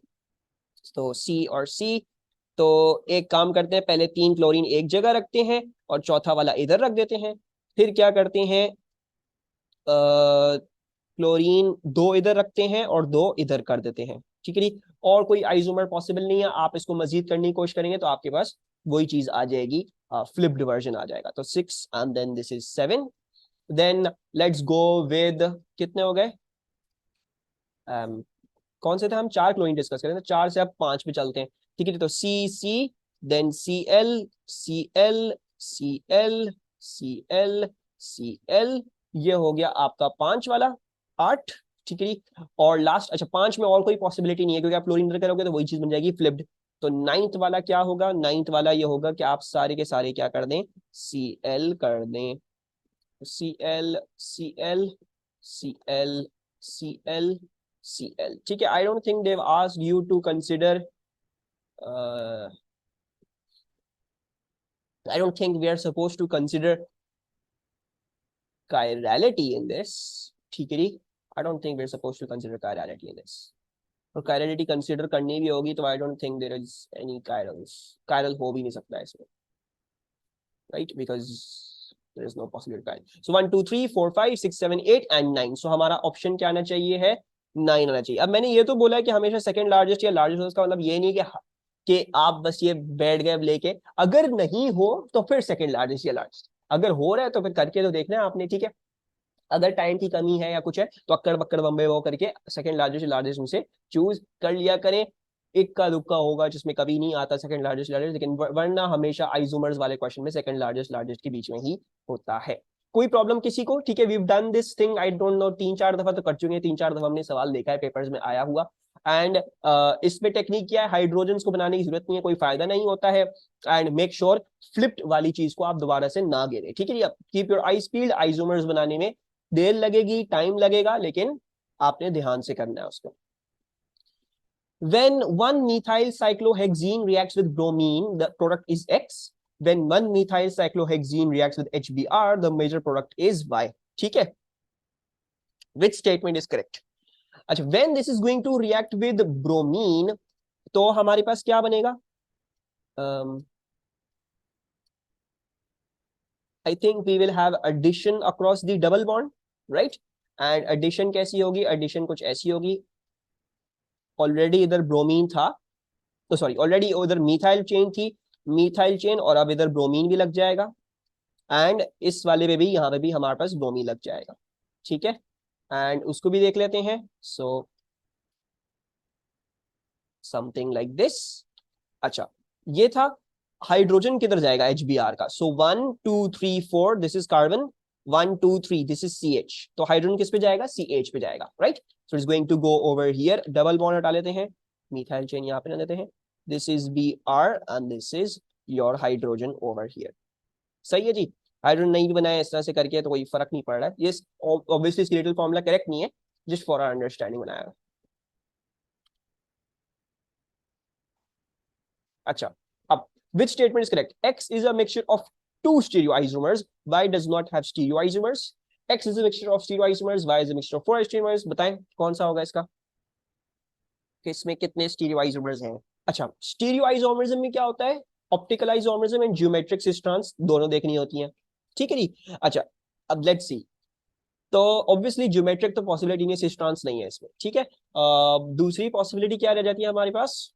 तो C और C, तो एक काम करते हैं, पहले तीन क्लोरीन एक जगह रखते हैं और चौथा वाला इधर रख देते हैं। फिर क्या करते हैं, क्लोरीन दो इधर रखते हैं और दो इधर कर देते हैं, ठीक है जी। और कोई आइसोमर पॉसिबल नहीं है, आप इसको मजीद करने की कोशिश करेंगे तो आपके पास वही चीज आ जाएगी, फ्लिप्ड वर्जन आ जाएगा। तो 6 and then this is 7। Then let's go with, कितने हो गए, कौन से थे, हम चार क्लोरीन डिस्कस करें, तो 4 से अब 5 पे चलते हैं, ठीक है। तो CC, then Cl, Cl, Cl, Cl, ये हो गया आपका 5 वाला, 8, ठीक है। और लास्ट, अच्छा 5 में और कोई पॉसिबिलिटी नहीं है क्योंकि आप क्लोरीन इधर करोगे तो वही चीज बन जाएगी फ्लिप्ड। तो नाइन्थ वाला क्या होगा, नाइन्थ वाला ये होगा कि आप सारे के सारे क्या कर दें, Cl कर दें। Cl, Cl, Cl, Cl, Cl, ठीक है। I don't think they asked you to consider, I don't think we are supposed to consider chirality in this, ठीक है। I don't think we are supposed to consider chirality in this, और chirality consider करनी भी होगी तो I don't think there is any chiral हो भी नहीं सकता इसमें, right, because there is no possibility chiral. So 1 2 3 4 5 6 7 8 and 9, so हमारा ऑप्शन क्या आना चाहिए है, 9 आना चाहिए। अब मैंने ये तो बोला है कि हमेशा सेकंड लार्जेस्ट या लार्जेस्ट, उसका मतलब ये नहीं कि आप बस ये बैठ गए लेके, अगर नहीं हो तो फिर सेकंड लार्जेस्ट या लार्जेस्ट, अगर हो रहा है तो फिर करके तो देखना है आपने, ठीक है। अगर टाइम की कमी है या कुछ है तो अक्कड़ बक्कड़ बम्बे वो करके सेकंड लार्जेस्ट लार्जेस्ट में से चूज कर लिया करें। इक्का दुक्का होगा जिसमें कभी नहीं आता सेकंड लार्जेस्ट लार्जेस्ट, लेकिन वरना हमेशा आइसोमर्स वाले क्वेश्चन में सेकंड लार्जेस्ट लार्जेस्ट के बीच में ही होता है। कोई प्रॉब्लम किसी को, ठीक है। We have done this thing, I don't know, 3-4 दफा तो कर चुके हैं, 3-4 दफा हमने सवाल देखा है पेपर्स में आया हुआ। एंड इसमें टेक्निक क्या है, हाइड्रोजन को बनाने की जरूरत नहीं है, कोई फायदा नहीं होता है। एंड मेक श्योर फ्लिप्ड वाली चीज को आप दोबारा से ना गिरे, ठीक है जी। Keep your eyes peeled, isomers बनाने में देर लगेगी, टाइम लगेगा, लेकिन आपने ध्यान से करना है उसको। When one methyl cyclohexene reacts with bromine, the product is X. When one methyl cyclohexene reacts with HBr, the major product is Y. ठीक है? Which statement is correct? अच्छा, when this is going to react with bromine, तो हमारे पास क्या बनेगा? I think we will have addition across the double bond, right? And addition कैसी होगी? Addition कुछ ऐसी होगी, ऑलरेडी इधर ब्रोमीन था, तो सॉरी ऑलरेडी उधर मिथाइल चेन थी, मिथाइल चेन, और अब इधर ब्रोमीन भी लग जाएगा। एंड इस वाले पे भी, यहाँ पे भी हमारे पास ब्रोमीन लग जाएगा, ठीक है। एंड उसको भी देख लेते हैं। So something like this. अच्छा, ये था हाइड्रोजन किधर जाएगा, HBr का। So 1 2 3 4, this is carbon, 1 2 3 this is CH, तो हाइड्रोजन किस पे जाएगा, CH पे जाएगा, right. So it's going to go over here, double bond हटा लेते हैं, मिथाइल चेन यहाँ पे ना देते हैं, this is Br and this is your hydrogen over here. सही है जी। हाइड्रोजन नहीं भी बनाया इस तरह से करके तो कोई फर्क नहीं पड़ रहा है, ये ऑब्वियसली स्केलेटल फॉर्मूला करेक्ट नहीं है, जस्ट फॉर आवर अंडरस्टैंडिंग बनाया। अच्छा, अब which statement is correct? X is a mixture of two stereoisomers. Y does not have stereoisomers. X is a mixture of stereoisomers. Y is a mixture of four stereoisomers. बताएं कौन सा होगा इसका, कि इसमें कितने stereoisomers हैं। अच्छा, stereoisomerism में क्या होता है, optical isomerism and geometric cistrons दोनों देखनी होती हैं, ठीक है जी। अच्छा, अब लेट्स सी, तो ऑब्वियसली ज्योमेट्रिक तो पॉसिबिलिटी नहीं है, सिस्ट्रॉन्स नहीं है इसमें, ठीक है। दूसरी पॉसिबिलिटी क्या रह जाती है हमारे पास,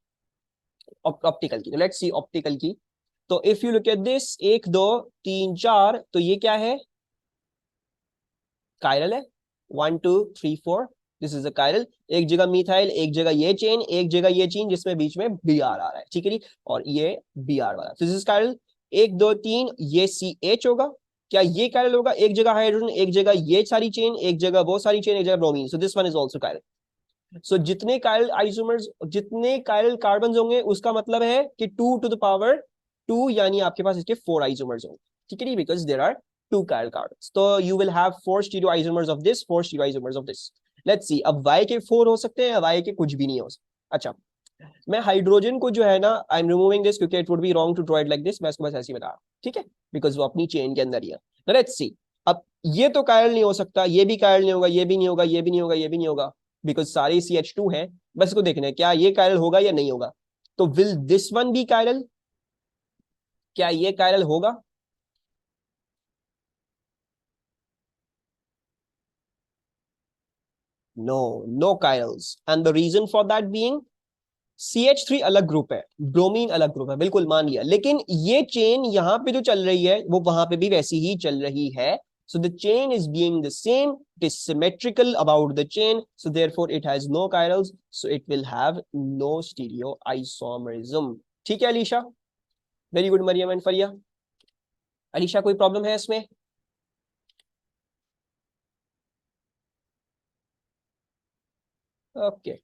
ऑप्टिकल की। लेट्स सी ऑप्टिकल की, तो if you look at this 1 2 3 4, तो ये क्या है, कायरल है, 1 2 3 4, दिस इज अ कायरल। एक जगह मिथाइल, एक जगह ये चेन, एक जगह ये चेन जिसमें बीच में Br आ रहा है, ठीक है जी, और ये Br वाला, दिस इज कायरल। 1 2 3 ये CH होगा, क्या ये कायरल होगा, एक जगह हाइड्रोजन, एक जगह ये सारी चेन, एक जगह वो सारी चेन, एक जगह bromine, so this one is also chiral. सो जितने कायरल आइसोमर्स, जितने कायरल कार्बन होंगे उसका मतलब है कि 2 टू द पावर 2, यानी आपके पास इसके 4 आइसोमर्स होंगे, ठीक है जी, because there are 2 chiral carbons, तो you will have 4 stereoisomers of this, 4 stereoisomers of this. Let's see, अब Y के 4 हो सकते हैं, Y के कुछ भी नहीं हो सकते। अच्छा, मैं हाइड्रोजन को जो है ना, आई एम रिमूविंग दिस क्योंकि it would be wrong to draw it like this, मैं इसको बस ऐसे ही बता रहा हूं, ठीक है, बिकॉज वो अपनी चेन के अंदर ही है। लेट्स सी, अब ये तो कायरल नहीं हो सकता, ये भी कायरल नहीं होगा, ये भी नहीं होगा, ये भी नहीं होगा, ये भी नहीं होगा, बिकॉज सारे CH2 हैं, बस इसको देखना है क्या ये कायरल होगा या नहीं होगा। तो will this one be chiral, क्या ये कायरल होगा, no, no chirals, and the reason for that being CH3 अलग ग्रुप है, ब्रोमीन अलग ग्रुप है, बिल्कुल मान लिया, लेकिन ये चेन यहाँ पे जो चल रही है वो वहां पे भी वैसी ही चल रही है, so the chain is being the same, it is symmetrical about the chain, so therefore it has no chirals, so it will have no stereoisomerism। ठीक है Alisha, very good Mariam and Faria. Alisha कोई प्रॉब्लम है इसमें, okay.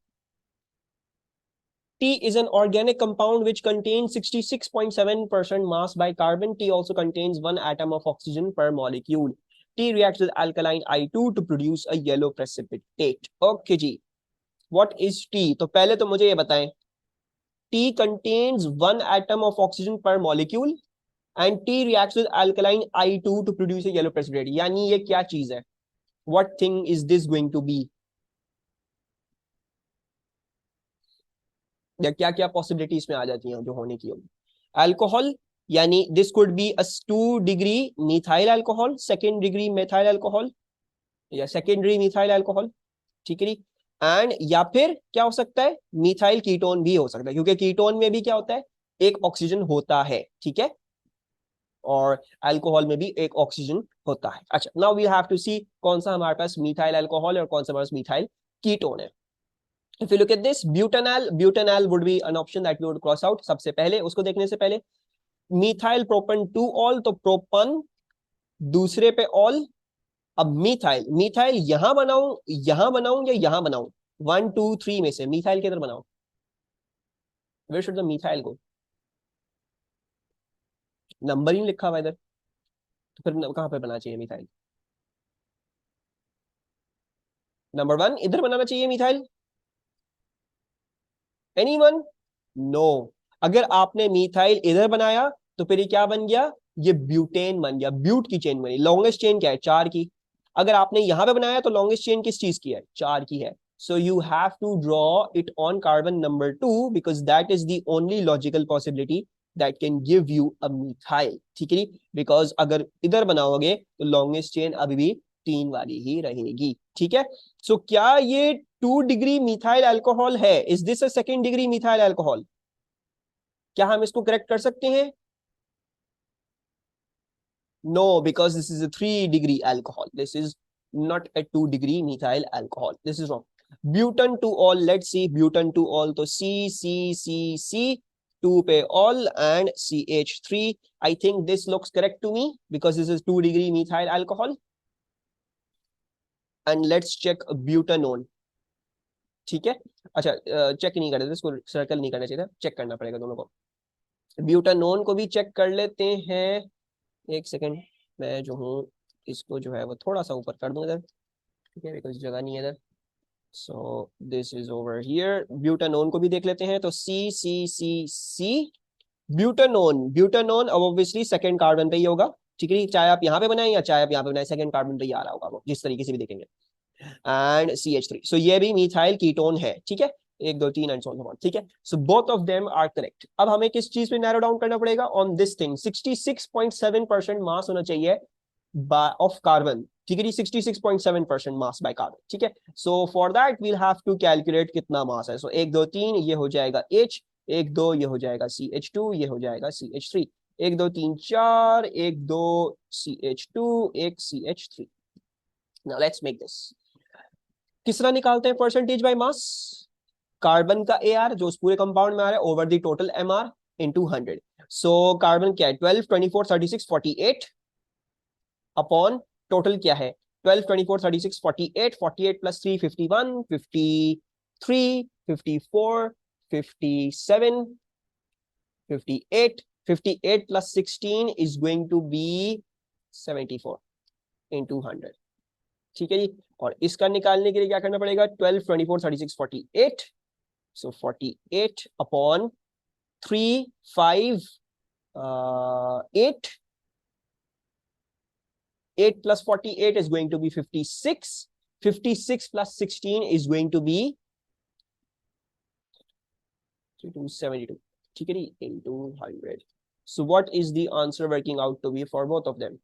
T is an organic compound which contains 66.7% mass by carbon. T also contains 1 atom of oxygen per molecule. T reacts with alkaline I2 to produce a yellow precipitate. Okay जी, what is T? तो पहले तो मुझे ये बताएं, T contains 1 atom of oxygen per molecule and T reacts with alkaline I2 to produce a yellow precipitate. यानी ये क्या चीज है, what thing is this going to be? या क्या क्या पॉसिबिलिटी इसमें आ जाती हैं जो होने की होगी। अल्कोहल, यानी this could be a 2 degree methyl alcohol, second degree methyl alcohol, या सेकेंडरी मिथाइल अल्कोहल, ठीक है जी। एंड या फिर क्या हो सकता है, मिथाइल कीटोन भी हो सकता है, क्योंकि कीटोन में भी क्या होता है, एक ऑक्सीजन होता है, ठीक है, और अल्कोहल में भी एक ऑक्सीजन होता है। अच्छा, नाउ वी हैव टू सी कौन सा हमारे पास मिथाइल अल्कोहल और कौन सा हमारे पास मिथाइल कीटोन है। If you look at this, butanal would be an option that we would cross out। सबसे पहले उसको देखने से पहले मिथाइल प्रोपन 2 ऑल, तो प्रोपन दूसरे पे ऑल। अब मिथाइल यहां बनाऊं या यहां बनाऊं, 1 2 3 में से मिथाइल किधर बनाऊं, where should the methyl go, number ही नहीं लिखा हुआ इधर, तो फिर कहां पे बनाना चाहिए मिथाइल, नंबर 1 इधर बनाना चाहिए मिथाइल, एनीवन, नो। अगर आपने मिथाइल इधर बनाया तो फिर ये क्या बन गया, ये ब्यूटेन बन गया, ब्यूट की चेन बनी, लॉन्गेस्ट चेन क्या है, 4 की। अगर आपने यहां पे बनाया तो लॉन्गेस्ट चेन किस चीज की है, 4 की है। So you have to draw it on carbon number 2 because that is the only logical possibility that can give you a methyl, ठीक है, बिकॉज अगर इधर बनाओगे तो लॉन्गेस्ट चेन अभी भी 3 वाली ही रहेगी, ठीक है। सो क्या ये 2 डिग्री मिथाइल अल्कोहल है, is this a second degree methyl alcohol, क्या हम इसको करेक्ट कर सकते हैं, no, because this is a 3 degree alcohol, this is not a 2 degree methyl alcohol, this is wrong. Butan two ol, let's see butan two ol, तो C 2 पे ol and CH3, I think this looks correct to me because this is 2 degree methyl alcohol. And let's check butanone. ठीक है, अच्छा check नहीं कर रहे थे इसको, सर्कल नहीं करना चाहिए था, चेक करना पड़ेगा दोनों को। ब्यूटानोन को भी चेक कर लेते हैं, एक सेकेंड, मैं जो हूँ इसको जो है वो थोड़ा सा ऊपर कर दूं इधर, ठीक है, बिकॉज जगह नहीं है इधर। सो this is over here. Butanone को भी देख लेते हैं, तो सी सी सी सी ब्यूटानोन, ब्यूटानोन अब ऑब्वियसली सेकंड कार्बन पे ही होगा, ठीक है, चाहे आप यहाँ पे बनाए या चाहे आप यहाँ पे बनाए, सेकंड कार्बन पे ही आ रहा होगा वो, जिस तरीके से भी देखेंगे। एंड CH3, सो ये भी मिथाइल कीटोन है, ठीक है, एक दो तीन एंड सो ऑन, ठीक है। So both of them are correct. अब हमें किस चीज पे नैरो डाउन करना पड़ेगा, ऑन दिस थिंग। 66.7% मास होना चाहिए ऑफ कार्बन, ठीक है जी, 66.7% मास बाय कार्बन, ठीक है। So for that we'll have to calculate कितना मास है। सो 1 2 3 ये हो जाएगा H, 1 2 ये हो जाएगा CH2, ये हो जाएगा CH3, 1 2 3 4, 1 2 CH2, 1 CH3। Now let's make this. किस तरह निकालते हैं परसेंटेज बाय मास? कार्बन का AR जो उस पूरे कंपाउंड में आ रहा है over the total MR into 100। So carbon क्या है, 12 24 36 48 अपॉन टोटल क्या है, 12 24 36 48, 48 plus 3 51, 53, 54, 57, 58, 58 plus 16 is going to be 74 into 100, ठीक है जी। और इसका निकालने के लिए क्या करना पड़ेगा, 12 24 36 48, सो 48 upon 3 5 8, 8 plus 48 is going to be 56, 56 plus 16 is going to be 272, ठीक है जी, into 100। so what is the answer working out to be for both of them?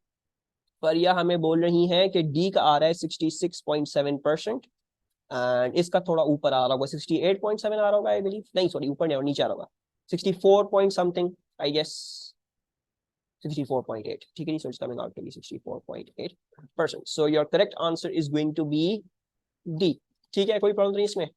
पर यह हमें बोल रही है कि D का आ रहा है 66.7% एंड इसका थोड़ा ऊपर आ रहा होगा, 68.7 आ रहा होगा आई बिलीव, नहीं सॉरी ऊपर नहीं, नीचे आ रहा होगा, 64 पॉइंट समथिंग आई गेस, 64.8, ठीक है, so it's coming out to be 64.8%। so your correct answer is going to be D, ठीक है, कोई प्रॉब्लम नहीं इसमें।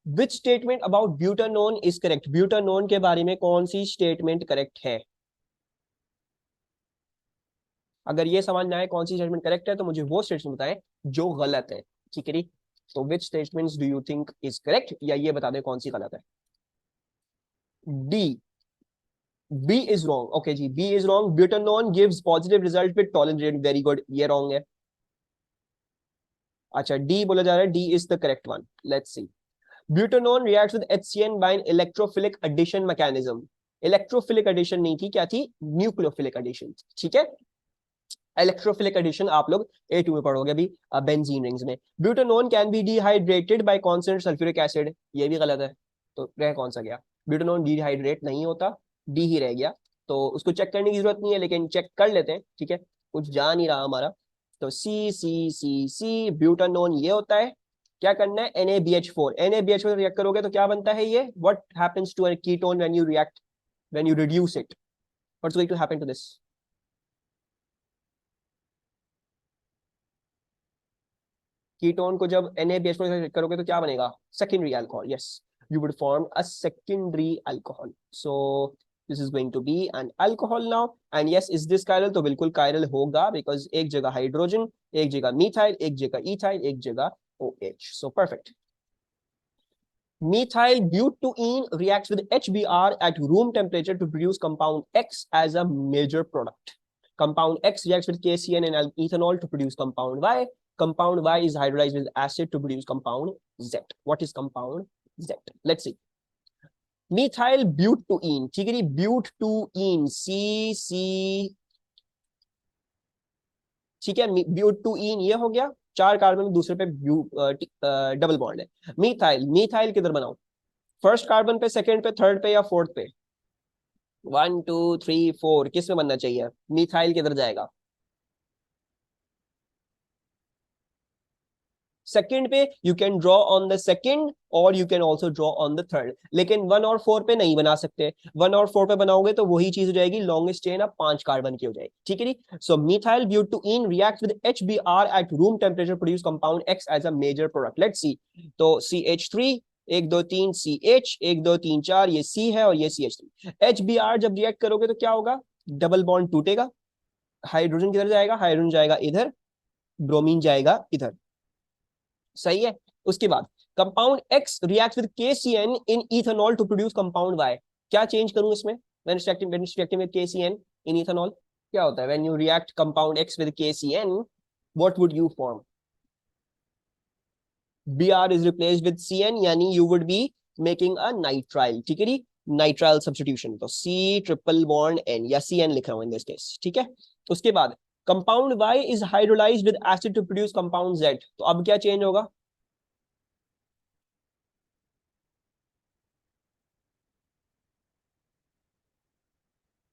Which statement about butanone is correct? butanone के बारे में कौन सी स्टेटमेंट करेक्ट है? अगर ये समझ में आए कौन सी स्टेटमेंट करेक्ट है तो मुझे वो स्टेटमेंट बताएं जो गलत है, ठीक है। तो which statements do you think is correct, या ये बता दें कौन सी गलत है। D, B is wrong, okay जी, B is wrong. Butanone gives positive result with tolerate, very good, ये रॉन्ग है। अच्छा डी बोला जा रहा है, D is the correct one, let's see. Butanone reacts with HCN by an electrophilic addition mechanism. Electrophilic addition नहीं थी, क्या थी, न्यूक्लियोफिलिक एडिशन, ठीक है। इलेक्ट्रोफिलिक एडिशन आप लोग A2 में पढ़ोगे अभी बेंजीन रिंग्स में। Butanone can be dehydrated bye constant sulphuric acid, ये भी गलत है, तो रह कौन सा गया, ब्यूटानोन डिहाइड्रेट नहीं होता, डी ही रह गया, तो उसको चेक करने की जरूरत नहीं है, लेकिन चेक कर लेते हैं, ठीक है, कुछ जा नहीं रहा हमारा। तो सी सी सी सी ब्यूटानोन ये होता है, क्या करना है, NaBH4, NaBH4 रिएक्ट करोगे तो क्या बनता है ये, what happens to a ketone when you react, when you reduce it, what's going to happen to this. Ketone को जब NaBH4 से करोगे तो क्या बनेगा, secondary alcohol, yes, you would form a secondary alcohol, so this is going to be an alcohol now, and yes is this chiral, तो बिल्कुल chiral होगा, because एक जगह हाइड्रोजन, एक जगह मिथाइल, एक जगह इथाइल, एक जगह OH, so perfect। methyl butene reacts with HBr at room temperature to produce compound X as a major product. Compound X reacts with KCN and ethanol to produce compound Y. Compound Y is hydrolyzed with acid to produce compound Z. What is compound Z? Let's see. Methyl butene, ठीक है जी, butene, CC, ठीक है, butene ये हो गया, 4 carbon में दूसरे पे डबल बॉन्ड है। मिथाइल, मिथाइल किधर बनाओ, फर्स्ट कार्बन पे, सेकंड पे, थर्ड पे या फोर्थ पे, 1 2 3 4, किस में बनना चाहिए, मिथाइल किधर जाएगा, सेकंड पे। You can draw on the second और you can also draw on the third, लेकिन 1 और 4 पे नहीं बना सकते। 1 और 4 पे बनाओगे तो वही चीज हो जाएगी, लॉन्गेस्ट चेन अब 5 कार्बन की हो जाएगी, ठीक है जी। So methyl butane react with HBr at room temperature produce compound X as a major product. Let's see, तो CH3, 1 2 3 CH, 1 2 3 4 ये C है और ये CH3। HBr जब रिएक्ट करोगे तो क्या होगा, डबल बॉन्ड टूटेगा, हाइड्रोजन किधर जाएगा, हाइड्रोजन जाएगा इधर, ब्रोमीन जाएगा इधर, सही है। उसके बाद compound X reacts with KCN in ethanol to produce compound Y. क्या चेंज करूं इसमें, when reacting with KCN in ethanol क्या होता है, when you react compound X with KCN what would you form, Br is replaced with Cn, यानी you would be making a nitrile, ठीक है जी, nitrile substitution, तो C triple bond N या Cn लिख रहा हूं इन दिस केस, ठीक है। उसके बाद compound Y is hydrolyzed with acid to produce compound Z, तो अब क्या चेंज होगा,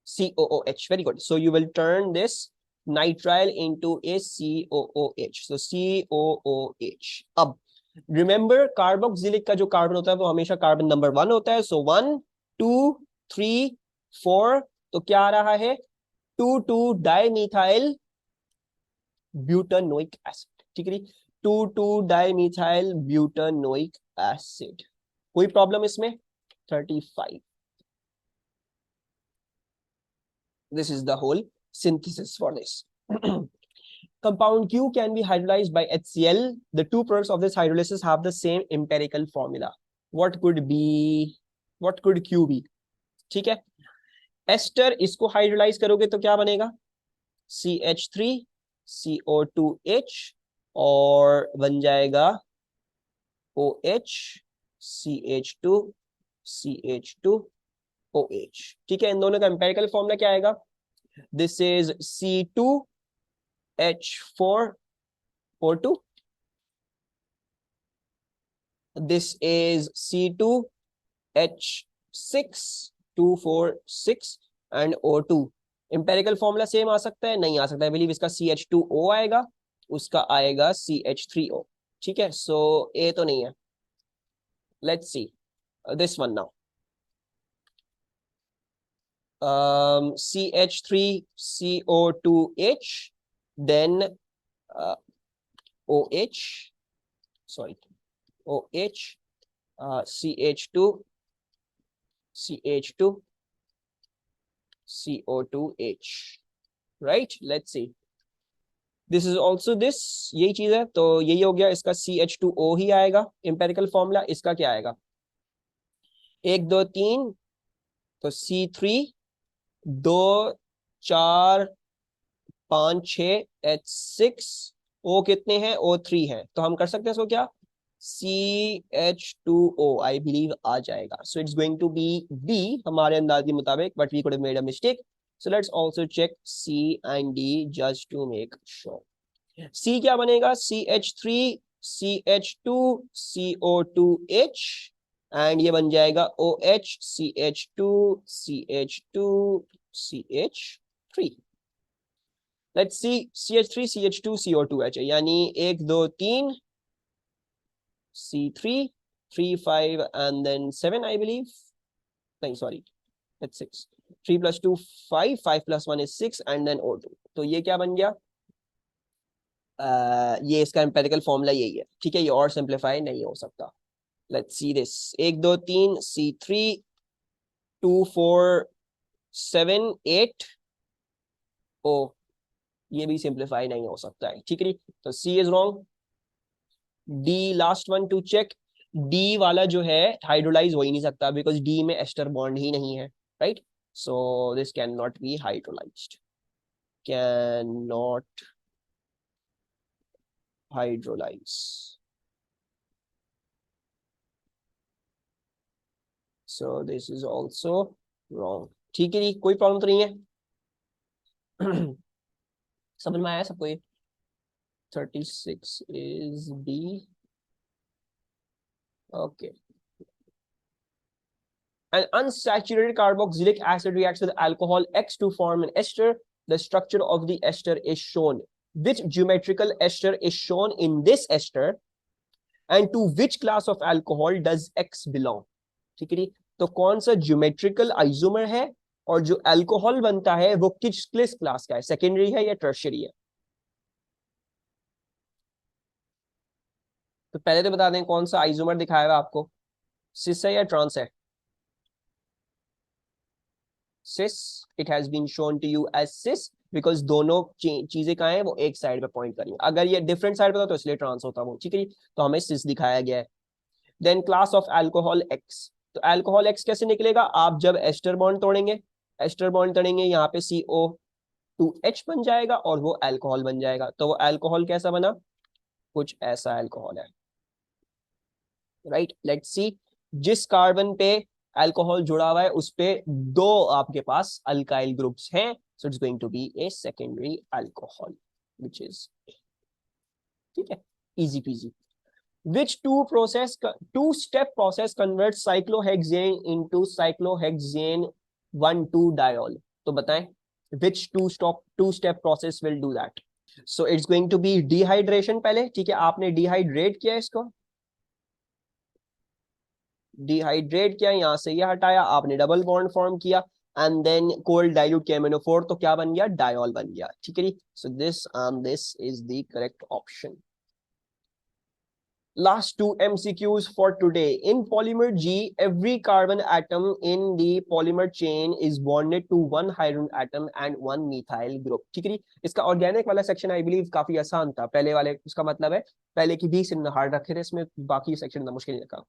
COOH, very good, so you will turn this nitrile into a COOH, so COOH। अब रिमेंबर कार्बोक्सिलिक का जो कार्बन होता है वो हमेशा कार्बन नंबर 1 होता है, सो 1 2 3 4, तो क्या आ रहा है 2 डाइमीथाइल ब्यूटानोइक एसिड, ठीक है, 2 डाइमीथाइल ब्यूटानोइक एसिड। कोई प्रॉब्लम इसमें, 35, this is the whole synthesis for this। Compound Q can be hydrolyzed by HCl. The two products of this hydrolysis have the same empirical formula. What could be, what could Q be? ठीक है, ester इसको hydrolyse करोगे तो क्या बनेगा, CH3 CO2H और बन जाएगा OH CH2 CH2OH, ठीक है। इन दोनों का एम्पेरिकल फॉर्मूला क्या आएगा, this is C2H4O2, this is C2H6246 and O2। Empirical formula same आ सकता है, नहीं आ सकता है, बिलीव इसका CH2O आएगा, उसका आएगा CH3O, ठीक है, सो ए तो नहीं है। Let's see this one now, CH3CO2H, then OH, sorry, OH, CH2 CH2 CO2H, right, let's see, this is also this, यही चीज है, तो यही हो गया, इसका CH2O ही आएगा। एम्पेरिकल फॉर्मूला इसका क्या आएगा, 1 2 3, तो C3 2 4 5 6 H6, O कितने हैं, O3 है, तो हम कर सकते हैं इसको क्या, CH2O आई बिलीव आ जाएगा, so it's going to be B हमारे अंदाज के मुताबिक, but we could have made a mistake, so let's also check C and D just to make sure. C क्या बनेगा, CH3 CH2 CO2H एंड ये बन जाएगा OH CH2 CH2 CH3। Let's see, CH3 CH2 CO2H, यानी 1 2 3 C3 3 5 and then 7 I believe, नहीं sorry that's 6, 3 plus 2 5, 5 plus 1 is 6 and then O2, तो ये क्या बन गया, ये इसका एम्पेरिकल फॉर्मूला यही है, ठीक है, ये और सिंप्लीफाई नहीं हो सकता। Let's see this, 1 2 3 C3 2 4 7 8 O, ये भी सिंप्लीफाई नहीं हो सकता है, ठीक है, तो C is wrong. D last one to check, D वाला जो है हाइड्रोलाइज हो ही नहीं सकता, बिकॉज D में एस्टर बॉन्ड ही नहीं है, right, so this can not be hydrolysed, can not hydrolyse, so this is also wrong, ठीक है जी, कोई प्रॉब्लम तो नहीं है। समझ में आया सबको ये, 36 is D, okay। An unsaturated carboxylic acid reacts with alcohol X to form an ester. The structure of the ester is shown. Which geometrical ester is shown in this ester and to which class of alcohol does X belong? ठीक है, तो कौन सा geometrical isomer है और जो alcohol बनता है वो किस क्लास का है, सेकेंडरी है या टर्शियरी है। तो पहले तो बता दें कौन सा आइसोमर दिखाया हुआ आपको, सिस है या ट्रांस है, cis, it has been shown to you as cis, because दोनों चीजें कहाँ है, वो एक साइड पे पॉइंट करेंगे। अगर ये डिफरेंट साइड पे था तो इसलिए ट्रांस होता वो, ठीक है। तो हमें सिस दिखाया गया है। Then class of alcohol X, तो अल्कोहल एक्स कैसे निकलेगा, आप जब एस्टर बॉन्ड तोड़ेंगे, एस्टर बॉन्ड तोड़ेंगे यहाँ पे CO2H बन जाएगा और वो अल्कोहल बन जाएगा। तो वो अल्कोहल कैसा बना, कुछ ऐसा अल्कोहल है, राइट। लेट्स सी, जिस कार्बन पे अल्कोहल जुड़ा हुआ है उस पे दो आपके पास अल्काइल ग्रुप्स हैं, so it's going to be a secondary alcohol, which is, ठीक है, easy peasy. Which two-step process converts cyclohexane into cyclohexane 1,2-diol? तो बताएं, which two-step process will do that? So it's going to be dehydration पहले, ठीक है, आपने dehydrate किया इसको, डिहाइड्रेट किया, यहां से ये हटाया, आपने डबल बॉन्ड फॉर्म किया, and then cold dilute KMnO4, तो क्या बन गया, डायोल बन गया, ठीक है। So this is the correct option. Last two MCQs for today. In polymer G, every carbon atom in the polymer chain is bonded to one hydrogen atom and one methyl group. ठीक है, इसका organic वाला section I believe काफी आसान था, पहले वाले उसका मतलब है पहले की 20 हार्ड रखे थे, इसमें बाकी सेक्शन मुश्किल नहीं रखा।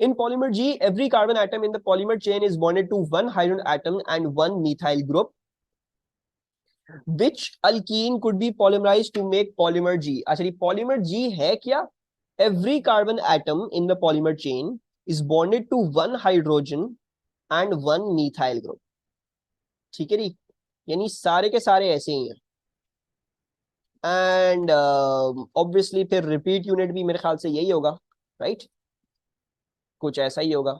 In polymer G, every carbon atom in the polymer chain is bonded to one hydrogen atom and one methyl group. Which alkene could be polymerized to make polymer G? अच्छा, polymer G है क्या? Every carbon atom in the polymer chain is bonded to one hydrogen and one methyl group. ठीक है जी, यानी सारे के सारे ऐसे ही हैं। एंड ऑब्वियसली फिर रिपीट यूनिट भी मेरे ख्याल से यही होगा, राइट, कुछ ऐसा ही होगा।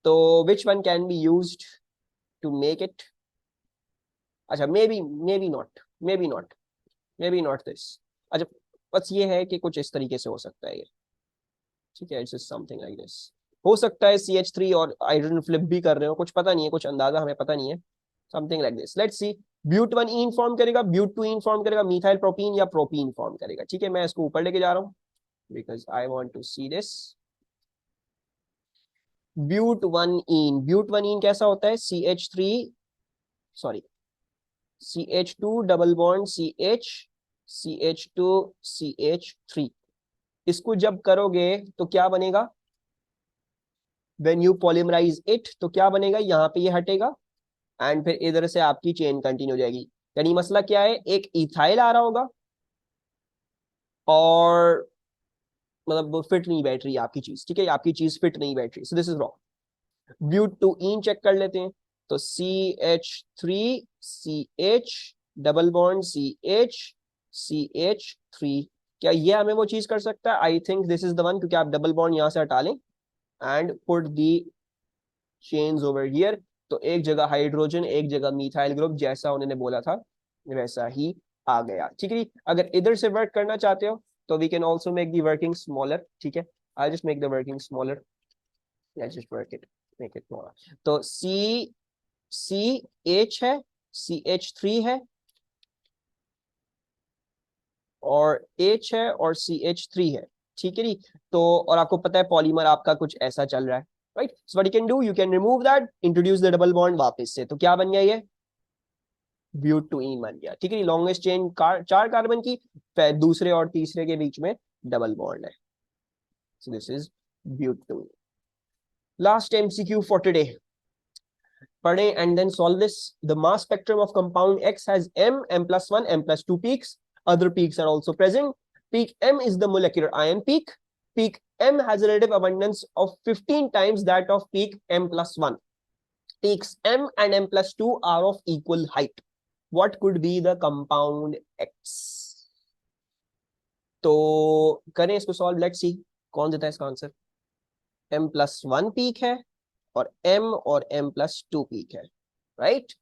तो which one can be used to make it? अच्छा, मे बी नॉट दिस। अच्छा, बस ये है कि कुछ इस तरीके से हो सकता है ये, ठीक है, इट्स समथिंग लाइक दिस। हो सकता है CH3 और हाइड्रोजन फ्लिप भी कर रहे हो, कुछ पता नहीं है, कुछ अंदाजा हमें पता नहीं है, something like this. Let's see, but 1 ene form करेगा, ब्यूट 2 इन फॉर्म करेगा, मिथाइल प्रोपीन या प्रोपीन फॉर्म करेगा, ठीक है। मैं इसको ऊपर लेके जा रहा हूँ because I want to see this. But 1 ene कैसा होता है, CH2 डबल बॉन्ड CH2CH3। इसको जब करोगे तो क्या बनेगा, व्हेन यू पॉलीमराइज इट, तो क्या बनेगा, यहाँ पे ये हटेगा एंड फिर इधर से आपकी चेन कंटिन्यू हो जाएगी। यानी मसला क्या है, एक इथाइल आ रहा होगा और मतलब फिट नहीं बैठ रही आपकी चीज, ठीक है, आपकी चीज फिट नहीं बैठ रही, so this is wrong. But 2 ene check कर लेते हैं, तो CH3CH डबल बॉन्ड CH क्या ये हमें वो चीज कर सकता है, आई think this is the one, क्योंकि आप डबल बॉन्ड यहां से हटा लें and put the chains over here, तो एक जगह हाइड्रोजन एक जगह मिथाइल ग्रुप, जैसा उन्होंने बोला था वैसा ही आ गया, ठीक है। अगर इधर से वर्क करना चाहते हो तो we can also make the working smaller, ठीक है, I just make the working smaller, let's just work it, make it smaller. तो CH है, CH3 है और H है और CH3 है, ठीक है जी। तो और आपको पता है पॉलीमर आपका कुछ ऐसा चल रहा है, right. So what you can do, you can remove that, introduce the double bond वापस से, तो क्या बन गया ये, ब्यूट 2 इन बन गया, ठीक है। लॉन्गेस्ट चेन 4 कार्बन की, दूसरे और तीसरे के बीच में डबल बॉन्ड है, so this is but 2। Last MCQ for today, पढ़े and then solve this. The mass spectrum of compound X has M+1 M+2 peaks, other peaks are also present. Peak M is the molecular ion peak. Peak M has a relative abundance of 15 times that of peak M+1. Peaks M and M+2 are of equal height. What could be the compound X? तो करें इसको solve, let's see कौन देता है इसका answer. M+1 peak है और M और M+2 पीक है, right.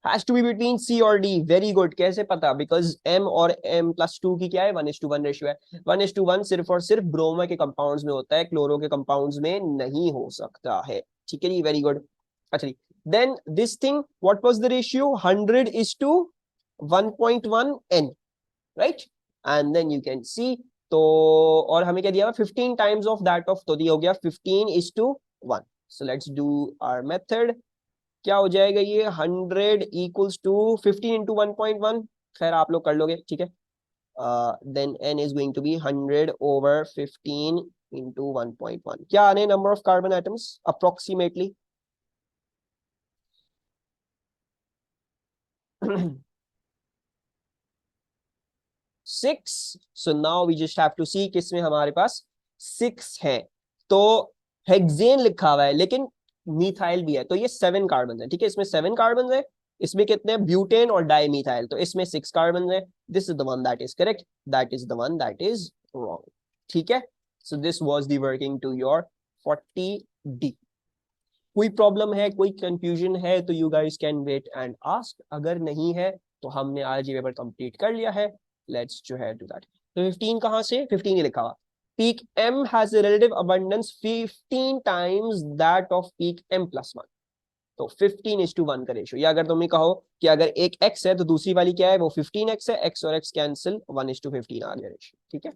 Has to be between C और D. Very good. कैसे पता, because M और M+2 की क्या है, 1:1 रेशियो है। 1:1 सिर्फ और सिर्फ ब्रोमो के कंपाउंड्स में होता है, क्लोरो के कंपाउंड्स में नहीं हो सकता है, ठीक है जी, वेरी गुड। अच्छा, then this thing, what was the ratio, 100:1.1 N, right? And then you can see, तो और हमें क्या दिया, 15 times of that of, तो दिया हो गया 15:1। So let's do our method. क्या हो जाएगा ये 100 इक्वल्स टू 15 इंटू 1.1, खैर आप लोग कर लोगे, ठीक है। Then n is going to be 100 over 15 into 1.1। क्या आने number of carbon atoms approximately? 6। So now we just have to see किसमें हमारे पास 6 है। तो हेक्सेन लिखा हुआ है लेकिन मिथाइल भी है, तो ये 7 कार्बन है, ठीक है। इसमें 7 कार्बन है, इसमें कितने हैं, ब्यूटेन और डाइमिथाइल, तो इसमें 6 कार्बन है। This is the one that is correct, that is the one that is wrong, ठीक है। So this was the working to your 40D। कोई प्रॉब्लम है, कोई कंफ्यूजन है तो you guys can wait and ask, अगर नहीं है तो हमने आज ये पेपर कंप्लीट कर लिया है। लेट्स जो है डू दैट। तो 15 कहां से, 15 ही लिखा हुआ। Peak M has a relative abundance 15 times that of peak M+1। तो 15:1 का रेशियो, या अगर तुम कहो कि अगर एक x है तो दूसरी वाली क्या है, वो 15x है, x और x कैंसिल, 1:15 आ गया रेशियो, ठीक है।